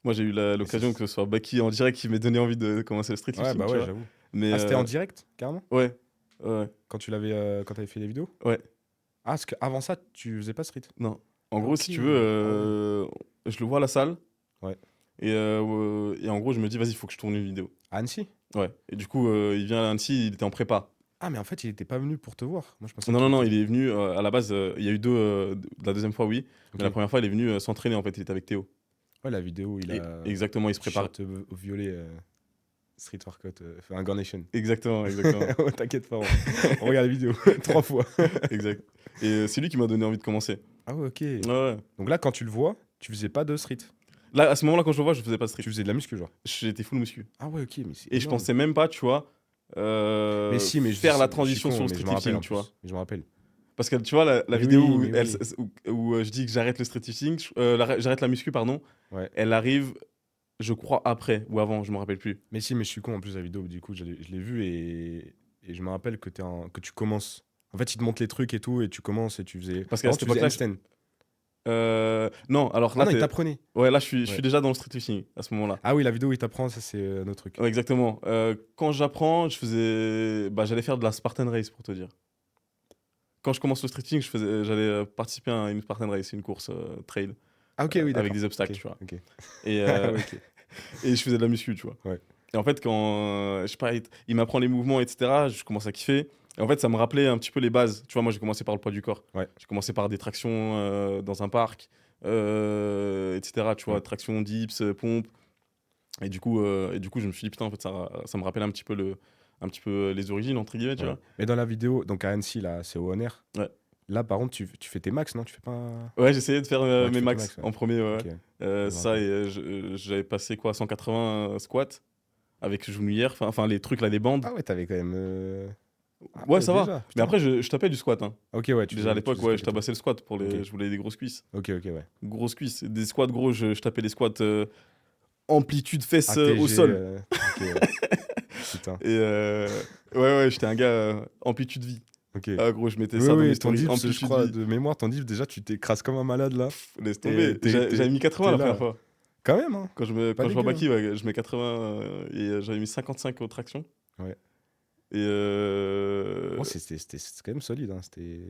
Moi, j'ai eu l'occasion que ce soit Baki en direct qui m'ait donné envie de commencer le street Ouais, lifting, bah tu ouais, vois. j'avoue. Mais, Ah, c'était en direct, carrément Ouais. Ouais. quand t'avais fait les vidéos. Ouais. Ah, parce qu'avant ça, tu faisais pas street. Non. En gros, Ok. si tu veux, je le vois à la salle. Ouais. Et en gros, je me dis, vas-y, il faut que je tourne une vidéo. À Annecy. Ouais. Et du coup, il vient à Annecy, il était en prépa. Ah, mais en fait, il était pas venu pour te voir. Moi, je pensais Non, non, qu'il non, était- il est venu à la base. Il y a eu deux. La deuxième fois, oui. Ok. Mais la première fois, il est venu s'entraîner en fait. Il était avec Théo. Ouais, la vidéo, il Et- a. exactement, il se prépare. T-shirt violet, Street Workout, enfin, un Gore Nation. Exactement, exactement. Oh, t'inquiète pas, on regarde la vidéo 3 fois. Exact. Et c'est lui qui m'a donné envie de commencer. Ah ouais, ok. Ouais, ouais. Donc là, quand tu le vois, tu faisais pas de street. Là, à ce moment-là, quand je le vois, je faisais pas de street. Tu faisais de la muscu, genre. J'étais full muscu. Ah ouais, ok, mais c'est Et je énorme. pensais même pas, tu vois, Mais si, mais faire la je suis transition con, sur le mais je street me rappelle lifting, en tu plus. vois. Mais je me rappelle. Parce que tu vois, la Mais vidéo oui, où, mais où je dis que j'arrête le street lifting, j'arrête la muscu, pardon, Ouais. elle arrive, je crois, après ou avant, je me rappelle plus. Mais si, mais je suis con en plus la vidéo, du coup, je l'ai vue et je me rappelle que, que tu commences. En fait, il te montre les trucs et tout, et tu commences et tu faisais. Parce qu'à Par cette contre, tu faisais époque-là, handstand. non, alors Ah là, non, il t'apprenait. ouais, là, je Ouais. suis déjà dans le street lifting à ce moment-là. Ah oui, la vidéo où il t'apprend, ça c'est notre truc. Ouais, exactement. Quand j'apprends, j'allais faire de la Spartan Race pour te dire. Quand je commence le street lifting, j'allais participer à une Spartan Race, une course trail Ah ok, oui, d'accord. avec des obstacles, Ok, tu vois. ok. Et, Ah, ouais, ok. et je faisais de la muscu, tu vois. Ouais. Et en fait, quand je sais pas, il m'apprend les mouvements, etc., je commence à kiffer. Et en fait, ça me rappelait un petit peu les bases. Tu vois, moi, j'ai commencé par le poids du corps. Ouais. J'ai commencé par des tractions dans un parc, etc. Tu vois, Ouais. traction, dips, pompe. Et du coup, je me suis dit, putain, en fait, ça me rappelle un petit peu les origines, entre guillemets, tu Ouais. vois. Mais dans la vidéo, donc à Annecy, là, c'est au Honor. Ouais. Là, par contre, tu fais tes max, non? Tu fais pas. Ouais, j'essayais de faire Ouais, tu mes fais tes max max, ouais. en premier, ouais. Ok. Ça, et j'avais passé quoi, 180 squats avec genouillère, enfin les trucs là, les bandes. Ah ouais, t'avais quand même. Ah Ouais, ça va. déjà, Mais putain. après, je tapais du squat. Hein. Ok, ouais, Déjà à l'époque, faisais ouais, squat je et tout. tabassais le squat pour Ok. je voulais des grosses cuisses. Ok, ouais. Grosses cuisses. Des squats gros, je tapais les squats amplitude fesses ATG, au sol. Ok, ouais. Putain. Et ouais, j'étais un gars amplitude vie. Ok. Ah gros, je mettais Oui, ça dans oui, mes ton stories. dips, je Amplitude crois, vie. de mémoire, ton dips, déjà, tu t'écrases comme un malade là. Laisse tomber. J'avais mis 80 la t'es là. première fois. Quand même, hein. Quand je Pas vois dégueu, Baki, ouais, je mets 80 et j'avais mis 55 aux tractions. Ouais. Et Bon, c'était quand même solide, hein. C'était.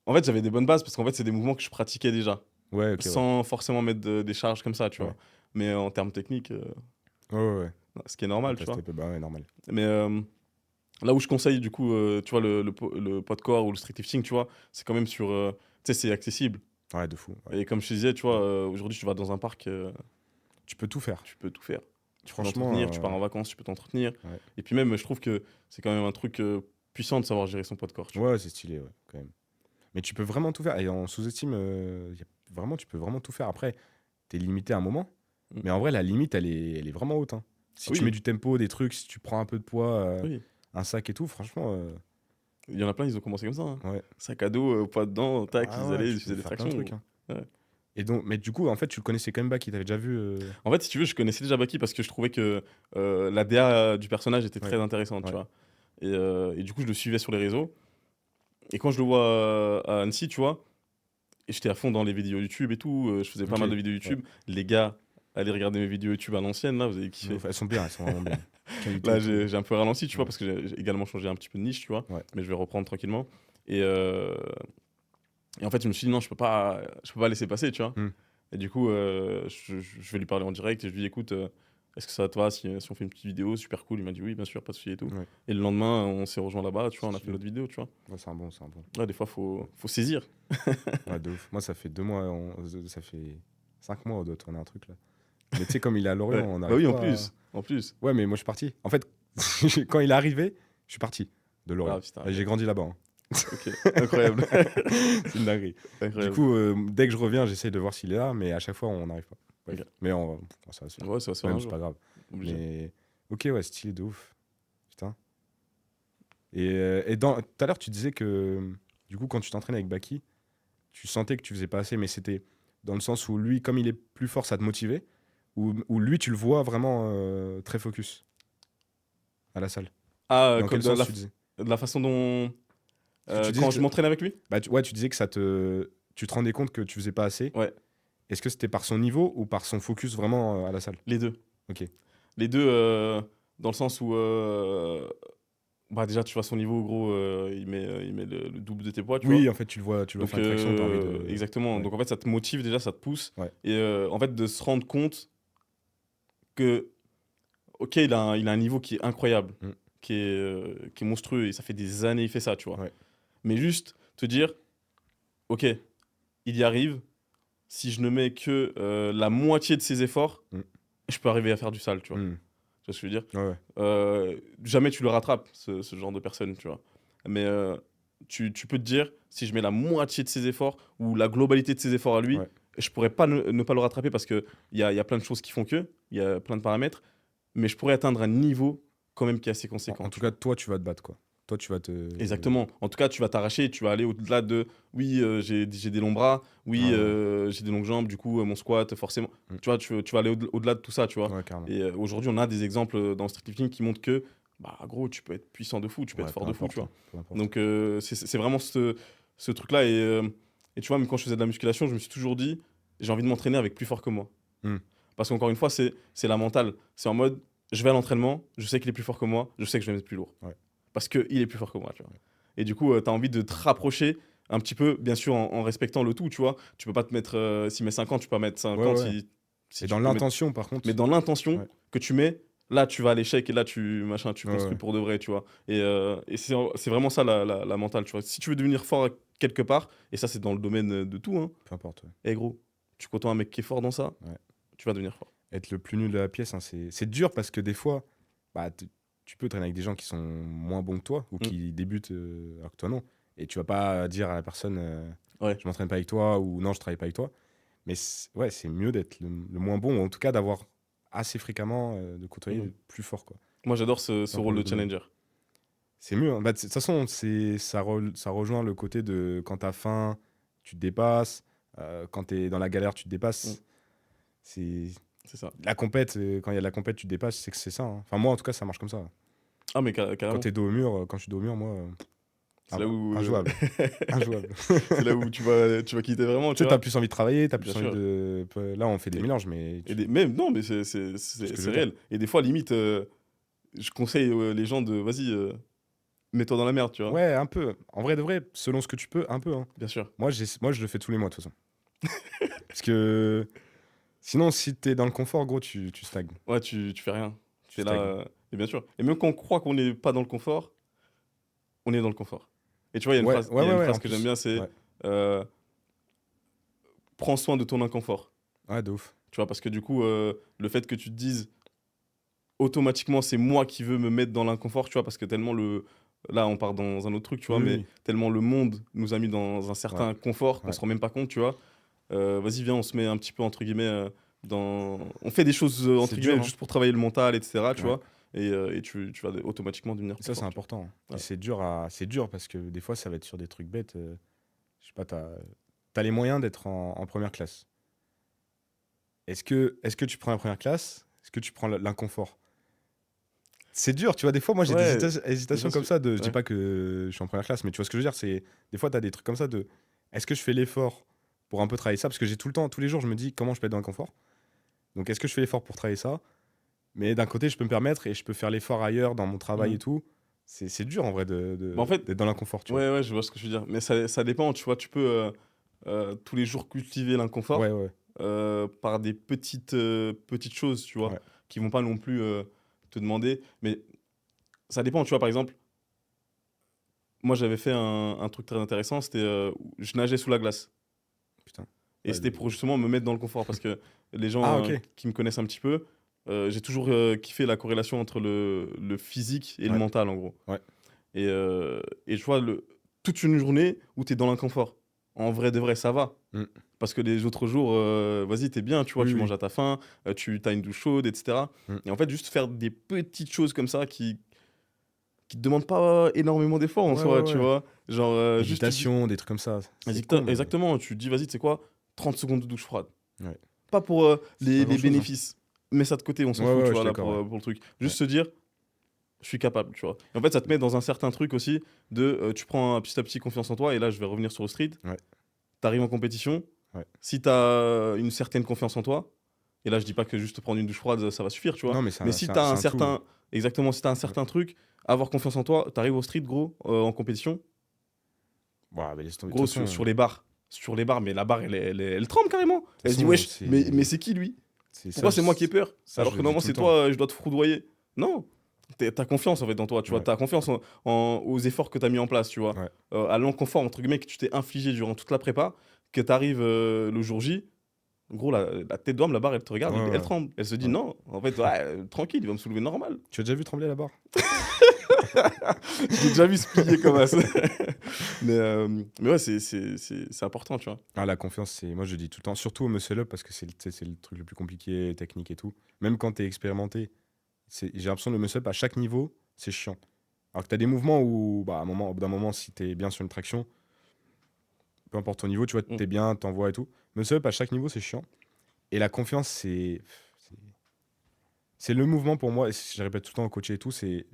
en fait, j'avais des bonnes bases parce qu'en fait, c'est des mouvements que je pratiquais déjà. Ouais, ok. Ouais. Sans forcément mettre des charges comme ça, tu vois. Ouais. Mais en termes techniques, Ouais. ce qui est normal, tu vois. Bah ouais, normal. Mais là où je conseille, du coup, tu vois, le poids de corps ou le street lifting, tu vois, c'est quand même sur. Tu sais, c'est accessible. Ouais, de fou. Ouais. Et comme je te disais, tu vois, aujourd'hui, tu vas dans un parc, Tu peux tout faire. tu peux tout faire. Tu peux Franchement, t'entretenir, tu pars en vacances, tu peux t'entretenir. Ouais. Et puis même, je trouve que c'est quand même un truc puissant de savoir gérer son poids de corps. Tu vois. Ouais, c'est stylé, ouais, quand même. Mais tu peux vraiment tout faire. Et on sous-estime, tu peux vraiment tout faire. Après, t'es limité à un moment. Mm. Mais en vrai, la limite, elle est vraiment haute. Hein. Si Oui. tu mets du tempo, des trucs, si tu prends un peu de poids, Oui. un sac et tout, franchement. Il y en a plein, ils ont commencé comme ça. Hein. Ouais. Sac à dos, poids dedans, tac, Ah ils ouais, allaient, tu ils faisaient peux des faire plein de tractions. trucs, hein. Ouais. Et donc, mais du coup, en fait, tu le connaissais quand même Baki, t'avais déjà vu. En fait, si tu veux, je connaissais déjà Baki parce que je trouvais que la DA du personnage était très Ouais. intéressante, tu Ouais. vois. Et du coup, je le suivais sur les réseaux. Et quand je le vois à Annecy, tu vois, et j'étais à fond dans les vidéos YouTube et tout, je faisais pas Ok. mal de vidéos YouTube. Les gars, allez regarder mes vidéos YouTube à l'ancienne, là, vous avez kiffé. Elles sont bien, elles sont vraiment bien. Qualité Là, et tout. j'ai un peu ralenti, tu vois, Ouais. parce que j'ai également changé un petit peu de niche, tu vois. Ouais. Mais je vais reprendre tranquillement. Et en fait, je me suis dit, non, je peux pas laisser passer, tu vois. Mm. Et du coup, je vais lui parler en direct et je lui dis, écoute, est-ce que ça te va si on fait une petite vidéo? Super cool. Il m'a dit, oui, bien sûr, pas de souci et tout. Ouais. Et le lendemain, on s'est rejoint là-bas, tu vois, on a C'est fait notre vidéo, tu vois. Ouais, c'est un bon. Ouais, des fois, faut saisir. Ouais, de ouf. Moi, ça fait 2 mois, ça fait 5 mois, on doit tourner un truc là. Mais tu sais, comme il est à Lorient, Ouais. on Bah arrive oui, en pas plus. En plus. Ouais, mais moi, je suis parti. En fait, quand il est arrivé, je suis parti de Lorient. Ah, putain. Et j'ai grandi là-bas. Hein. Ok, incroyable. C'est une dinguerie. Incroyable. Du coup, dès que je reviens, j'essaye de voir s'il est là, mais à chaque fois, on n'arrive pas. Bref. Ok. Mais ça va se faire. Ouais, ça va se faire Même, un c'est jour. pas grave. Obligé. Mais ok, ouais, stylé de ouf. Putain. Et tout à l'heure, tu disais que, du coup, quand tu t'entraînais avec Baki, tu sentais que tu faisais pas assez, mais c'était dans le sens où lui, comme il est plus fort, ça te motivait, ou lui, tu le vois vraiment très focus à la salle. Dans Comme quel sens tu disais? de la façon dont. Parce que tu disais Quand que je m'entraîne avec lui? ouais, tu disais que tu te rendais compte que tu faisais pas assez. Ouais, Est-ce que c'était par son niveau ou par son focus vraiment à la salle? les deux. Ok. Les deux, dans le sens où. Bah, déjà, tu vois son niveau, gros, il met le double de tes poids, tu vois. Oui, en fait, tu le vois Donc, faire une traction, t'as envie de. exactement. Ouais. Donc, en fait, ça te motive déjà, ça te pousse. Ouais. Et en fait, de se rendre compte que, ok, il a un niveau qui est incroyable, Mm. qui est monstrueux, et ça fait des années qu'il fait ça, tu vois. Ouais. Mais juste te dire, ok, il y arrive, si je ne mets que la moitié de ses efforts, Mm. je peux arriver à faire du sale, tu vois. Hmm. Tu vois ce que je veux dire? Ouais, ouais. Jamais tu le rattrapes, ce genre de personne, tu vois. Mais tu peux te dire, si je mets la moitié de ses efforts ou la globalité de ses efforts à lui, Ouais. je pourrais pas ne pas le rattraper parce qu'il y a plein de choses qui font que, il y a plein de paramètres, mais je pourrais atteindre un niveau quand même qui est assez conséquent. En tout cas, toi, tu vas te battre, quoi. Toi, tu vas te. Exactement. En tout cas, tu vas t'arracher, tu vas aller au-delà de oui, j'ai des longs bras, oui, Ouais, ouais. j'ai des longues jambes, du coup, mon squat, forcément. Mm. Tu vois, tu vas aller au-delà de tout ça, tu vois. Ouais, carrément. Et aujourd'hui, on a des exemples dans le streetlifting qui montrent que, bah, gros, tu peux être puissant de fou, tu peux Ouais, être fort peu de fou, importe, tu vois. hein, peu importe. Donc, c'est vraiment ce truc-là. Et tu vois, même quand je faisais de la musculation, je me suis toujours dit, j'ai envie de m'entraîner avec plus fort que moi. Mm. Parce qu'encore une fois, c'est la mentale. C'est en mode, je vais à l'entraînement, je sais qu'il est plus fort que moi, je sais que je vais mettre plus lourd. Ouais. Parce qu'il est plus fort que moi, tu vois. Et du coup, tu as envie de te rapprocher un petit peu, bien sûr, en respectant le tout, tu vois. Tu peux pas te mettre, s'il met 50, tu peux pas mettre 50 Ouais, ouais. si Et tu dans peux mettre. l'intention, par contre. Mais dans l'intention Ouais. que tu mets, là, tu vas à l'échec et là, tu Ouais, construis ouais. pour de vrai, tu vois. Et c'est vraiment ça la mentale, tu vois. Si tu veux devenir fort quelque part, et ça, c'est dans le domaine de tout, hein. Peu importe, ouais. Eh gros, tu côtoies un mec qui est fort dans ça, Ouais. tu vas devenir fort. Être le plus nul de la pièce, hein, c'est dur parce que des fois, bah, tu peux traîner avec des gens qui sont moins bons que toi ou Mm. qui débutent alors que toi non. Et tu vas pas dire à la personne Ouais. je m'entraîne pas avec toi ou non, je travaille pas avec toi. Mais ouais, c'est mieux d'être le moins bon ou en tout cas d'avoir assez fréquemment de côtoyer Mhm. le plus fort, quoi. Moi, j'adore ce Peu importe rôle le de domaine. challenger. C'est mieux, hein. Bah, de toute façon, ça rejoint le côté de quand t'as faim, tu te dépasses. Quand t'es dans la galère, tu te dépasses. Mm. C'est C'est ça. la compète, quand il y a de la compète, tu te dépasses, c'est que c'est ça, hein. Enfin, moi, en tout cas, ça marche comme ça. Ah, mais Quand carrément. t'es dos au mur, quand je suis dos au mur, moi, C'est là où. injouable. Injouable. C'est là où tu vas quitter vraiment, Tu tu sais, t'as vois. plus envie de travailler, t'as plus Bien envie sûr. de. Là, on fait des Et- mélanges, mais. Même, non, mais ce que je c'est veux réel. Et des fois, limite, je conseille les gens de, vas-y, mets-toi dans la merde, tu vois. Ouais, un peu. En vrai de vrai, selon ce que tu peux, un peu, hein. Bien sûr. Moi, je le fais tous les mois, de toute façon. Parce que. Sinon, si t'es dans le confort, gros, tu stagnes. Ouais, tu fais rien. Tu T'es là, stagnes. et bien sûr. Et même quand on croit qu'on n'est pas dans le confort, on est dans le confort. Et tu vois, Ouais, ouais, il y a ouais, une ouais, phrase en que j'aime plus. bien, c'est Ouais, prends soin de ton inconfort. ouais, de ouf. Tu vois, parce que du coup, le fait que tu te dises automatiquement, c'est moi qui veux me mettre dans l'inconfort, tu vois, parce que tellement le. Là, on part dans un autre truc, tu vois, Oui, mais oui. tellement le monde nous a mis dans un certain confort qu'on ouais. se rend même pas compte, tu vois. Vas-y, viens, on se met un petit peu, entre guillemets, dans. On fait des choses, C'est entre dur, guillemets, hein. juste pour travailler le mental, etc., tu Ouais. vois. Et tu vas automatiquement devenir Et plus ça, c'est fort, tu vois. important, hein. Et Ouais. c'est dur parce que des fois, ça va être sur des trucs bêtes. Je sais pas, t'as les moyens d'être en première classe. Est-ce que tu prends la première classe? Est-ce que tu prends l'inconfort? C'est dur, tu vois. Des fois, moi, j'ai des Ouais, hésitations bien comme sûr. ça. Je dis Ouais. pas que je suis en première classe, mais tu vois ce que je veux dire. C'est des fois, tu as des trucs comme ça de est-ce que je fais l'effort pour un peu travailler ça? Parce que j'ai tout le temps, tous les jours, je me dis comment je peux être dans le confort. Donc, est-ce que je fais l'effort pour travailler ça? Mais d'un côté, je peux me permettre et je peux faire l'effort ailleurs dans mon travail Mhm. et tout. C'est dur en vrai Bah, en fait, d'être dans l'inconfort, tu vois. ouais, je vois ce que je veux dire. Mais ça dépend, tu vois. Tu peux tous les jours cultiver Ouais, l'inconfort ouais, par des petites choses, tu vois, ouais. qui vont pas non plus te demander. Mais ça dépend, tu vois. Par exemple, moi, j'avais fait un truc très intéressant. C'était je nageais sous la glace. Putain. Et Ouais, c'était pour justement me mettre dans le confort. Parce que les Ah, gens ok. qui me connaissent un petit peu, j'ai toujours kiffé la corrélation entre le physique et le Ouais, mental, en gros. ouais. Et je vois toute une journée où tu es dans l'inconfort. En vrai de vrai, ça va. Mm. Parce que les autres jours, vas-y, t'es bien, tu vois, Oui, tu oui. manges à ta faim, tu as une douche chaude, etc. Mm. Et en fait, juste faire des petites choses comme ça qui qui te demandent pas énormément d'efforts en Ouais, soi, ouais, tu ouais. vois. Genre, juste. Méditation, des trucs comme ça. C'est con, mais Exactement, tu te dis, vas-y, tu sais quoi, 30 secondes de douche froide. Ouais. Pas pour C'est pas les grand-chose, hein. bénéfices. Mets ça de côté, on s'en Ouais, fout, ouais, tu je vois, suis là, d'accord, ouais. pour le truc. Juste Ouais. se dire, je suis capable, tu vois. Et en fait, ça te met dans un certain truc aussi de, tu prends petit à petit confiance en toi, et là, je vais revenir sur le street. Ouais. T'arrives en compétition, Ouais. si t'as une certaine confiance en toi, et là, je dis pas que juste prendre une douche froide, ça va suffire, tu vois. Non, mais c'est Mais un, si c'est un- t'as c'est un un tout. certain... Exactement, si t'as un certain truc, avoir confiance en toi, t'arrives au street, gros, en compétition, Ouais, mais laisse tomber. De gros, toute façon, sur les barres, mais la barre, elle tremble carrément. Elle se dit, façon, wesh, c'est- mais c'est qui lui? ça, Pourquoi c'est moi qui ai peur? ça, Alors je que le dis normalement, tout le c'est temps. toi, je dois te foudroyer. Non, t'as confiance en fait dans toi, tu vois. Ouais. T'as confiance aux efforts que t'as mis en place, tu vois. Ouais. À l'enconfort, entre guillemets, que tu t'es infligé durant toute la prépa, que t'arrives le jour J. Gros, la tête d'homme, la barre, elle te regarde, Ouais, elle ouais. tremble. Elle se dit Ouais. non, en fait, ouais, tranquille, il va me soulever normal. Tu as déjà vu trembler la barre? J'ai déjà vu se plier comme ça. mais ouais, c'est important, tu vois. Ah, la confiance, moi je dis tout le temps, surtout au muscle up parce que tu sais, c'est le truc le plus compliqué, technique et tout. Même quand t'es expérimenté, j'ai l'impression que le muscle up à chaque niveau, c'est chiant. Alors que t'as des mouvements où, bah, au bout d'un moment, si t'es bien sur une traction, peu importe ton niveau, tu vois, Mm. t'es bien, t'envoies et tout. Muscle up à chaque niveau, c'est chiant. Et la confiance, c'est le mouvement pour moi, et je répète tout le temps au coach et tout, c'est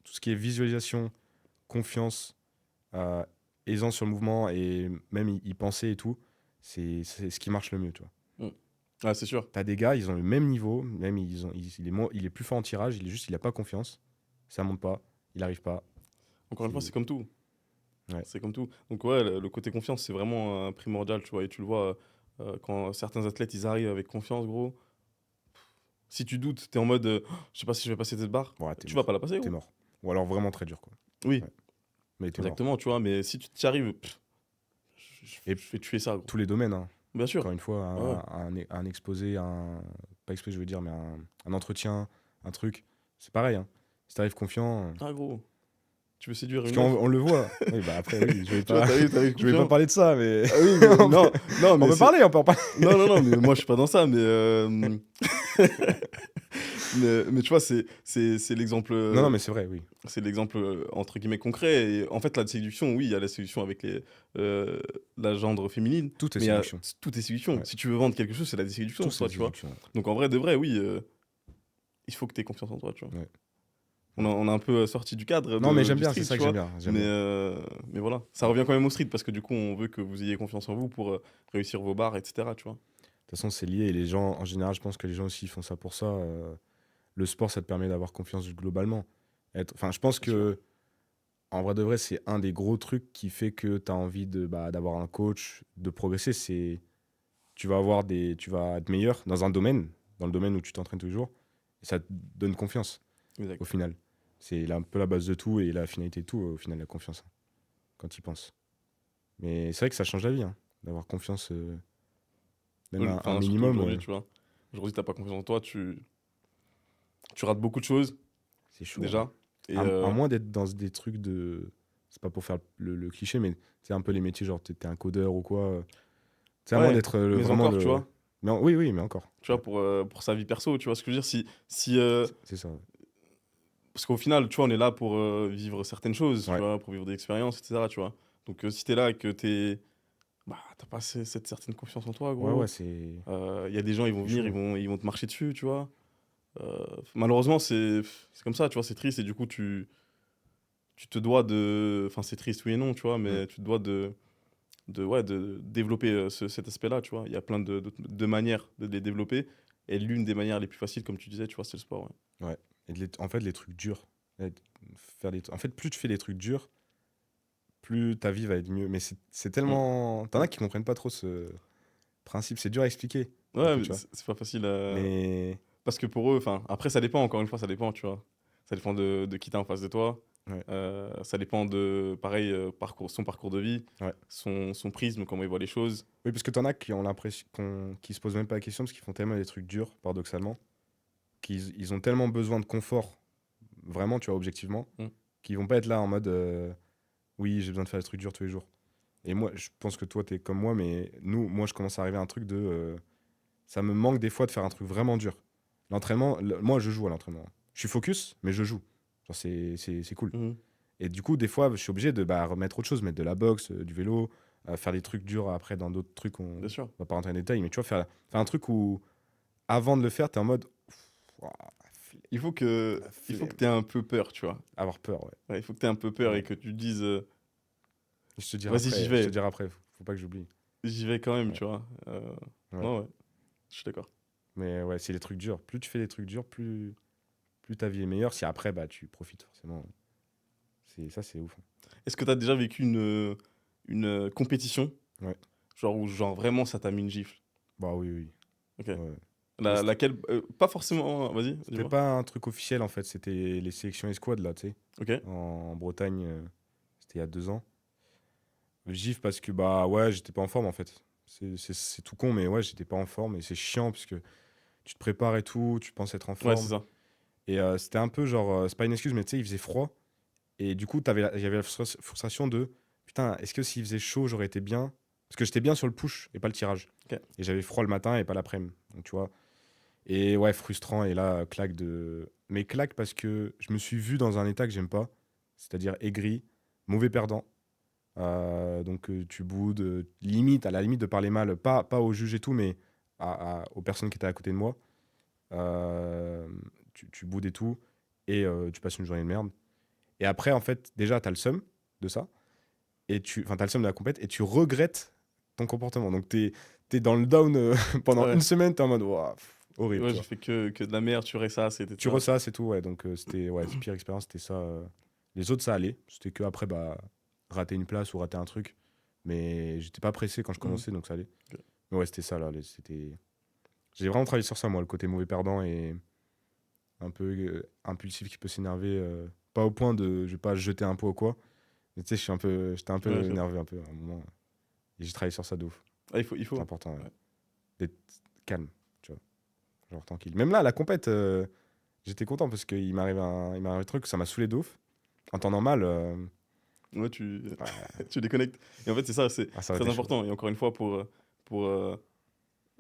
tout ce qui est visualisation, confiance, euh, aisance sur le mouvement et même y penser et tout, c'est ce qui marche le mieux, tu vois. Ah, c'est sûr. T'as des gars, ils ont le même niveau, même il est plus fort en tirage, il a pas confiance, ça monte pas, il arrive pas. Encore une fois, c'est comme tout. Ouais. C'est comme tout. Donc ouais, le côté confiance, c'est vraiment primordial, tu vois. Et tu le vois quand certains athlètes, ils arrivent avec confiance, gros. Si tu doutes, t'es en mode, je sais pas si je vais passer cette barre, Ouais, t'es tu mort. vas pas la passer, T'es gros. mort. Ou alors vraiment très dur, quoi. Oui, Ouais. Mais t'es mort. exactement, tu vois. Mais si tu y arrives, Et je vais tuer ça, gros. tous les domaines, hein. Bien sûr. Encore une fois, Ouais. un exposé, pas exposé, je veux dire, mais un entretien, un truc, c'est pareil, hein. Si t'arrives confiant, Ah, gros. Tu veux séduire parce une meuf? qu'on le voit. Oui, bah après, oui, je vais Tu vois, pas, t'arrives je vais pas confiant. parler de ça, mais Ah oui, mais on non, peut, non, mais on peut en parler. Non, mais moi, je suis pas dans ça, mais... mais tu vois, c'est l'exemple... Non, mais c'est vrai, oui. C'est l'exemple entre guillemets concret. Et en fait, la séduction, oui, il y a la séduction avec la gendre féminine, Tout est mais il y a séduction. tout est séduction. Ouais. Si tu veux vendre quelque chose, c'est la séduction, Tout soit, c'est tu vois. séduction. Donc en vrai, de vrai, oui, il faut que tu aies confiance en toi, tu vois. Ouais. On a un peu sorti du cadre Non, mais j'aime du bien, street, c'est ça tu que j'aime vois. bien. J'aime Mais, bien. mais voilà, ça revient quand même au street parce que du coup, on veut que vous ayez confiance en vous pour réussir vos barres, etc. Tu vois. De toute façon, c'est lié. Et les gens, en général, je pense que les gens aussi font ça pour ça. Le sport, ça te permet d'avoir confiance globalement. Enfin, je pense Bien que, en vrai de vrai, c'est un des gros trucs qui fait que tu as envie d'avoir un coach, de progresser. Tu vas être meilleur dans un domaine, dans le domaine où tu t'entraînes tous les jours. Et ça te donne confiance, Exact. au final. C'est un peu la base de tout et la finalité de tout, au final, la confiance, hein, quand tu y penses. Mais c'est vrai que ça change la vie, hein, d'avoir confiance, même un Enfin, surtout minimum. aujourd'hui, tu vois. Aujourd'hui, t'as pas confiance en toi, tu rates beaucoup de choses, C'est chaud, hein. déjà. Et À moins d'être dans des trucs de. C'est pas pour faire le cliché, mais c'est un peu les métiers, genre t'es un codeur ou quoi. C'est à moins ouais, d'être mais vraiment encore, tu vois. Non, oui, mais encore. Tu vois, pour sa vie perso, tu vois ce que je veux dire, C'est ça. parce qu'au final, tu vois, on est là pour vivre certaines choses, tu Ouais. vois, pour vivre des expériences, etc., tu vois. Donc, si t'es là et que t'as pas cette certaine confiance en toi, Ouais, gros, c'est. il y a des gens, ils vont C'est venir, chaud. ils vont te marcher dessus, tu vois. Malheureusement, c'est comme ça, tu vois, c'est triste, et du coup, tu te dois de... Enfin, c'est triste, oui et non, tu vois, mais tu te dois de développer cet aspect-là, tu vois. Il y a plein de manières de les développer, et l'une des manières les plus faciles, comme tu disais, tu vois, c'est le sport, ouais. Ouais. Et en fait, les trucs durs. En fait, plus tu fais des trucs durs, plus ta vie va être mieux. Mais c'est tellement. T'en as qui comprennent pas trop ce principe. C'est dur à expliquer. Un Ouais, peu, mais tu vois. c'est pas facile Mais. parce que pour eux, enfin, après, ça dépend, encore une fois, ça dépend, tu vois. Ça dépend de qui t'as en face de toi. Ouais. Ça dépend de, pareil, son parcours de vie, Ouais. son prisme, comment il voit les choses. Oui, parce que t'en as qui ont l'impression qui se posent même pas la question parce qu'ils font tellement des trucs durs, paradoxalement, qu'ils ont tellement besoin de confort, vraiment, tu vois, objectivement, qu'ils vont pas être là en mode oui, j'ai besoin de faire des trucs durs tous les jours. Et moi, je pense que toi, t'es comme moi, mais moi, je commence à arriver à un truc de. Ça me manque des fois de faire un truc vraiment dur. L'entraînement, moi, je joue à l'entraînement. Je suis focus, mais je joue. Genre, c'est cool. Mhm. Et du coup, des fois, je suis obligé de remettre autre chose, mettre de la boxe, du vélo, faire des trucs durs après dans d'autres trucs. On Bien sûr. va pas rentrer en détail, mais tu vois, faire un truc où, avant de le faire, t'es en mode. Ouah, Il faut que flemme. tu aies un peu peur, tu vois. Avoir peur, ouais. Ouais, il faut que tu aies un peu peur Ouais. et que tu te dises Je te dirai vas-y, après. j'y Je vais. te dirai après. Faut pas que j'oublie. J'y vais quand même, Ouais. tu vois. Ouais. Non, ouais, je suis d'accord. Mais ouais, c'est les trucs durs. Plus tu fais des trucs durs, plus ta vie est meilleure. Si après, tu profites forcément. Ça, c'est ouf. Est-ce que tu as déjà vécu une compétition Ouais. genre où genre vraiment ça t'a mis une gifle? Bah oui, oui. Ok. Ouais. Mais Laquelle pas forcément. Vas-y, c'était dis-moi. pas un truc officiel en fait. C'était les sélections escouades là, tu sais. Ok. En Bretagne, c'était il y a 2 ans. Gif parce que bah ouais, j'étais pas en forme en fait. C'est tout con, mais ouais, j'étais pas en forme et c'est chiant parce que tu te prépares et tout, tu penses être en Ouais, c'est forme. ça. Et c'était un peu genre, c'est pas une excuse, mais tu sais, il faisait froid. Et du coup, il y avait la frustration de putain, est-ce que s'il faisait chaud, j'aurais été bien? Parce que j'étais bien sur le push et pas le tirage. Ok. Et j'avais froid le matin et pas l'après-midi. Donc tu vois. Et ouais, frustrant. Et là, claque de. Mais claque parce que je me suis vu dans un état que j'aime pas, c'est-à-dire aigri, mauvais perdant. Donc tu boudes, limite, à la limite de parler mal, pas aux juges et tout, mais aux personnes qui étaient à côté de moi. Tu boudes et tout, et tu passes une journée de merde. Et après, en fait, déjà, t'as le seum de ça, enfin, t'as le seum de la compète, et tu regrettes ton comportement. Donc t'es dans le down pendant Ouais. une semaine, t'es en mode, ouah, horrible. Ouais, Tu j'ai vois. fait que de la merde, tu ressassas, c'était Tu ça. ressasses et tout, ouais. Donc c'était, ouais, pire expérience, c'était ça. Les autres, ça allait. C'était que après, rater une place ou rater un truc. Mais j'étais pas pressé quand je commençais, donc ça allait. Ok. Mais ouais, c'était ça, là. J'ai vraiment travaillé sur ça, moi, le côté mauvais perdant et un peu impulsif qui peut s'énerver. Pas au point de, je vais pas jeter un pot ou quoi. Mais tu sais, j'étais un peu Ouais, énervé un peu à un moment. Et j'ai travaillé sur ça de ouf. Ah, il faut. C'est important, ouais. Ouais. D'être calme, tu vois. Genre tranquille. Même là, à la compète, j'étais content parce qu'il m'arrive un truc, ça m'a saoulé de ouf. En temps normal, Ouais, tu, ouais, tu déconnectes. Et en fait, c'est ça, c'est ça aurait très été chaud. important. Et encore une fois, pour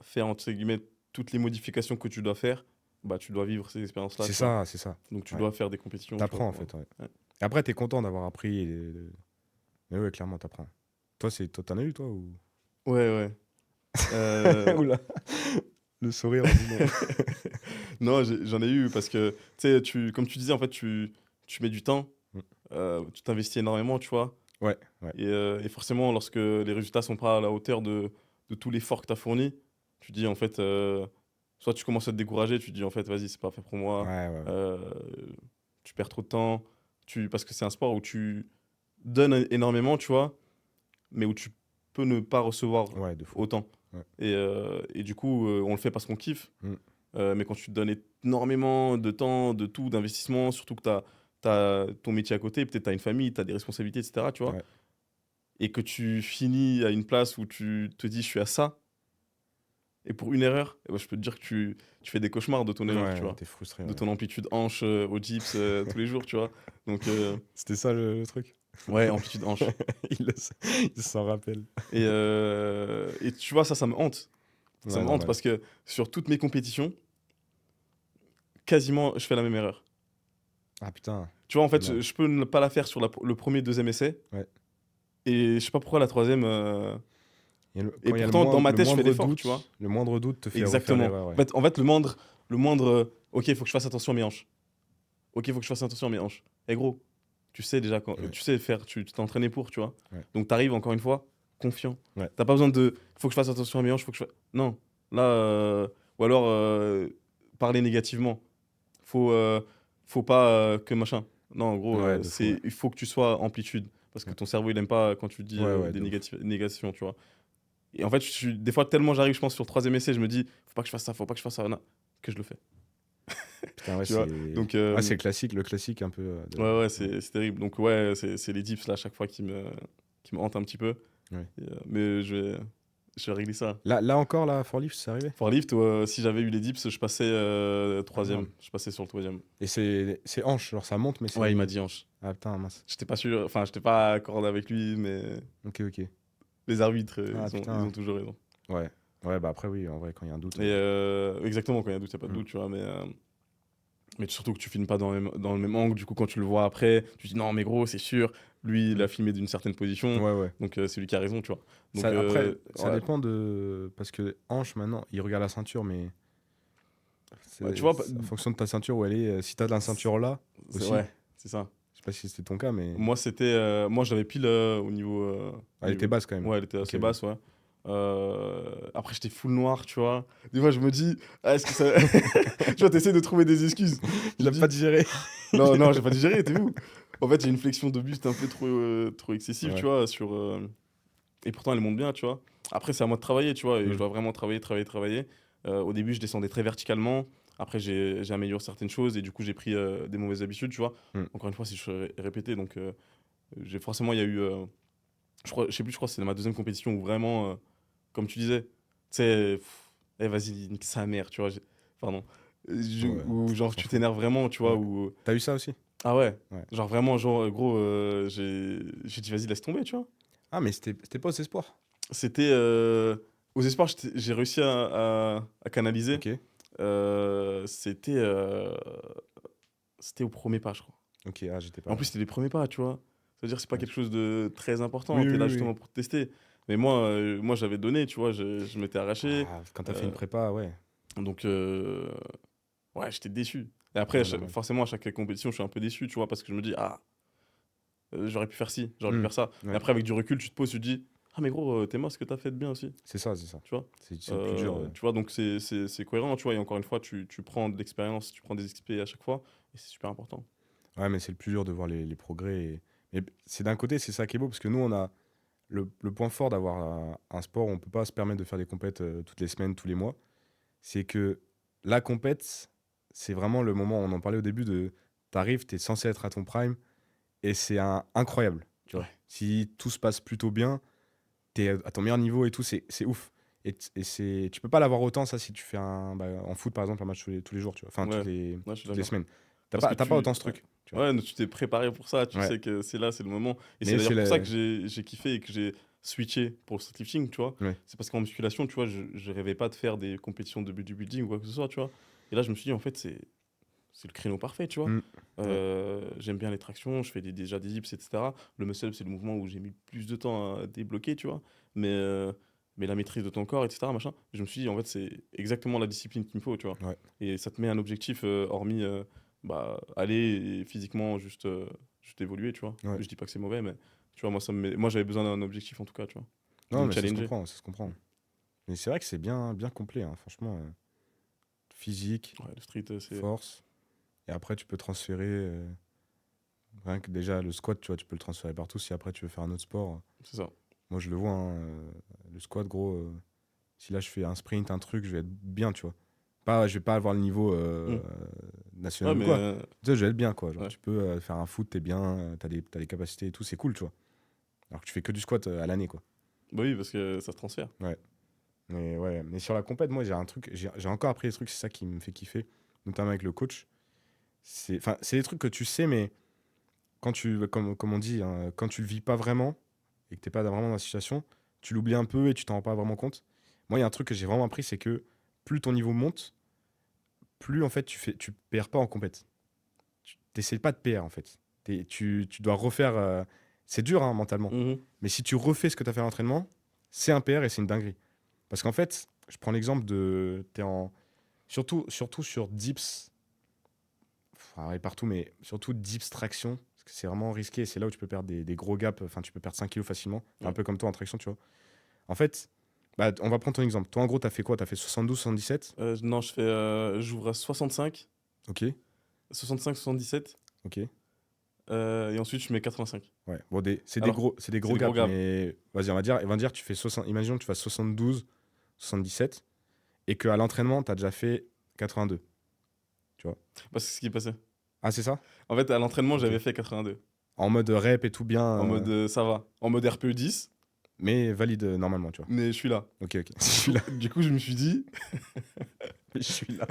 faire, entre guillemets, toutes les modifications que tu dois faire, bah, tu dois vivre ces expériences-là, C'est tu vois. ça, c'est ça. Donc, tu Ouais. dois faire des compétitions, tu vois, T'apprends en fait, ouais. ouais. Et après, t'es content d'avoir appris. Mais ouais, clairement, t'apprends. Toi, t'en as eu, toi ou... Ouais, ouais. Euh, Oula, le sourire, on dit non. Non, j'en ai eu parce que, tu sais, comme tu disais, en fait, tu mets du temps, Mm. tu t'investis énormément, tu vois. Ouais, ouais. Et forcément, lorsque les résultats sont pas à la hauteur de tout l'effort que tu as fourni, tu dis, en fait, soit tu commences à te décourager, tu dis, en fait, vas-y, c'est pas fait pour moi, Ouais, ouais, ouais. euh, tu perds trop de temps, parce que c'est un sport où tu donnes énormément, tu vois, mais où tu peux ne pas recevoir Ouais, de fou. autant. Ouais. Et du coup, on le fait parce qu'on kiffe. Mm. Mais quand tu te donnes énormément de temps, de tout, d'investissement, surtout que tu as ton métier à côté, peut-être tu as une famille, tu as des responsabilités, etc. Tu vois, Ouais. et que tu finis à une place où tu te dis je suis à ça, et pour une erreur, eh ben, je peux te dire que tu fais des cauchemars de ton erreur, tu Ouais, vois, t'es frustré, de ouais. ton amplitude hanche au gyps tous les jours, tu vois. Donc, C'était ça le truc. ouais, amplitude hanche. Il s'en rappelle. Et tu vois, ça me hante. Ça Ouais, me hante normal. parce que sur toutes mes compétitions, quasiment, je fais la même erreur. Ah putain. Tu vois, en fait, Merde. je peux ne pas la faire sur le premier, deuxième essai. Ouais. Et je sais pas pourquoi la troisième. Et Quand il y a pourtant, dans ma le tête, je fais moindre l'effort, tu vois. doute, te fait refaire Exactement. l'erreur, ouais. En fait, le moindre. Ok, il faut que je fasse attention à mes hanches. Ok, il faut que je fasse attention à mes hanches. Et gros, tu sais déjà, Ouais. tu sais faire, tu t'es entraîné pour, tu vois. Ouais. Donc, t'arrives encore une fois, confiant. Ouais. T'as pas besoin de. Faut que je fasse attention à mes hanches, faut que je fasse. Non. Là, ou alors, parler négativement. Faut pas que machin. Non, en gros, Ouais, de fou, ouais. il faut que tu sois amplitude. Parce que Ouais. ton cerveau, il aime pas quand tu dis Ouais, ouais, des de ouf. négations, tu vois. Et en fait, des fois, tellement j'arrive, je pense, sur le troisième essai, je me dis, faut pas que je fasse ça, faut pas que je fasse ça, non, que je le fais. Putain, ouais, Tu vois. Donc, c'est le classique un peu. ouais, c'est terrible. Donc, ouais, c'est les dips, là, à chaque fois qui me hantent un petit peu. Ouais. Mais je vais régler ça. Là encore, là, for lift, c'est arrivé? For lift, si j'avais eu les dips, je passais Ah, troisième. merde. Je passais sur le troisième. Et c'est hanche, genre ça monte, mais c'est. Ouais, il m'a dit hanche. Ah putain, mince. J'étais pas sûr, enfin, j'étais pas accordé avec lui, mais Ok, ok. les arbitres, Ah ils putain. ont toujours raison. Ouais. Ouais, bah après, oui, en vrai, quand il y a un doute. Et exactement, quand il y a doute, il n'y a pas de Mm. doute, tu vois. Mais surtout que tu filmes pas dans le même angle, du coup, quand tu le vois après, tu dis non, mais gros, c'est sûr, lui, il a filmé d'une certaine position, Ouais, ouais. donc c'est lui qui a raison, tu vois. Donc, Après, ça ouais. dépend de. Parce que hanche, maintenant, il regarde la ceinture, mais. Ouais, tu vois, En fonction de ta ceinture où elle est. Si t'as de la ceinture là aussi, ouais, c'est ça. je sais pas si c'était ton cas, mais. Moi, moi, je l'avais pile au niveau. Elle était basse quand même. Ouais, elle était Ok, assez ok. basse, ouais. Après, j'étais full noir, tu vois. Des fois, je me dis, ah, est-ce que ça. Tu vois, t'essaies de trouver des excuses. Il Je a dis, pas digéré. non, non, j'ai pas digéré, t'es où? En fait, j'ai une flexion de buste un peu trop excessive, tu Ouais. vois, et pourtant, elle monte bien, tu vois. Après, c'est à moi de travailler, tu vois, et je Mm. dois vraiment travailler. Au début, je descendais très verticalement. Après, j'ai amélioré certaines choses et du coup, j'ai pris des mauvaises habitudes, tu vois. Mm. Encore une fois, si je fais répéter, donc forcément, il y a eu, je sais plus, je crois que c'était ma deuxième compétition où vraiment, comme tu disais, tu sais, eh, vas-y, nique sa mère, tu vois. Pardon. Ouais, Où genre, on s'en tu fout. t'énerves vraiment, tu vois, Ouais. où. T'as eu ça aussi? Ah ouais. Ouais. Genre, vraiment, genre, gros, j'ai dit, vas-y, laisse tomber, tu vois. Ah, mais c'était pas aux espoirs. C'était. Aux espoirs, j'ai réussi à canaliser. Ok. C'était au premier pas, je crois. Ok, ah, j'étais pas En là. plus, c'était les premiers pas, tu vois. C'est-à-dire, c'est pas Ouais. quelque chose de très important. Oui, T'es oui, là oui. justement pour te tester. Mais moi j'avais donné, tu vois. Je m'étais arraché. Ah, quand t'as fait Euh, une prépa, ouais. donc, ouais, j'étais déçu. Et après, Ouais, normal. forcément, à chaque compétition, je suis un peu déçu, tu vois, parce que je me dis, ah, j'aurais pu faire ci, j'aurais pu Mm. faire ça. Et Ouais. après, avec du recul, tu te poses, tu te dis, ah, mais gros, t'es ce que t'as fait de bien aussi, C'est ça, c'est ça. tu vois. C'est le plus dur. Tu vois, donc c'est cohérent, tu vois. Et encore une fois, tu prends de l'expérience, tu prends des XP à chaque fois. Et c'est super important. Ouais, mais c'est le plus dur de voir les progrès. Mais c'est d'un côté, c'est ça qui est beau, parce que nous, on a le point fort d'avoir un sport où on peut pas se permettre de faire des compètes toutes les semaines, tous les mois. C'est que la compète, c'est vraiment le moment, on en parlait au début, de t'arrives, t'es censé être à ton prime, et c'est incroyable, tu vois. Ouais. Si tout se passe plutôt bien, t'es à ton meilleur niveau et tout, c'est ouf. Tu peux pas l'avoir autant, ça, si tu fais en foot, par exemple, un match tous les jours, tu vois. Enfin, Ouais, ouais, je suis toutes les d'accord. semaines. Parce que T'as pas autant ce ouais. truc, tu vois. Ouais, mais tu t'es préparé pour ça, tu Ouais. sais que c'est là, c'est le moment. Et c'est Mais c'est d'ailleurs pour ça le... que j'ai kiffé et que j'ai switché pour le streetlifting, tu vois. Ouais. C'est parce qu'en musculation, tu vois, je rêvais pas de faire des compétitions de bodybuilding ou quoi que ce soit, tu vois. Et là, je me suis dit, en fait, c'est le créneau parfait, tu vois. Mm. Ouais. J'aime bien les tractions, je fais déjà des dips, etc. Le muscle, c'est le mouvement où j'ai mis plus de temps à débloquer, tu vois. Mais la maîtrise de ton corps, etc. Machin. Je me suis dit, en fait, c'est exactement la discipline qu'il me faut, tu vois. Ouais. Et ça te met un objectif, hormis aller et physiquement juste évoluer, tu vois. Ouais. Je dis pas que c'est mauvais, mais tu vois, moi j'avais besoin d'un objectif en tout cas, tu vois. De Non, me mais ça se challenger. comprend, ça se comprend. Mais c'est vrai que c'est bien, bien complet, hein, franchement. Physique, Ouais, le street, c'est. force. Et après, tu peux transférer. Rien que déjà, le squat, tu vois, tu peux le transférer partout. Si après, tu veux faire un autre sport. C'est ça. Moi, je le vois, hein, le squat, gros. Si là, je fais un sprint, un truc, je vais être bien, tu vois. Je vais pas avoir le niveau Mm. Ouais, national ou mais. quoi. Tu sais, je vais être bien, quoi. Genre, Ouais. tu peux faire un foot, t'es bien, t'as des capacités et tout, c'est cool, tu vois. Alors que tu fais que du squat à l'année, quoi. Bah oui, parce que ça se transfère. Ouais. Mais ouais, mais sur la compète, moi, j'ai un truc, j'ai encore appris des trucs, c'est ça qui me fait kiffer, notamment avec le coach. Enfin, c'est des trucs que tu sais, mais quand comme on dit, hein, quand tu le vis pas vraiment et que t'es pas vraiment dans la situation, tu l'oublies un peu et tu t'en rends pas vraiment compte. Moi, il y a un truc que j'ai vraiment appris, c'est que plus ton niveau monte, plus en fait tu perds pas en compète. Tu t'essayes pas de PR en fait. Tu dois refaire. C'est dur hein, mentalement. Mhm. Mais si tu refais ce que tu as fait à l'entraînement, c'est un PR et c'est une dinguerie. Parce qu'en fait, je prends l'exemple de. Surtout sur dips, enfin, et partout, mais surtout dips traction, parce que c'est vraiment risqué. C'est là où tu peux perdre des gros gaps. Enfin, tu peux perdre 5 kilos facilement. Un Ouais. peu comme toi en traction, tu vois. En fait, on va prendre ton exemple. Toi, en gros, tu as fait quoi? Tu as fait 72, 77. Non, j'ouvre à 65, Ok, 65, 77. ok. Et ensuite, je mets 85. Ouais. Bon, Alors, c'est des c'est gros des gros gaps, gaps. mais vas-y, on va dire, tu fais 60, imaginons que tu fasses 72, 77, et qu'à l'entraînement, tu as déjà fait 82. Tu vois? Bah, c'est ce qui est passé. Ah, c'est ça? En fait, à l'entraînement, Ok. j'avais fait 82. En mode rep et tout bien, En mode ça va. En mode RPE 10, mais valide normalement, tu vois. mais je suis là. Ok, ok. Je suis là. Du coup, je me suis dit. Je suis là.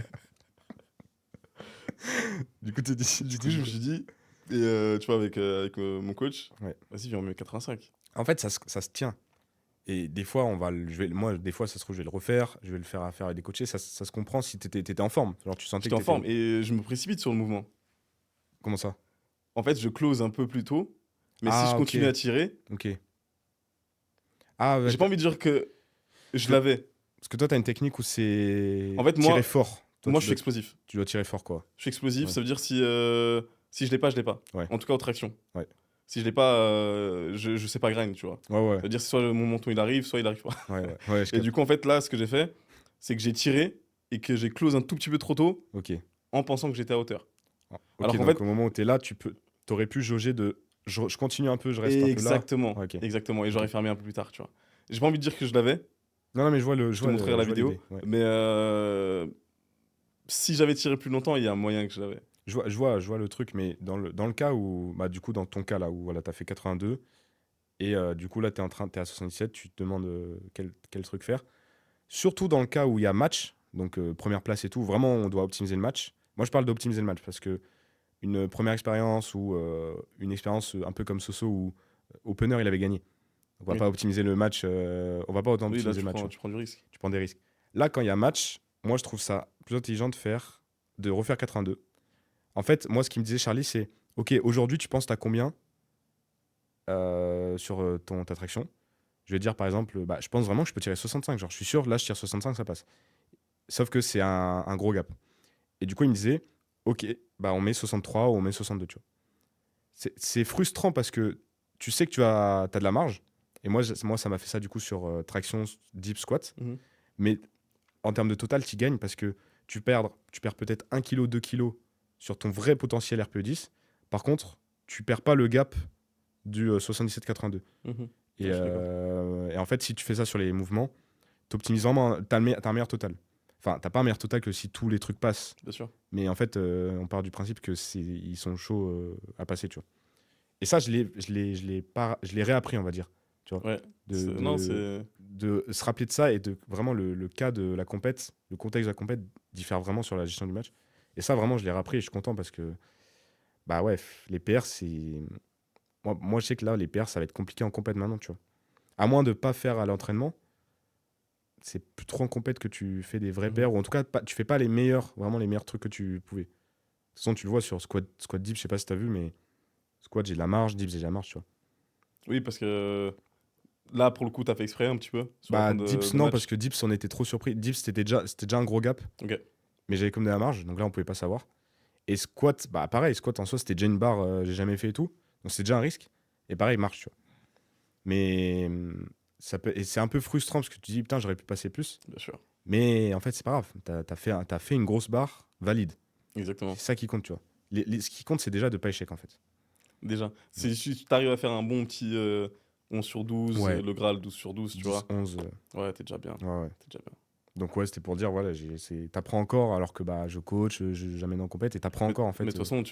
Du coup, Du coup, je me suis dit. Et tu vois, avec mon coach, Ouais. vas-y, viens, on met 85. En fait, ça se tient. Et des fois, moi, des fois, ça se trouve, je vais le refaire, je vais le faire à faire avec des coachés. Ça se comprend si t'étais en forme. Genre, tu sentais J'étais que en forme et je me précipite sur le mouvement. Comment ça? En fait, je close un peu plus tôt, mais si je Ah, ok. continue à tirer, Ok. Ah, ouais, j'ai pas envie de dire que je que- l'avais. parce que toi, t'as une technique où c'est En fait, tirer moi, fort. Toi, moi, je suis explosif. tu dois tirer fort, quoi. Je suis explosif, Ouais. ça veut dire si je l'ai pas, je l'ai pas. Ouais. En tout cas, aux tractions. Ouais. Si je l'ai pas, je sais pas grind, tu vois. Ouais, ouais. Ça veut dire soit mon menton il arrive, soit il arrive pas. Ouais, ouais. Ouais, je Et capte. du coup, en fait, là, ce que j'ai fait, c'est que j'ai tiré et que j'ai close un tout petit peu trop tôt Ok. en pensant que j'étais à hauteur. Ok, Alors qu'en donc fait, au moment où t'es là, t'aurais pu jauger de. Je continue un peu, je reste un peu là. exactement, Ouais, ok. exactement. Et j'aurais Ok. fermé un peu plus tard, tu vois. J'ai pas envie de dire que je l'avais, Non, non, mais je vois le. je te montrerai la je vois vidéo, l'idée, ouais. mais si j'avais tiré plus longtemps, il y a un moyen que je l'avais. Je vois le truc, mais dans le cas où. Bah, du coup, dans ton cas là, où voilà, t'as fait 82, et du coup, là, t'es à 77, tu te demandes quel truc faire. Surtout dans le cas où il y a match, donc première place et tout, vraiment, on doit optimiser le match. Moi, je parle d'optimiser le match parce que une première expérience ou une expérience un peu comme Soso où Opener, il avait gagné. On va Oui. pas optimiser le match, on va pas autant Oui, là, optimiser le match. tu prends du risque. Tu prends des risques. Là, quand il y a match, moi, je trouve ça plus intelligent de refaire 82. En fait, moi, ce qu'il me disait Charlie, c'est ok, aujourd'hui, tu penses, t'as combien sur ta traction? Je vais dire, par exemple, bah, je pense vraiment que je peux tirer 65. Genre, je suis sûr, là, je tire 65, ça passe. Sauf que c'est un gros gap. Et du coup, il me disait, ok, bah, on met 63 ou on met 62, tu vois. C'est frustrant parce que tu sais que t'as de la marge. Et moi, ça m'a fait ça, du coup, sur traction, deep squat. Mhm. Mais en termes de total, tu gagnes parce que tu perds peut-être 1 kg, 2 kilos sur ton vrai potentiel RPE10. Par contre, tu perds pas le gap du 77-82. Mhm. Et, Ouais, je suis d'accord. et en fait, si tu fais ça sur les mouvements, tu optimises vraiment, t'as un meilleur total. Enfin, t'as pas un meilleur total que si tous les trucs passent. Bien sûr. Mais en fait, on part du principe que ils sont chauds à passer, tu vois. Et ça, je l'ai réappris, on va dire. Tu vois. Ouais. De, Non, de, c'est. de se rappeler de ça et de vraiment le cas de la compète, le contexte de la compète diffère vraiment sur la gestion du match. Et ça, vraiment, je l'ai réappris et je suis content parce que, bah ouais, les PR, c'est. Moi, je sais que là, les PR, ça va être compliqué en compète maintenant, tu vois. À moins de pas faire à l'entraînement, c'est plus trop en compète que tu fais des vrais Mhm. PR, ou en tout cas, tu fais pas vraiment les meilleurs trucs que tu pouvais. De toute façon, tu le vois sur squat deep, je sais pas si t'as vu, mais squat, j'ai de la marge, dips, j'ai de la marge, tu vois. Oui, parce que là, pour le coup, t'as fait exprès un petit peu sur la Bah, fin dips, de non, parce match. que dips, on était trop surpris. Dips, c'était déjà un gros gap, Ok. mais j'avais comme de la marge, donc là, on pouvait pas savoir. Et squat, bah pareil, squat en soi, c'était déjà une barre, j'ai jamais fait et tout, donc c'est déjà un risque. Et pareil, marche, tu vois. Mais et c'est un peu frustrant parce que tu dis, putain, j'aurais pu passer plus. Bien sûr. Mais en fait, c'est pas grave. T'as fait une grosse barre valide. Exactement. C'est ça qui compte, tu vois. Ce qui compte, c'est déjà de pas échec, en fait. Déjà. Si tu arrives à faire un bon petit 11 sur 12, Ouais. le Graal 12 sur 12, tu 10, vois. 11. Ouais, t'es déjà bien. Ouais, ouais. T'es déjà bien. Donc, ouais, c'était pour dire, voilà, t'apprends encore alors que bah, je coach, j'amène en compète et t'apprends encore, en fait, Mais de toute façon,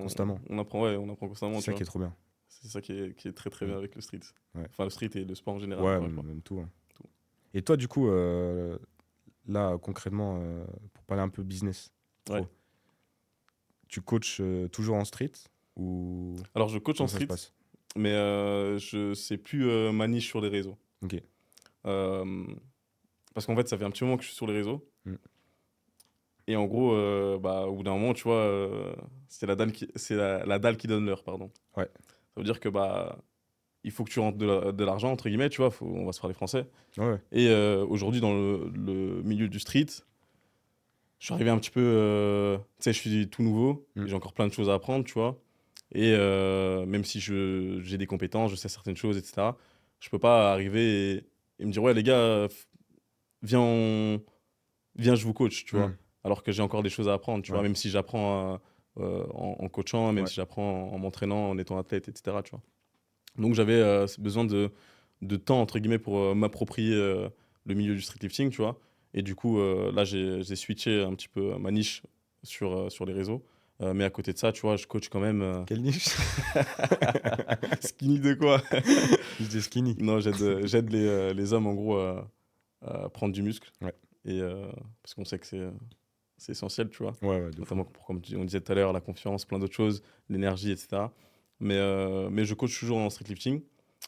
constamment. on apprend constamment, C'est tu ça vois. qui est trop bien. C'est ça qui est très très bien Mm. avec le street. Ouais. Enfin, le street et le sport en général, Ouais, encore une fois. même tout, hein. Tout. Et toi, du coup, là, concrètement, pour parler un peu business, pro, Ouais. tu coaches toujours en street ou Alors, je coach en comment ça se street, passe? mais je sais plus ma niche sur les réseaux. Ok. Euh, Parce qu'en fait, ça fait un petit moment que je suis sur les réseaux. Mm. Et en gros, bah, au bout d'un moment, tu vois, c'est la dalle qui donne l'heure, pardon. Ouais. Ça veut dire que bah, il faut que tu rentres de l'argent, entre guillemets, tu vois, on va se parler français. Ouais, ouais. Et aujourd'hui, dans le milieu du street, je suis arrivé un petit peu, tu sais, je suis tout nouveau, Mm. et j'ai encore plein de choses à apprendre, tu vois. Et même si j'ai des compétences, je sais certaines choses, etc., je peux pas arriver et me dire, ouais, les gars, viens, viens, je vous coach, tu vois. Mm. Alors que j'ai encore des choses à apprendre, tu vois, Ouais. même si j'apprends en coachant, même Ouais. si j'apprends en m'entraînant, en étant athlète, etc., tu vois. Donc j'avais besoin de temps, entre guillemets, pour m'approprier le milieu du streetlifting, tu vois. Et du coup, là, j'ai switché un petit peu ma niche sur les réseaux. Mais à côté de ça, tu vois, je coach quand même. Quelle niche? Skinny de quoi? J'étais skinny. Non, j'aide les hommes, en gros, à prendre du muscle. Ouais. Et, parce qu'on sait que c'est essentiel, tu vois. Ouais, ouais, de fou. Notamment, comme on disait tout à l'heure, la confiance, plein d'autres choses, l'énergie, etc. Mais je coach toujours en streetlifting.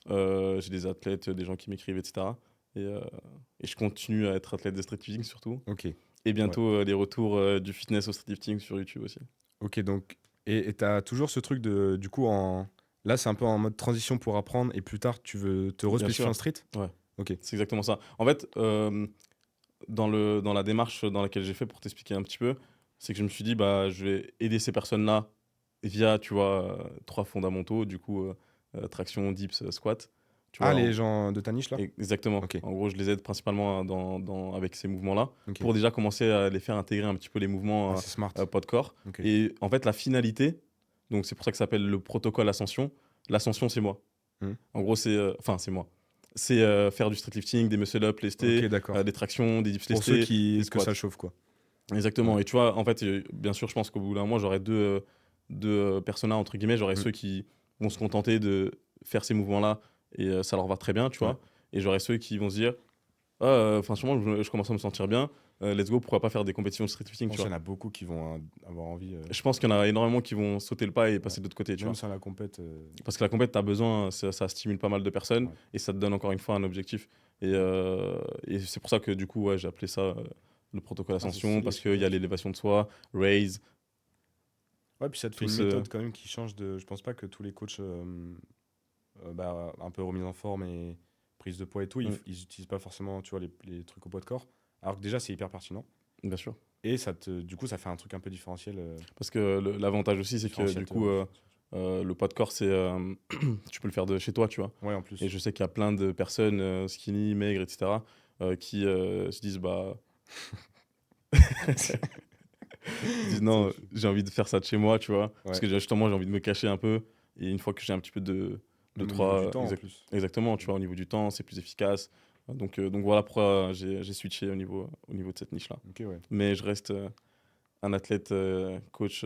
J'ai des athlètes, des gens qui m'écrivent, etc. Et je continue à être athlète de street lifting surtout. Ok. Et bientôt les retours du fitness au street lifting sur YouTube aussi. Ok, donc. Et t'as toujours ce truc de. Du coup, là, c'est un peu en mode transition pour apprendre et plus tard, tu veux te respécifier sûr. en street? Ouais. Ok. C'est exactement ça. En fait, dans la démarche dans laquelle j'ai fait pour t'expliquer un petit peu, c'est que je me suis dit, bah, je vais aider ces personnes-là via, tu vois, 3 fondamentaux, du coup, traction, dips, squat. Tu Ah, vois, les gens de ta niche là? exactement. Ok. En gros, je les aide principalement avec ces mouvements-là Ok. pour déjà commencer à les faire intégrer un petit peu les mouvements Ah, c'est smart. poids de corps. Ok. Et en fait, la finalité, donc c'est pour ça que ça s'appelle le protocole Ascension. L'ascension, c'est moi. Hmm. En gros, c'est moi. C'est faire du street lifting, des muscle-up lestés, Ok, d'accord. des tractions, des dips Pour lestés, ceux qui des que squats. ça chauffe, quoi. Exactement. Ouais. Et tu vois, en fait, bien sûr, je pense qu'au bout d'un mois, j'aurai deux personas, entre guillemets. J'aurai ceux qui vont se contenter de faire ces mouvements-là et ça leur va très bien, tu vois. Et j'aurai ceux qui vont se dire, ah, franchement, je commence à me sentir bien. Let's go, pourquoi pas faire des compétitions de street lifting, Je tu pense qu'il y vois. en a beaucoup qui vont avoir envie. Je pense qu'il y en a énormément qui vont sauter le pas et passer de l'autre côté, tu Même vois. sans la compète. Parce que la compète, tu as besoin, ça stimule pas mal de personnes Ouais. et ça te donne encore une fois un objectif. Et c'est pour ça que du coup, j'ai appelé ça le protocole c'est Ascension, stylé, parce je qu'il y a savais. l'élévation de soi, raise. Ouais, puis ça te fait Tout une ce- méthode quand même qui change de. Je pense pas que tous les coachs un peu remise en forme et prise de poids et tout, Mm. ils utilisent pas forcément, tu vois, les trucs au poids de corps. Alors que déjà, c'est hyper pertinent. Bien sûr. Et du coup, ça fait un truc un peu différentiel. Parce que l'avantage aussi, c'est que du coup, le poids de corps, tu peux le faire de chez toi, tu vois. Ouais, en plus. Et je sais qu'il y a plein de personnes skinny, maigres, etc., qui se disent, bah. Ils disent non, j'ai envie de faire ça de chez moi, tu vois. Parce que justement, j'ai envie de me cacher un peu. Et une fois que j'ai un petit peu de Même au niveau 3. du temps, en plus. Exactement, tu vois, au niveau du temps, c'est plus efficace. Donc voilà pourquoi j'ai switché au niveau de cette niche-là. Ok, ouais. Mais je reste un athlète coach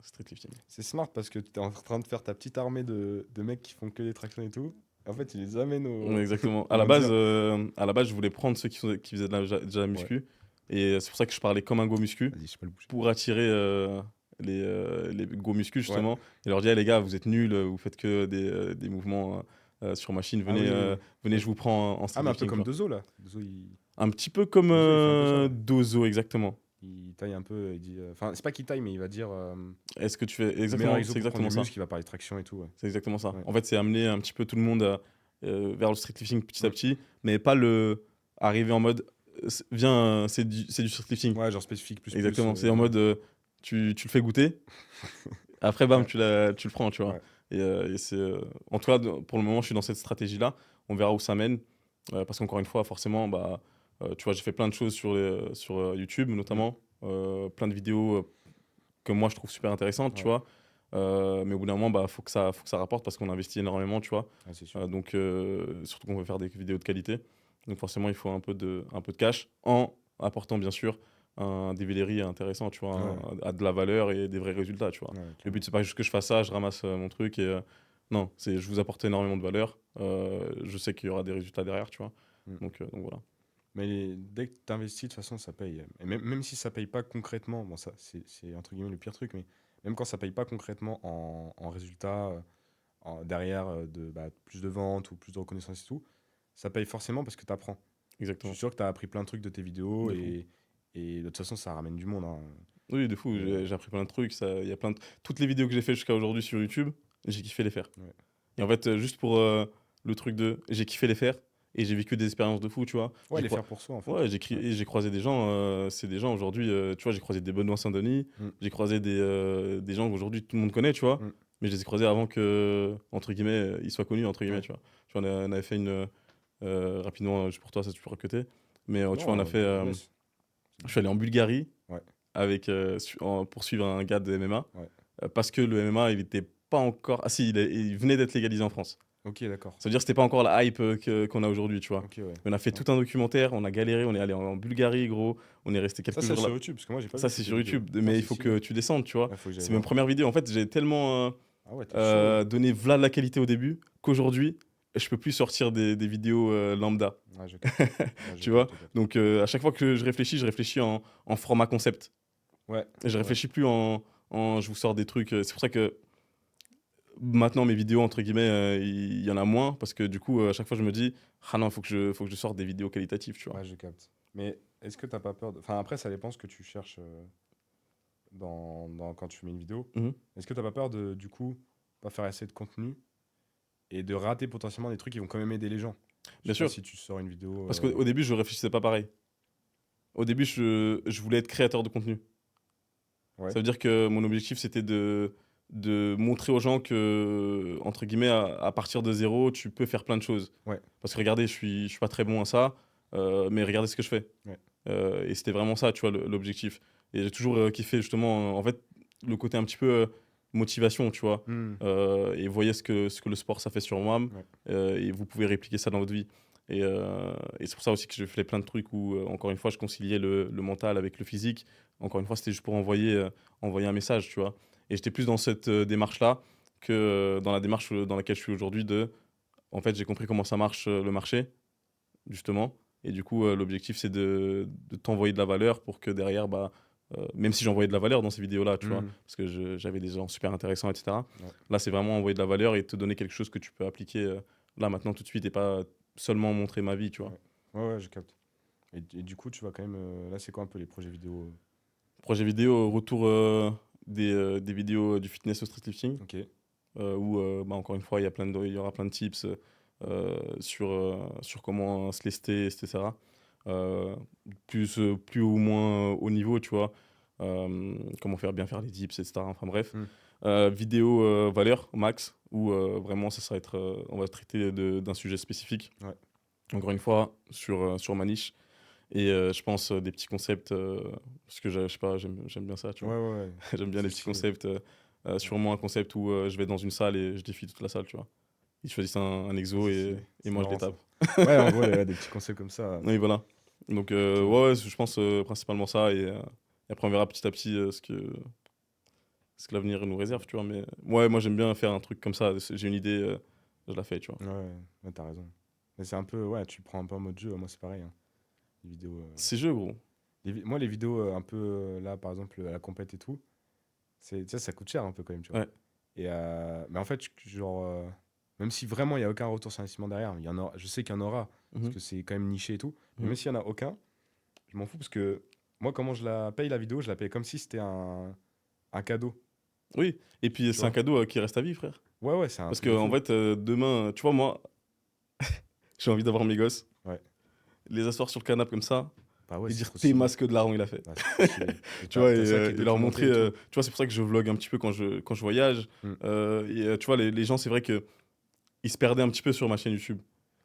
street lifting. C'est smart parce que tu es en train de faire ta petite armée de mecs qui font que des tractions et tout. En fait, ils les amènent au. Exactement. au À la base, mondial. je voulais prendre ceux qui faisaient déjà la muscu. Et c'est pour ça que je parlais comme un go muscu. Vas-y, je peux le bouger. Pour attirer les go muscu justement et leur dire les gars, vous êtes nuls, vous faites que des mouvements sur machine, venez, venez, je vous prends en street Ah, mais un peu lifting, comme tu vois. Dozo là. Dozo, il Un petit peu comme Dozo, il fait un peu ça, là. Dozo, exactement. il taille un peu. Il dit. Enfin, c'est pas qu'il taille, mais il va dire. Est-ce que tu fais Le exactement, meilleur c'est exo pour prendre exactement du ça. muscle, il va parler de traction et tout. Ouais. C'est exactement ça. Ouais. En fait, c'est amener un petit peu tout le monde vers le street lifting petit à petit, mais pas le arriver en mode viens, c'est du street lifting. Ouais, genre spécifique plus. Exactement, plus, c'est en mode tu le fais goûter. Après, bam, Ouais. tu le prends, tu vois. Ouais. Et c'est, en tout cas, pour le moment, je suis dans cette stratégie-là. On verra où ça mène. Parce qu'encore une fois, forcément, bah, tu vois, j'ai fait plein de choses sur YouTube, notamment. Plein de vidéos que moi, je trouve super intéressantes, tu vois. Mais au bout d'un moment, bah, faut que ça rapporte parce qu'on investit énormément, tu vois. Ouais, c'est sûr. Donc, surtout qu'on veut faire des vidéos de qualité. Donc, forcément, il faut un peu de cash en apportant, bien sûr, un delivery intéressant, tu vois, à de la valeur et des vrais résultats, tu vois. Ouais, Le but, c'est pas juste que je fasse ça, je ramasse mon truc et non, c'est je vous apporte énormément de valeur. Je sais qu'il y aura des résultats derrière, tu vois. Donc voilà. Mais dès que tu investis, de toute façon, ça paye. Et même si ça paye pas concrètement, bon, ça, c'est entre guillemets le pire truc, mais même quand ça paye pas concrètement en résultat, derrière plus de ventes ou plus de reconnaissance et tout, ça paye forcément parce que tu apprends. Je Exactement. suis sûr que tu as appris plein de trucs de tes vidéos De et de toute façon, ça ramène du monde. Hein. Oui, de fou, j'ai appris plein de trucs. Il y a toutes les vidéos que j'ai fait jusqu'à aujourd'hui sur YouTube, j'ai kiffé les faire. Ouais. Et en fait, juste pour le truc j'ai kiffé les faire et j'ai vécu des expériences de fou, tu vois. Ouais, les faire pour soi, en fait. Ouais, j'ai croisé des gens, c'est des gens aujourd'hui, tu vois, j'ai croisé des Benoît Saint-Denis, j'ai croisé des gens qu'aujourd'hui tout le monde connaît, tu vois, mais je les ai croisés avant que, entre guillemets, ils soient connus, entre guillemets, tu vois. Tu vois, on avait fait une, rapidement, juste pour toi, ça tu peux recruter, mais tu vois, on a fait, je suis allé en Bulgarie avec, pour suivre un gars de MMA, parce que le MMA, il était pas encore, ah si, il venait d'être légalisé en France. Ok, d'accord. Ça veut dire que c'était pas encore la hype qu'on a aujourd'hui, tu vois. Okay, ouais. On a fait tout un documentaire, on a galéré, on est allé en Bulgarie, gros. On est resté quelques jours là. Ça, c'est sur YouTube, parce que moi, j'ai pas vu. Ça, c'est sur YouTube, mais il faut que tu descendes, tu vois. C'est ma première vidéo. En fait, j'ai tellement donné v'là la qualité au début qu'aujourd'hui, je peux plus sortir des vidéos lambda. Tu vois. Donc, à chaque fois que je réfléchis en format concept. Ouais. Et je réfléchis plus en je vous sors des trucs. C'est pour ça que Maintenant, mes vidéos, entre guillemets, il y en a moins parce que du coup, à chaque fois, je me dis, ah non, faut que je sorte des vidéos qualitatives, tu vois. Ouais, je capte. Mais est-ce que t'as pas peur Enfin, après, ça dépend ce que tu cherches quand tu mets une vidéo. Mhm. Est-ce que t'as pas peur de, du coup, pas faire assez de contenu et de rater potentiellement des trucs qui vont quand même aider les gens? Je Bien sais pas sûr. si tu sors une vidéo. Parce qu'au début, je réfléchissais pas pareil. Au début, je voulais être créateur de contenu. Ouais. Ça veut dire que mon objectif, c'était de montrer aux gens que, entre guillemets, à partir de zéro, tu peux faire plein de choses. Ouais. Parce que regardez, je suis pas très bon à ça, mais regardez ce que je fais. Ouais. Et c'était vraiment ça, tu vois, l'objectif. Et j'ai toujours kiffé, justement, en fait, le côté un petit peu motivation, tu vois. Hmm. Et voyez ce que le sport, ça fait sur moi. Ouais. Et vous pouvez répliquer ça dans votre vie. Et c'est pour ça aussi que je fais plein de trucs où, encore une fois, je conciliais le mental avec le physique. Encore une fois, c'était juste pour envoyer un message, tu vois. Et j'étais plus dans cette démarche-là que dans la démarche dans laquelle je suis aujourd'hui en fait, j'ai compris comment ça marche le marché, justement. Et du coup, l'objectif, c'est de t'envoyer de la valeur pour que derrière, bah, même si j'envoyais de la valeur dans ces vidéos-là, tu vois, Hmm. parce que j'avais des gens super intéressants, etc. Ouais. Là, c'est vraiment envoyer de la valeur et te donner quelque chose que tu peux appliquer là, maintenant, tout de suite, et pas seulement montrer ma vie, tu vois. Ouais, ouais, je capte. Et du coup, tu vas quand même. Là, c'est quoi un peu les projets vidéo? Projet vidéo, retour des vidéos du fitness au streetlifting, Ok. où, bah, encore une fois, il y aura plein de tips sur comment se lester, etc. Plus ou moins haut niveau, tu vois. Comment bien faire les dips, etc. Enfin bref. Hmm. Vidéo valeur max, où vraiment on va traiter d'un sujet spécifique. Ouais. Encore une fois, sur ma niche. Et je pense des petits concepts, parce que je sais pas, j'aime bien ça, tu Ouais, vois. ouais, ouais. J'aime bien les C'est petits stylé. concepts. Sûrement un concept où je vais dans une salle et je défie toute la salle, tu vois. Ils choisissent un exo C'est et moi je les marrant, tape. ça. Ouais, en gros, ouais, des petits concepts comme ça. Oui, voilà. Donc, Ok. ouais, je pense principalement ça. Et après, on verra petit à petit ce que l'avenir nous réserve, tu vois. Mais ouais, moi, j'aime bien faire un truc comme ça. J'ai une idée, je la fais, tu vois. Ouais, ouais, t'as raison. Mais c'est un peu. Ouais, tu prends un peu en mode jeu. Moi, c'est pareil, hein. Les vidéos. C'est jeu, gros. Moi, les vidéos un peu. Là, par exemple, à la compète et tout, tu sais, ça coûte cher un peu quand même, tu vois. Ouais. Et, mais en fait, genre. Même si vraiment il n'y a aucun retour sur investissement derrière, je sais qu'il y en aura, parce Mhm. que c'est quand même niché et tout. Mais Mhm. même s'il n'y en a aucun, je m'en fous parce que moi, comment je la paye la vidéo, je la paye comme si c'était un cadeau. Oui. Et puis, Tu c'est un vois. cadeau qui reste à vie, frère. Ouais, ouais, c'est un Parce truc que, de en fou. fait, demain, tu vois, moi, j'ai envie d'avoir mes gosses, Ouais. les asseoir sur le canapé comme ça, Bah ouais, et c'est dire trop t'es stylé. masque de larron, il a fait. Ouais, c'est trop stylé. Et Tu vois, t'as ça qui est et leur documenté montrer. et tout. Tu vois, c'est pour ça que je vlog un petit peu quand je voyage. Mm. Tu vois, les gens, c'est vrai que ils se perdaient un petit peu sur ma chaîne YouTube.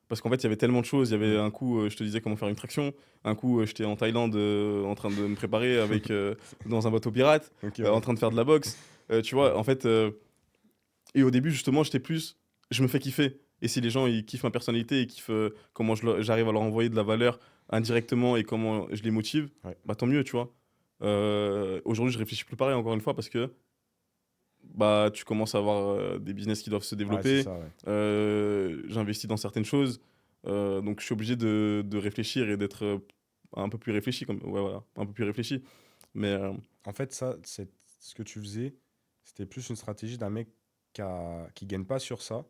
Parce qu'en fait, il y avait tellement de choses. Il y avait Mm. un coup, je te disais comment faire une traction. Un coup, j'étais en Thaïlande en train de me préparer dans un bateau pirate, Ok, en ouais. train de faire de la boxe. Tu vois, en fait. Et au début, justement, j'étais plus. Je me fais kiffer. Et si les gens ils kiffent ma personnalité et kiffent comment j'arrive à leur envoyer de la valeur indirectement et comment je les motive, Ouais. bah tant mieux, tu vois. Aujourd'hui, je réfléchis plus pareil, encore une fois, parce que bah, tu commences à avoir des business qui doivent se Ouais, c'est développer. ça, ouais. J'investis dans certaines choses. Donc, je suis obligé de réfléchir et d'être un peu plus réfléchi. Ouais, voilà, un peu plus réfléchi. Mais En fait, ça, c'est ce que tu faisais, c'était plus une stratégie d'un mec qui gagne pas sur ça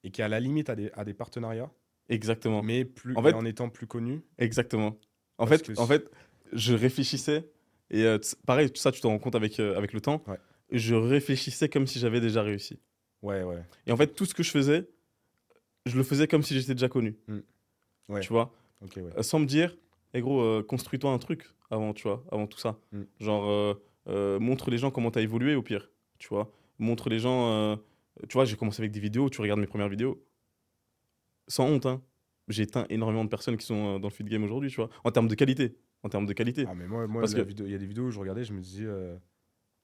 et qui, à la limite, a des partenariats, exactement. mais plus, En et fait, en étant plus connu. exactement. Parce que. En fait, je réfléchissais. Et pareil, tout ça, tu t'en rends compte avec le temps. Ouais. Je réfléchissais comme si j'avais déjà réussi. Ouais, ouais. Et en fait, tout ce que je faisais, je le faisais comme si j'étais déjà connu. Ouais. Tu vois? Ok, ouais. Sans me dire, eh gros, construis-toi un truc avant, tu vois, avant tout ça. Mm. Genre, montre les gens comment t'as évolué au pire, tu vois. Montre les gens, tu vois, j'ai commencé avec des vidéos, tu regardes mes premières vidéos. Sans honte, hein. J'ai éteint énormément de personnes qui sont dans le feed game aujourd'hui, tu vois. En termes de qualité. En termes de qualité. Ah, mais moi Parce la que, vidéo, il y a des vidéos où je regardais, je me disais,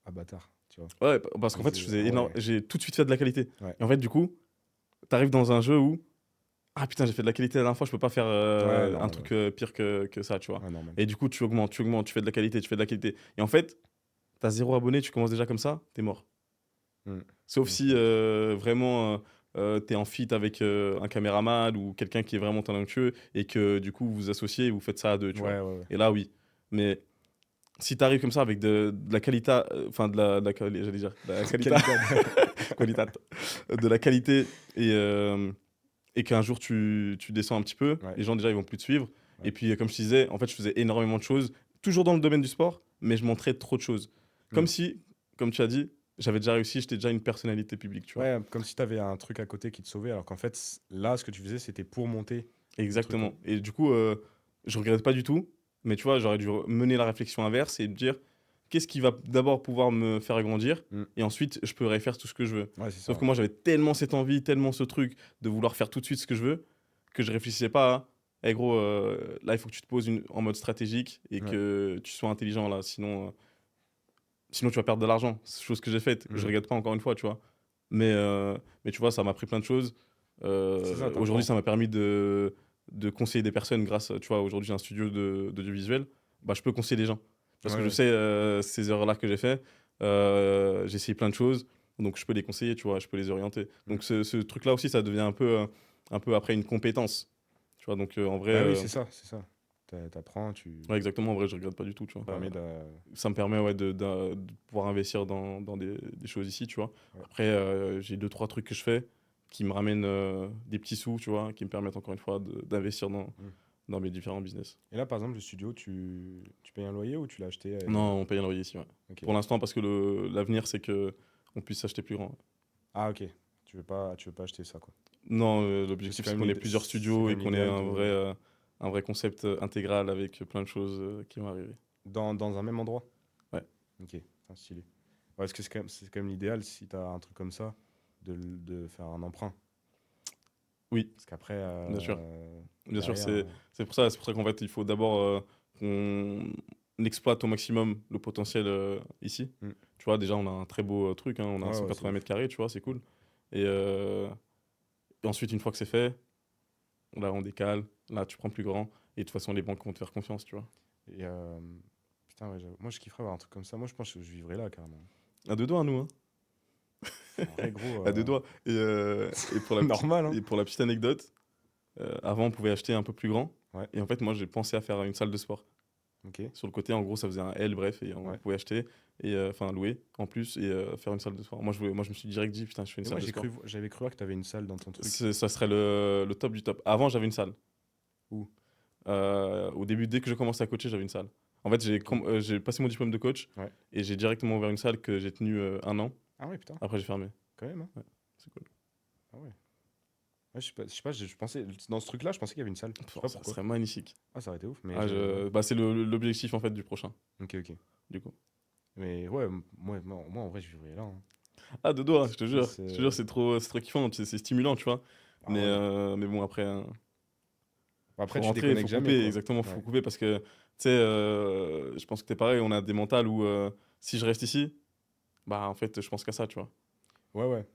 ah bâtard, tu vois. ouais, parce qu'en Je me fait, disais, ah ouais. j'ai tout de suite fait de la qualité. Ouais. Et en fait, du coup, t'arrives dans un jeu où, ah putain, j'ai fait de la qualité la dernière fois, je peux pas faire Ouais, un normal, truc ouais. pire que ça, tu vois. Ouais, normal. Et du coup, tu augmentes, tu fais de la qualité, tu fais de la qualité. Et en fait, t'as 0 abonné, tu commences déjà comme ça, t'es mort. Mm. Sauf Mm, si vraiment t'es en feat avec un caméraman ou quelqu'un qui est vraiment talentueux et que du coup vous associez et vous faites ça à deux, tu vois. Ouais, ouais, ouais. Et là, oui. Mais si t'arrives comme ça avec de la qualité, enfin j'allais dire, de la qualité, Qualité. de la qualité et qu'un jour tu descends un petit peu, Ouais. les gens déjà ils vont plus te suivre. Ouais. Et puis comme je te disais, en fait je faisais énormément de choses, toujours dans le domaine du sport, mais je montrais trop de choses. Comme Mm. si, comme tu as dit, j'avais déjà réussi, j'étais déjà une personnalité publique, tu vois. Ouais, comme si tu avais un truc à côté qui te sauvait, alors qu'en fait, là, ce que tu faisais, c'était pour monter. Exactement. Et du coup, je regrette pas du tout, mais tu vois, j'aurais dû mener la réflexion inverse et me dire qu'est-ce qui va d'abord pouvoir me faire grandir Mm. et ensuite je pourrais faire tout ce que je veux. Ouais, c'est ça. Sauf que moi, j'avais tellement cette envie, tellement ce truc de vouloir faire tout de suite ce que je veux que je réfléchissais pas à eh gros, là, il faut que tu te poses en mode stratégique et Ouais. que tu sois intelligent là, sinon tu vas perdre de l'argent. C'est chose que j'ai faite. Je regrette pas encore une fois, tu vois. Mais tu vois, ça m'a appris plein de choses. C'est ça, t'apprends. Aujourd'hui, ça m'a permis de conseiller des personnes grâce, tu vois, aujourd'hui j'ai un studio d'audiovisuel, bah, je peux conseiller les gens. Parce que Ouais, je ouais. sais ces erreurs-là que j'ai fait, j'ai essayé plein de choses, donc je peux les conseiller, tu vois, je peux les orienter. Donc ce truc-là aussi, ça devient un peu après une compétence. Tu vois, donc en vrai, Bah oui, c'est ça, c'est ça. T'apprends, tu... ouais, exactement, en vrai, je regrette pas du tout, tu vois. Ça permet Ça me permet ouais, de pouvoir investir dans des choses ici, tu vois. Ouais. Après, j'ai 2-3 trucs que je fais qui me ramènent des petits sous, tu vois, qui me permettent encore une fois d'investir dans mes différents business. Et là, par exemple, le studio, tu payes un loyer ou tu l'as acheté Non, on paye un loyer ici, ouais. Ok. Pour l'instant, parce que l'avenir, c'est que on puisse s'acheter plus grand. Ah, ok. Tu veux pas acheter ça, quoi. Non, C'est l'objectif, quand c'est même qu'on ait l'idée- plusieurs c'est studios quand et même qu'on ait l'idéal un vrai concept intégral avec plein de choses qui vont arriver. dans un même endroit? Ouais. Ok, putain, stylé. Ouais, parce que c'est quand même l'idéal, si t'as un truc comme ça, de faire un emprunt. Oui, Parce qu'après, bien sûr. Bien sûr, derrière, c'est pour ça qu'en fait, il faut d'abord qu'on exploite au maximum le potentiel ici. Mm. Tu vois, déjà, on a un très beau truc, hein, on a Ouais, ouais, 180 c'est mètres carrés, tu vois, c'est cool. Et ensuite, une fois que c'est fait, là, on décale, là, tu prends plus grand, et de toute façon, les banques vont te faire confiance, tu vois. Et putain, ouais, moi, je kifferais avoir un truc comme ça. Moi, je pense que je vivrais là, carrément. À deux doigts, nous, hein. En vrai, gros. À deux doigts. Et pour la Normal, hein. et pour la petite anecdote, avant, on pouvait acheter un peu plus grand. Ouais. Et en fait, moi, j'ai pensé à faire une salle de sport. Ok. Sur le côté, en gros, ça faisait un L, bref, et on Ouais. pouvait acheter, et enfin louer en plus, et faire une salle de sport. Moi, je me suis direct dit, putain, je fais une Et salle moi, de sport. j'avais cru voir que t'avais une salle dans ton truc. Ça serait le top du top. Avant, j'avais une salle. Où? Au début, dès que j'ai commencé à coacher, j'avais une salle. En fait, j'ai passé mon diplôme de coach, Ouais. et j'ai directement ouvert une salle que j'ai tenue 1 an. Ah ouais, putain, Après, j'ai fermé. quand même, hein. C'est cool. Ah ouais. Ouais, je sais pas, je pensais, dans ce truc-là, je pensais qu'il y avait une salle. Je sais pas Ça pourquoi. serait magnifique. Ah, ça aurait été ouf, mais. Bah, c'est l'objectif, en fait, du prochain, Ok, ok. du coup. Mais ouais, moi, en vrai, je vivrais là, hein. Ah, de doigts, je te jure. C'est- Je te jure, c'est trop kiffant, c'est stimulant, tu vois. Ah ouais. Mais bon, après... Après, faut tu rentrer, déconnectes faut jamais, couper, quoi. exactement, faut Ouais. couper parce que, tu sais, je pense que t'es pareil, on a des mentales où si je reste ici, bah en fait, je pense qu'à ça, tu vois. Ouais, ouais.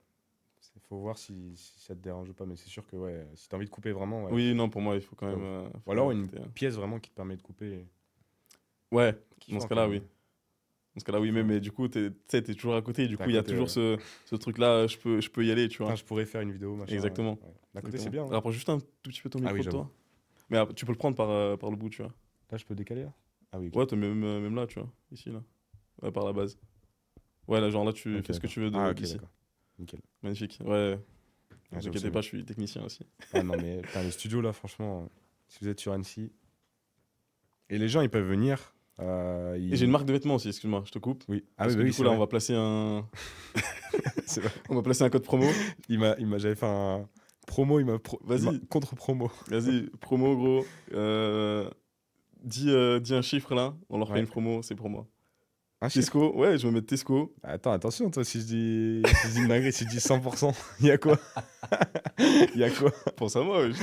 Faut voir si ça te dérange ou pas, mais c'est sûr que, ouais, si t'as envie de couper vraiment, ouais. Oui, non, pour moi, il faut quand Ouais. même. Ou Faut alors quand même une écouter, hein. pièce vraiment qui te permet de couper. Ouais, dans Kiffant, ce quand cas-là, même. oui. Dans ce cas-là, oui, Kiffant. mais du coup, tu sais, t'es toujours à côté, et du T'es coup, à il y a côté, toujours ouais. ce truc-là, je peux y aller, tu vois. Putain, je pourrais faire une vidéo, machin. Exactement. Ouais. D'à côté, c'est bien, hein. Rapproche juste un tout petit peu ton Ah micro oui, de j'avoue. toi. Mais tu peux le prendre par le bout, tu vois. Là, je peux décaler, là? Ah oui, ok. Ouais, même là, tu vois. Ici, là. Ouais, par la base. Ouais, là, genre là, tu Ok, fais ce que d'accord. tu veux Ah, ok, d'ici. d'accord. Nickel. Magnifique. Ouais. Ah, Ne vous j'avoue, inquiétez c'est pas, mieux. je suis technicien aussi. Ah non, mais putain, le studio, là, franchement, si vous êtes sur Annecy. Et les gens, ils peuvent venir. Et j'ai une marque de vêtements aussi, excuse-moi, je te coupe. Oui. Ah Parce oui, que bah du oui, coup, c'est là, vrai. on va placer C'est vrai. on va placer un code promo. J'avais fait un promo, Vas-y. contre-promo. Vas-y, promo, gros. Dis un chiffre là, on leur fait Ouais. une promo, c'est pour moi. Un chiffre. Tesco, ouais, je vais mettre Tesco. Attends, attention, toi, si je dis une dinguerie, si je dis 100%, il y a quoi? Il y a quoi? Pense à moi, wesh.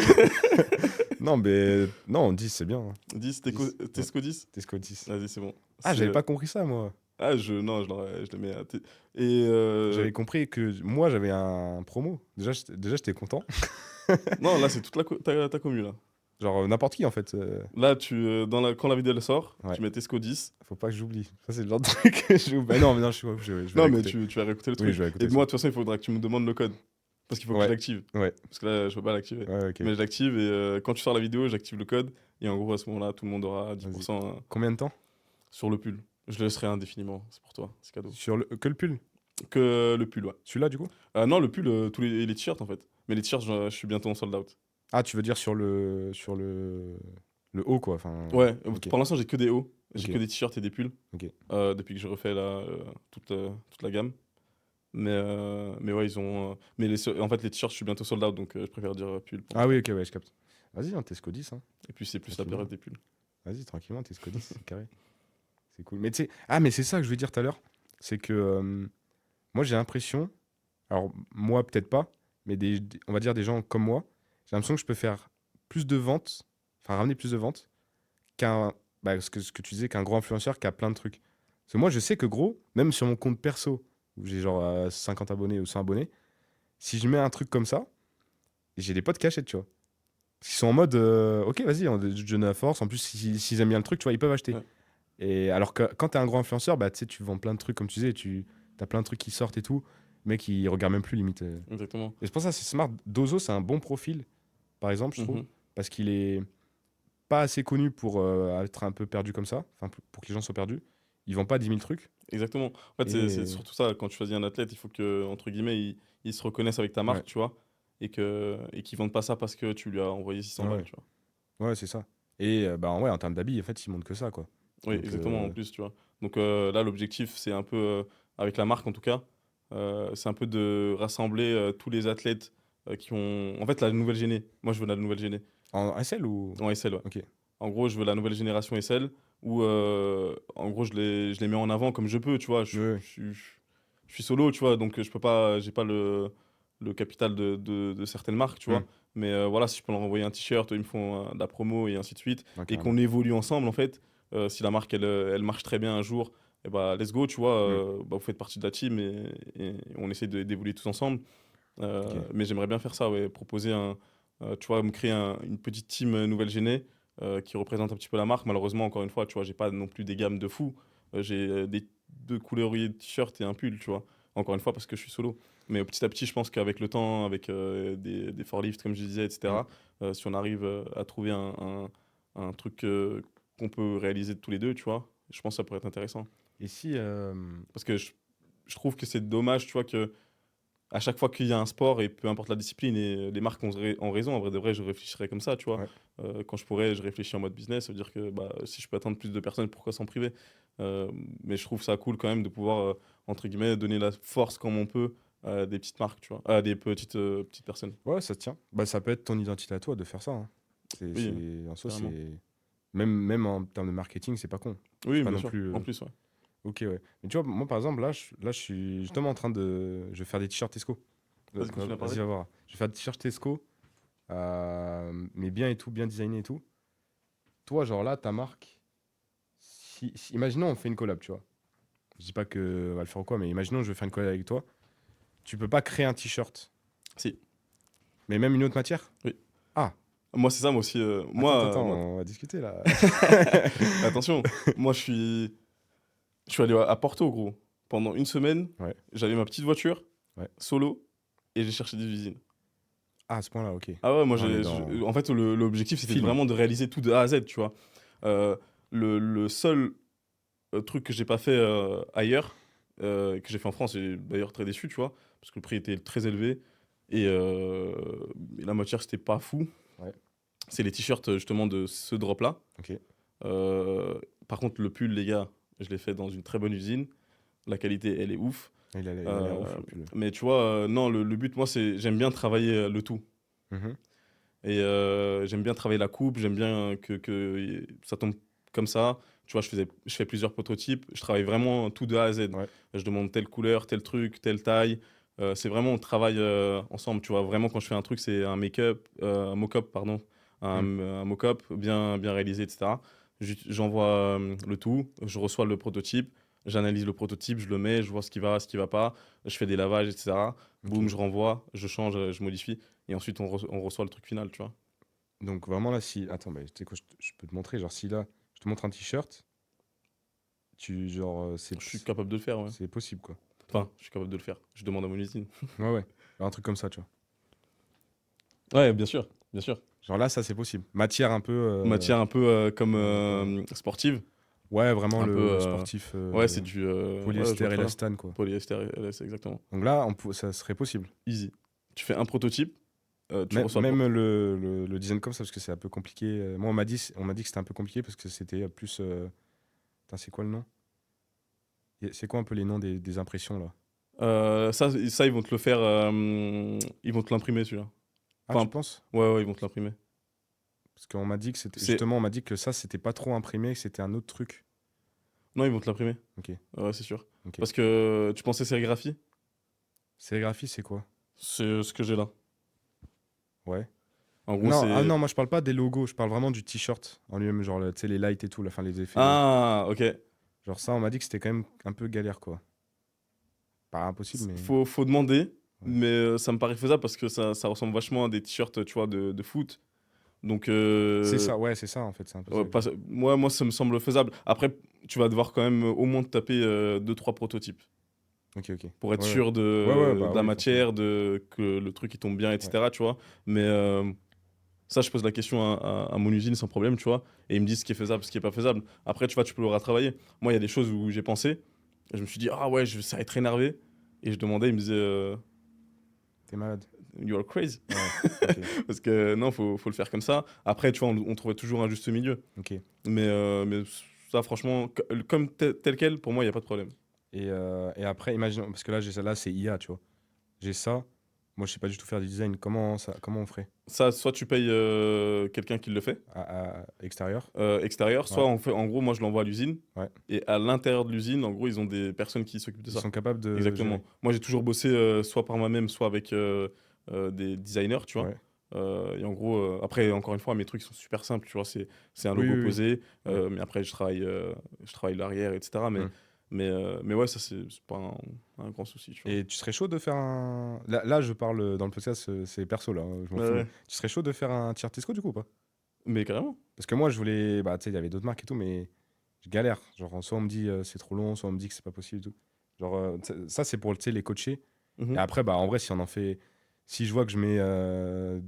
Non, mais non, 10, c'est bien, hein. 10, 10. Tesco 10. Tesco 10. Vas-y, c'est bon. Ah, C'est, j'avais pas compris ça, moi. Ah, non, je le mets à Et J'avais compris que moi, j'avais un promo. Déjà, j'étais content. non, là, c'est toute ta commu là. Genre, n'importe qui, en fait. Là, quand la vidéo elle sort, Ouais. tu mets Tesco 10. Faut pas que j'oublie. Ça, c'est le genre de truc que j'oublie. Bah non, mais non, je vais Non, mais réécouter. tu vas réécouter le Oui, truc. je vais écouter Et moi, de toute façon, il faudra que tu me demandes le code. Parce qu'il faut que Ouais. je l'active. Ouais, Parce que là, je peux pas l'activer. ouais, ok. Mais je l'active et quand tu sors la vidéo, j'active le code. Et en gros, à ce moment-là, tout le monde aura 10% Combien de temps? sur le pull. Je le laisserai indéfiniment. C'est pour toi. C'est cadeau. Que le pull? Que le pull, ouais. Celui-là, du coup? Non, le pull, tous les t-shirts en fait. Mais les t-shirts, je suis bientôt en sold out. Ah, tu veux dire sur le haut, quoi. Enfin, Ouais, ok. pour l'instant, j'ai que des hauts. J'ai Ok. que des t-shirts et des pulls. Ok. Depuis que je refais toute la gamme. Mais ouais, ils ont. En fait, les t-shirts, je suis bientôt sold out, donc je préfère dire pull pour Ah oui, l'instant. ok, ouais, je capte. Vas-y, hein, Tesco 10, hein. Et puis, c'est plus la Tranquillement. période des pulls. Vas-y, tranquillement, Tesco 10, c'est carré. C'est cool. Mais tu sais, mais c'est ça que je voulais dire tout à l'heure. C'est que moi, j'ai l'impression, alors moi, peut-être pas, mais on va dire des gens comme moi, j'ai l'impression que je peux faire plus de ventes, enfin ramener plus de ventes ce que tu disais, qu'un gros influenceur qui a plein de trucs. Parce que moi, je sais que gros, même sur mon compte perso, où j'ai genre 50 abonnés ou 100 abonnés, si je mets un truc comme ça, j'ai des potes qui achètent, tu vois. Ils sont en mode, ok, vas-y, je donne à force. En plus, s'ils aiment bien le truc, tu vois, ils peuvent acheter. Ouais. Et alors que quand t'es un gros influenceur, bah, tu sais, tu vends plein de trucs, comme tu disais, t'as plein de trucs qui sortent et tout. Le mec, il regarde même plus limite. Exactement. Et c'est pour ça, c'est smart. Dozo, c'est un bon profil, par exemple, je trouve, Mhm. parce qu'il est pas assez connu pour être un peu perdu comme ça, enfin, pour que les gens soient perdus. Ils vendent pas 10 000 trucs. Exactement. En fait, c'est Et surtout ça. Quand tu choisis un athlète, il faut que, entre guillemets, il se reconnaisse avec ta ouais, marque, tu vois. Et qu'il vende pas ça parce que tu lui as envoyé 600 balles, ouais, tu vois. ouais, c'est ça. Et bah, ouais, en termes d'habits, en fait, ils montrent que ça, quoi. Oui, Donc, exactement, en plus, tu vois. Donc là, l'objectif, c'est un peu, avec la marque en tout cas, c'est un peu de rassembler tous les athlètes qui ont. En fait, la nouvelle géné. Moi, je veux la nouvelle géné. en SL ou. En SL, ouais. Ok. En gros, je veux la nouvelle génération SL où, en gros, je les mets en avant comme je peux, tu vois. Ouais, Je suis solo, tu vois, donc je peux pas, j'ai pas le capital de certaines marques, tu ouais. vois. Mais voilà, si je peux leur envoyer un t-shirt, ils me font de la promo et ainsi de suite, Ouais, et carrément. qu'on évolue ensemble, en fait, si la marque, elle marche très bien un jour, et bah, let's go, tu vois, Hmm. bah, vous faites partie de la team et on essaie d'évoluer tous ensemble. Ok. Mais j'aimerais bien faire ça, ouais, proposer tu vois, me créer une petite team nouvelle géné qui représente un petit peu la marque. Malheureusement, encore une fois, tu vois, j'ai pas non plus des gammes de fou. J'ai deux couleurs de t-shirt et un pull, tu vois. Encore une fois, parce que je suis solo. Mais petit à petit, je pense qu'avec le temps, avec des forklifts, comme je disais, Hmm. etc., si on arrive à trouver un truc qu'on peut réaliser tous les deux, tu vois, je pense que ça pourrait être intéressant. Et si. Parce que je trouve que c'est dommage, tu vois, que à chaque fois qu'il y a un sport, et peu importe la discipline, et les marques ont raison, en vrai de vrai, je réfléchirais comme ça, tu vois. Ouais. Quand je pourrais, je réfléchis en mode business, ça veut dire que bah, si je peux atteindre plus de personnes, pourquoi s'en priver? Mais je trouve ça cool quand même de pouvoir, entre guillemets, donner la force comme on peut à des petites marques, tu vois, à des petites personnes. Ouais, ça tient. Bah, ça peut être ton identité à toi de faire ça, hein. Oui, En soi, carrément. c'est. Même en termes de marketing, c'est pas con. C'est Oui, pas bien non sûr. plus. En plus, ouais. Ok, ouais. Mais tu vois, moi, par exemple, là, je suis justement en train de. Je vais faire des t-shirts Tesco. Vas-y, continue à parler. Vas-y, va voir. Je vais faire des t-shirts Tesco, mais bien et tout, bien designé et tout. Toi, genre là, ta marque. Imaginons, on fait une collab, tu vois. Je dis pas que on va le faire ou quoi, mais imaginons, je vais faire une collab avec toi. Tu peux pas créer un t-shirt, Si, mais même une autre matière? oui. Ah, Moi, c'est ça, moi aussi. attends, on va discuter là. Attention, moi, je suis allé à Porto, gros. Pendant une semaine, Ouais, j'avais ma petite voiture, ouais. solo, et j'ai cherché des usines. Ah, à ce point-là, ok. Ah ouais, moi, Là, on est dans en fait, l'objectif, c'était film. vraiment de réaliser tout de A à Z, tu vois. Le seul truc que j'ai pas fait ailleurs, que j'ai fait en France, et d'ailleurs très déçu, tu vois, parce que le prix était très élevé, et la matière, c'était pas fou. Ouais, C'est les t-shirts, justement, de ce drop-là. ok. Par contre, le pull, les gars, je l'ai fait dans une très bonne usine. La qualité, elle est ouf. Il a l'air ouf, Euh, le pull. mais tu vois, non, le but, moi, c'est j'aime bien travailler le tout. Mhm. Et j'aime bien travailler la coupe, j'aime bien que ça tombe comme ça. Tu vois, je fais plusieurs prototypes, je travaille vraiment tout de A à Z. Ouais. Je demande telle couleur, tel truc, telle taille. C'est vraiment, on travaille ensemble. Tu vois, vraiment, quand je fais un truc, c'est un mock-up, pardon, Mm. un mock-up bien réalisé, etc. J'envoie le tout, je reçois le prototype, j'analyse le prototype, je le mets, je vois ce qui va pas, je fais des lavages, etc. Boum, Ok. je renvoie, je change, je modifie. Et ensuite, on reçoit le truc final, tu vois. Donc vraiment là, si. Attends, bah, tu sais quoi, je peux te montrer. Genre, si là, je te montre un t-shirt, genre, Je suis capable de le faire, ouais. c'est possible, quoi. Enfin, je suis capable de le faire. Je demande à mon usine. Ouais, ouais. Un truc comme ça, tu vois. Ouais, bien sûr, bien sûr. Genre là, ça, c'est possible. Matière un peu. Matière un peu comme Ouais. sportive. Ouais, vraiment Un le, peu, le sportif ouais, c'est du. Ouais, je vois polyester très bien. élastane, quoi. Polyester, c'est exactement. Donc là, ça serait possible. Easy. Tu fais un prototype, tu Même, reçois le même prototype. le design comme ça, parce que c'est un peu compliqué. Moi, on m'a dit que c'était un peu compliqué parce que c'était plus. Putain, c'est quoi le nom? C'est quoi un peu les noms des impressions là? Ça, ils vont te le faire. Ils vont te l'imprimer, celui-là. Ah, tu Enfin, penses? ouais, ils vont te l'imprimer. Parce qu'on m'a dit que c'était. C'est... Justement, on m'a dit que ça, c'était pas trop imprimé, que c'était un autre truc. Non, ils vont te l'imprimer. Ok, Ouais, c'est sûr. ok. Parce que tu pensais sérigraphie? Sérigraphie, c'est quoi? C'est ce que j'ai là. Ouais. En gros, Non, ah c'est. non, moi je parle pas des logos, je parle vraiment du t-shirt en lui-même, genre tu sais, les lights et tout, la fin, les effets. Ah, ok. Genre ça, on m'a dit que c'était quand même un peu galère, quoi. Pas impossible, mais. Faut demander, Ouais. mais ça me paraît faisable parce que ça ressemble vachement à des t-shirts, tu vois, de foot. Donc, C'est ça, ouais, c'est ça en fait, c'est un peu ça. moi, ça me semble faisable. Après, tu vas devoir quand même au moins te taper 2-3 prototypes Ok, ok. pour être Ouais, ouais. sûr Ouais, ouais, de bah la oui, forcément. matière, que le truc il tombe bien, Ouais. etc. Tu vois. Mais ça, je pose la question à mon usine sans problème, tu vois. Et ils me disent ce qui est faisable, ce qui est pas faisable. Après, tu vois, tu peux le retravailler. Moi, il y a des choses où j'ai pensé. Et je me suis dit, ah ouais, ça va être énervé. Et je demandais, ils me disaient, T'es malade. you are crazy. Ouais, ok, Parce que non, faut le faire comme ça. Après, tu vois, on trouvait toujours un juste milieu. ok. Mais ça, franchement, comme tel quel, pour moi, il n'y a pas de problème. Et après, imagine, parce que là, j'ai ça, là, c'est IA, tu vois. J'ai ça. Moi, je sais pas du tout faire du design. Comment on ferait? Ça, soit tu payes quelqu'un qui le fait, Extérieur? extérieur, soit Ouais, en gros, moi, je l'envoie à l'usine. ouais. Et à l'intérieur de l'usine, en gros, ils ont des personnes qui s'occupent de Ils ça. sont capables de Exactement. gérer. Moi, j'ai toujours bossé soit par moi-même, soit avec des designers, tu vois. Ouais. Et en gros, après, encore une fois, mes trucs sont super simples, tu vois. C'est un Oui, logo oui, oui. posé, Ouais. mais après, je travaille l'arrière, etc. Hmm. Mais ouais, ça, c'est pas un grand souci, tu vois. Et tu serais chaud de faire un. Là, je parle dans le podcast, c'est perso, là, hein, je m'en Ouais, fous. Mais ouais. tu serais chaud de faire un t-shirt Tesco, du coup, ou pas? Mais carrément. Parce que moi, je voulais. Bah, tu sais, il y avait d'autres marques et tout, mais je galère. Genre, soit on me dit c'est trop long, soit on me dit que c'est pas possible et tout. Genre, ça, c'est pour, tu sais, les coacher. Et Mhm. après, bah, en vrai, si on en fait. Si je vois que je mets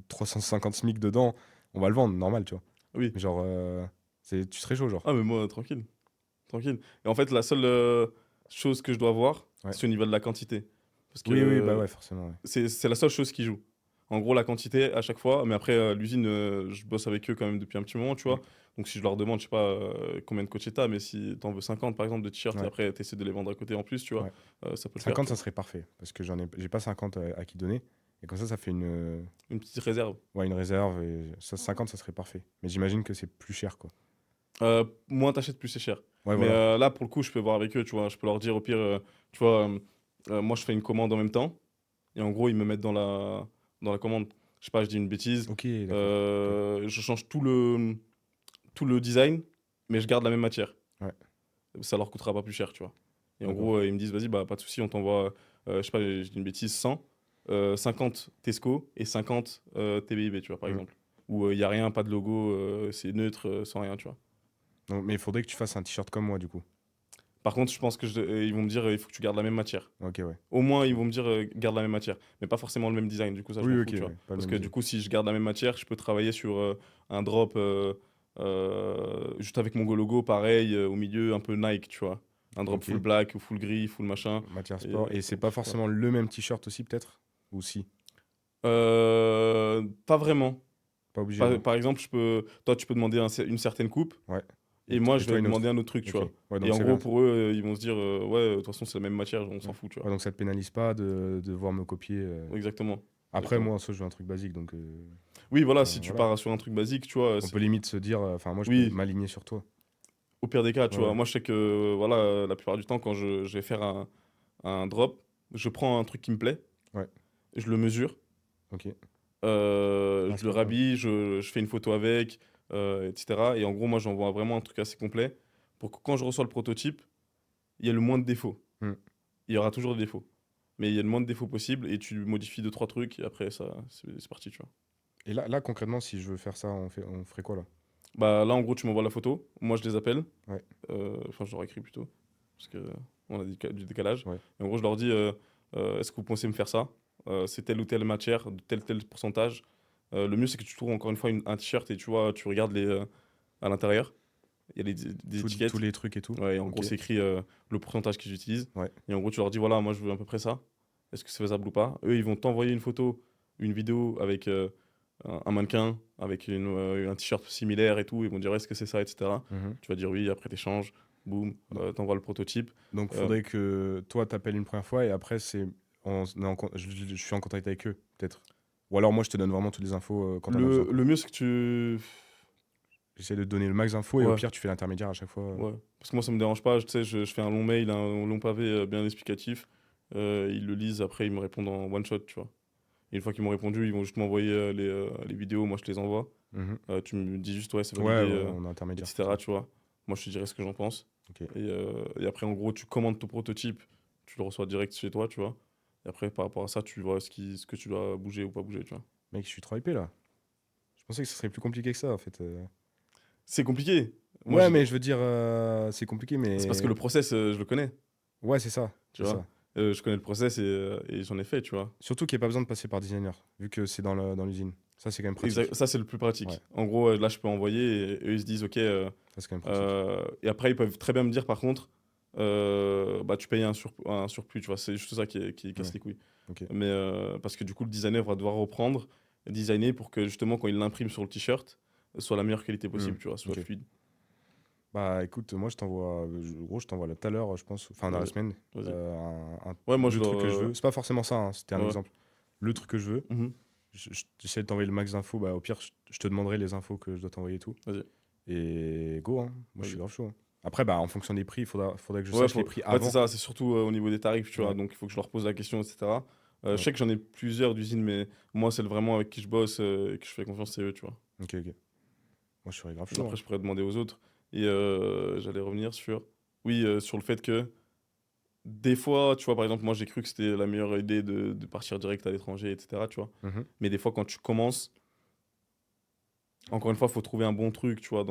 350 SMIC dedans, on va le vendre, normal, tu vois. Oui. Mais genre, tu serais chaud, genre. Ah, mais moi, tranquille. Tranquille. Et en fait, la seule chose que je dois voir, Ouais. c'est au niveau de la quantité. Parce Oui, oui, bah que ouais, forcément, ouais. c'est la seule chose qui joue. En gros, la quantité à chaque fois. Mais après, l'usine, je bosse avec eux quand même depuis un petit moment, tu Mm. vois. Donc, si je leur demande, je sais pas combien de coachés t'as, mais si t'en veux 50 par exemple de t-shirts et Ouais, après t'essaies de les vendre à côté en plus, tu vois, ouais. ça peut le faire, 50, tu ça vois. serait parfait. Parce que j'ai pas 50 à qui donner. Et comme ça fait Une petite réserve. ouais, une réserve. Et 50, ça serait parfait. Mais j'imagine que c'est plus cher, quoi. Moins t'achètes, plus c'est cher. Ouais, Mais voilà. là, pour le coup, je peux voir avec eux, tu vois. Je peux leur dire, au pire, tu vois, moi, je fais une commande en même temps. Et en gros, ils me mettent dans la commande. Je sais pas, je dis une bêtise. Ok, d'accord. Ok. Je change tout le design, mais je garde la même matière. Ouais, Ça leur coûtera pas plus cher, tu vois. Et en d'accord. gros, ils me disent, vas-y, bah, pas de souci, on t'envoie, je sais pas, je dis une bêtise, 100, 50 Tesco et 50 TBIB, tu vois, par Mm. exemple. Où il y a rien, pas de logo, c'est neutre, sans rien, tu vois. Mais il faudrait que tu fasses un t-shirt comme moi, du coup. Par contre, je pense que ils vont me dire, il faut que tu gardes la même matière. Ok, ouais. Au moins, ils Ok. vont me dire, garde la même matière. Mais pas forcément le même design, du coup, ça, je Oui, m'en ok, fous, tu vois. ouais. Pas le Parce même que du design. coup, si je garde la même matière, je peux travailler sur un drop juste avec mon logo, pareil, au milieu, un peu Nike, tu vois. Un drop Ok. full black ou full gris, full machin. Matière Et, sport. Et c'est donc, pas voilà. forcément le même t-shirt aussi, peut-être? Ou si? Pas vraiment. Pas obligé, non? Par exemple, toi, tu peux demander une certaine coupe, Ouais. et moi, Et je toi, vais une demander autre. un autre truc, tu Ok. vois. Ouais, Et donc en c'est gros, bien. pour eux, ils vont se dire, ouais, de toute façon, c'est la même matière, on s'en Ouais. fout, tu Ouais, vois. donc ça te pénalise pas de devoir me copier. Exactement. Après, Exactement. moi, en soi, je veux un truc basique, donc Oui, voilà, enfin, si tu voilà. pars sur un truc basique, tu vois, On peut limite se dire, enfin, moi, je peux oui, m'aligner sur toi. au pire des cas, tu Ouais, vois. ouais. Moi, je sais que, voilà, la plupart du temps, quand je vais faire un drop, je prends un truc qui me plaît, Ouais, je le mesure, ok. Ah, je c'est le pas mal. rhabille, je fais une photo avec, etc. Et en gros, moi, j'envoie vraiment un truc assez complet pour que quand je reçois le prototype, il y ait le moins de défauts. Hmm. Il y aura toujours des défauts. Mais il y a le moins de défauts possible et tu modifies deux, trois trucs et après, c'est parti, tu vois. Et là, concrètement, si je veux faire ça, on ferait quoi, là? Bah là, en gros, tu m'envoies la photo, moi, je les appelle. Ouais, Enfin, je leur écris plutôt, parce que on a du décalage. ouais. Et en gros, je leur dis, est-ce que vous pensez me faire ça? C'est telle ou telle matière, de tel pourcentage. Le mieux, c'est que tu trouves encore une fois un t-shirt et tu vois, tu regardes à l'intérieur. Il y a des Tous étiquettes. tous les trucs et tout. Ouais, et en Ok. gros, c'est écrit le pourcentage qu'ils utilisent. Ouais. Et en gros, tu leur dis, voilà, moi, je veux à peu près ça. Est-ce que c'est faisable ou pas? Eux, ils vont t'envoyer une photo, une vidéo avec un mannequin, avec un t-shirt similaire et tout. Ils vont dire, est-ce que c'est ça, etc. Mhm. Tu vas dire oui, après, t'échanges. Boum, t'envoies le prototype. Donc, Euh, faudrait que toi, t'appelles une première fois et après, je suis en contact avec eux, peut-être. Ou alors, moi, je te donne vraiment toutes les infos quand t'en as besoin. le mieux, c'est que tu. J'essaie de te donner le max d'infos et au Ouais, pire, tu fais l'intermédiaire à chaque fois. ouais. Parce que moi, ça me dérange pas. Tu sais, je fais un long mail, un long pavé bien explicatif. Ils le lisent, après, ils me répondent en one shot, tu vois. Et une fois qu'ils m'ont répondu, ils vont juste m'envoyer les vidéos, moi, je te les envoie. Mhm. Tu me dis juste, ouais, c'est Ouais, validé, ouais, on est intermédiaire. etc., tu vois. Moi, je te dirai ce que j'en pense. Ok. Et après, en gros, tu commandes ton prototype, tu le reçois direct chez toi, tu vois. Et après, par rapport à ça, tu vois ce que tu dois bouger ou pas bouger, tu vois. Mec, je suis trop hypé là. Je pensais que ce serait plus compliqué que ça en fait. C'est compliqué. Moi, Ouais, mais je veux dire, c'est compliqué, c'est parce que mais. le process, je le connais, Ouais, c'est ça. tu C'est vois. ça. Je connais le process et j'en ai fait, tu vois. Surtout qu'il n'y a pas besoin de passer par designer, vu que c'est dans l'usine. Ça, c'est quand même pratique. Ça, c'est le plus pratique. Ouais. En gros, là, je peux envoyer et eux, ils se disent, OK. Ça, c'est quand même pratique. Et après, ils peuvent très bien me dire, par contre, bah, tu payes un surplus, tu vois. C'est juste ça qui casse Ouais. les couilles. Ok. Mais parce que du coup, le designer va devoir reprendre, designer pour que justement, quand il l'imprime sur le t-shirt, soit la meilleure qualité possible, tu vois, soit Ok. fluide. Bah écoute, moi je t'envoie, gros, je t'envoie là tout à l'heure, je pense, enfin dans la Vas-y. semaine, Vas-y. le Ouais, moi, je truc que je leur. veux. C'est pas forcément ça, hein, c'était un Ouais. exemple. Le truc que je veux, Mhm. j'essaie de t'envoyer le max d'infos. Bah au pire, je te demanderai les infos que je dois t'envoyer et tout. Vas-y. Et go, hein. Moi je suis Vas-y. grave chaud, hein. Après, bah en fonction des prix, faudrait que je Ouais, sache les prix en fait, c'est avant. ça, c'est surtout au niveau des tarifs, tu vois. Ouais. Donc, il faut que je leur pose la question, etc. Je Ouais. sais que j'en ai plusieurs d'usines, mais moi, c'est vraiment avec qui je bosse et que je fais confiance, c'est eux, tu vois. Ok, ok. Moi je serais grave Mais chaud, après, hein. je pourrais demander aux autres. Et j'allais revenir sur. Oui, sur le fait que des fois, tu vois, par exemple, moi, j'ai cru que c'était la meilleure idée de partir direct à l'étranger, etc., tu vois. Mhm. Mais des fois, quand tu commences, encore une fois, il faut trouver un bon truc, tu vois,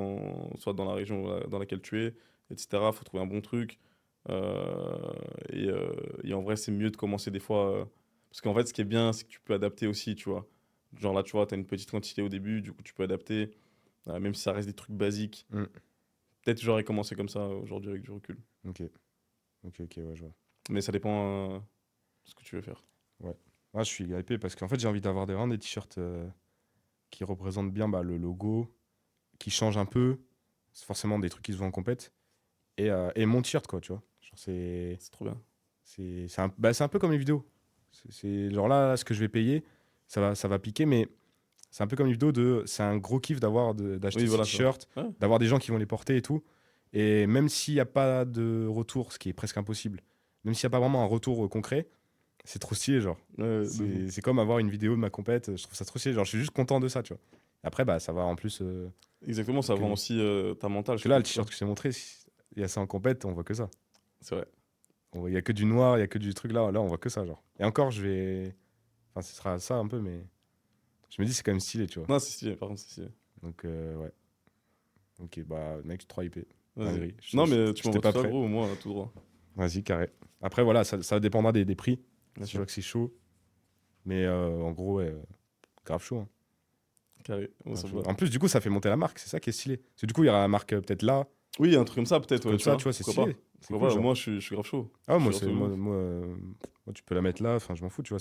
soit dans la région dans laquelle tu es, etc. Il faut trouver un bon truc. Euh, et en vrai, c'est mieux de commencer des fois. Parce qu'en fait, ce qui est bien, c'est que tu peux adapter aussi, tu vois. Genre là, tu vois, tu as une petite quantité au début, du coup, tu peux adapter, même si ça reste des trucs basiques. Mm. Peut-être que j'aurais commencé comme ça aujourd'hui avec du recul. Ok, ok, ok, ouais, je vois. Mais ça dépend de ce que tu veux faire. Ouais. Ah, je suis hypé parce qu'en fait, j'ai envie d'avoir vraiment des t-shirts qui représentent bien bah, le logo, qui changent un peu. C'est forcément des trucs qui se vont en compète. Et mon t-shirt, quoi, tu vois. Genre, C'est trop bien. c'est un peu comme les vidéos. Genre là, ce que je vais payer, ça va piquer, mais c'est un peu comme les vidéos c'est un gros kiff d'acheter Oui, ces voilà, ça. t-shirts, Ouais, d'avoir des gens qui vont les porter et tout. Et même s'il n'y a pas de retour, ce qui est presque impossible, même s'il n'y a pas vraiment un retour concret, c'est trop stylé, genre. ouais, de fou. C'est comme avoir une vidéo de ma compète, je trouve ça trop stylé, genre je suis juste content de ça, tu vois. Après, bah ça va en plus. Exactement, ça que, vend aussi ta mentale, que je là, le trouve, tu t-shirt vois. que je t'ai montré, il y a ça en compète, on voit que ça. C'est vrai. Il y a que du noir, il y a que du truc là, on voit que ça, genre. Et encore, je vais. Enfin, ce sera ça un peu, mais je me dis, c'est quand même stylé, tu vois. Non, c'est stylé, par contre, c'est stylé. Donc, ouais. Ok, bah, mec, je suis trop hypé. Vas-y. Dinguerie. Non, mais tu J'étais m'envoies pas tout ça, prêt. gros, moi, tout droit. Vas-y, carré. Après, voilà, ça dépendra des prix. Bien Si je sûr. vois que c'est chaud. Mais en gros, ouais, grave chaud, hein. Carré. Bon, Grave ça me chaud. va. En plus, du coup, ça fait monter la marque, c'est ça qui est stylé. Parce que du coup, il y aura la marque peut-être là, Oui, un truc comme ça, peut-être, ouais, comme ça, tu vois, c'est Pourquoi pas? stylé. C'est Pourquoi cool, pas? genre. Moi, je suis grave chaud. Ah, Je moi, suis c'est, grave chaud. moi, tu peux la mettre là, enfin, je m'en fous, tu vois,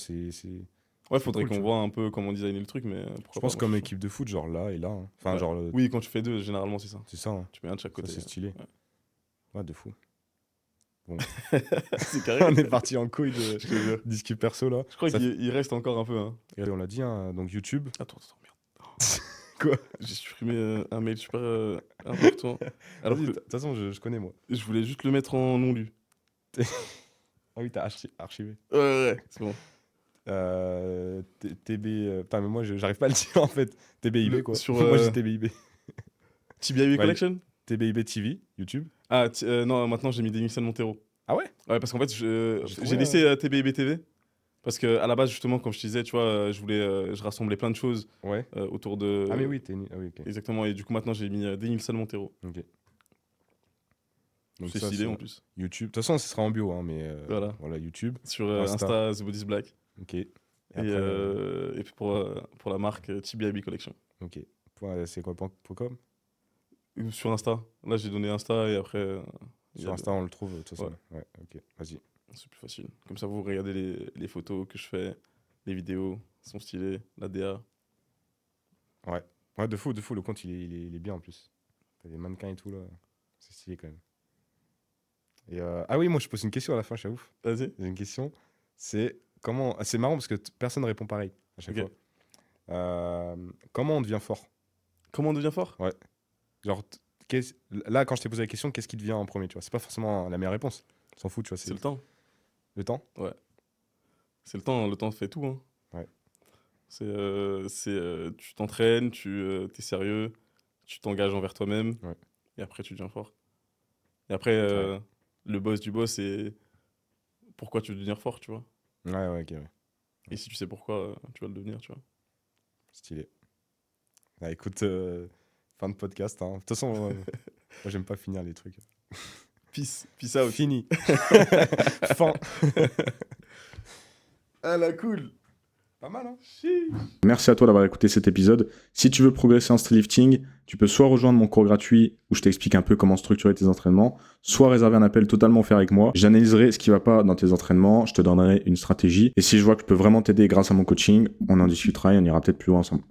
Ouais, c'est faudrait cool, qu'on tu vois. voit un peu comment designer le truc, mais Je pourquoi pas? pense Moi, comme je suis chaud. équipe de foot, genre là et là, hein. Enfin, Ouais. genre, Oui, quand tu fais deux, généralement, c'est ça. c'est ça, hein. Tu mets un de chaque Ça, côté. c'est stylé. Ouais. Ouais, de fou. Bon, C'est carré. on est parti en couille de Je te jure. disque perso là. Je crois Ça qu'il reste encore un peu, hein. Et on l'a dit, hein, donc YouTube. Attends, merde. Quoi? J'ai supprimé un mail super important. Alors Vas-y, que de toute façon, je connais moi. je voulais juste le mettre en non lu. Ah oui, t'as archivé. Ouais, c'est bon. TB. Putain, mais moi, j'arrive pas à le dire en fait. TBIB quoi. Sur Moi, j'ai TBIB. TBIB Ouais, Collection? TBIB TV, YouTube. Ah, non, maintenant j'ai mis Denilson Montero. Ah ouais? Ouais, parce qu'en fait, J'ai trouvé, j'ai laissé TBIB TV. Parce que à la base, justement, comme je te disais, tu vois, je rassemblais plein de choses Ouais. autour de. Ah mais oui, Ah oui, ok. Exactement, et du coup, maintenant j'ai mis Denilson Montero. Ok. Donc C'est ça, stylé en plus. YouTube. De toute façon, ce sera en bio, hein, mais Voilà. YouTube. Sur Insta. Insta, The Body's Black. Ok. Et Et, après, et puis pour la marque TBIB Collection. ok. C'est quoi, .com? Ou sur Insta. Là, j'ai donné Insta et après. Il y Sur a Insta, on le trouve, de toute façon. Ouais. Ouais, ok, vas-y. C'est plus facile. Comme ça, vous regardez les photos que je fais, les vidéos, sont stylées, la DA. Ouais, de fou, le compte, il est bien en plus. T'as des mannequins et tout, là. C'est stylé quand même. Et ah oui, moi, je pose une question à la fin, je suis ouf. Vas-y. J'ai une question. C'est comment. C'est marrant parce que personne ne répond pareil à chaque Ok. fois. Comment on devient fort? Comment on devient fort? Genre, là, quand je t'ai posé la question, qu'est-ce qui te vient en premier, tu vois? C'est pas forcément la meilleure réponse. On s'en fout, tu vois. C'est le temps. Le temps? C'est le temps. Le temps fait tout. Hein. Ouais. Tu t'entraînes, t'es sérieux, tu t'engages envers toi-même. Ouais. Et après, tu deviens fort. Et après, le boss du boss, c'est pourquoi tu veux devenir fort, tu vois. Ouais, ok, ouais. Et si tu sais pourquoi, tu vas le devenir, tu vois. Stylé. Ah, écoute, fin de podcast, hein. De toute façon, moi, j'aime pas finir les trucs. Peace out. Fini. Fin. Ah la cool. Pas mal, hein? Merci à toi d'avoir écouté cet épisode. Si tu veux progresser en streetlifting, tu peux soit rejoindre mon cours gratuit où je t'explique un peu comment structurer tes entraînements, soit réserver un appel totalement offert avec moi. J'analyserai ce qui va pas dans tes entraînements, je te donnerai une stratégie. Et si je vois que je peux vraiment t'aider grâce à mon coaching, on en discutera et on ira peut-être plus loin ensemble.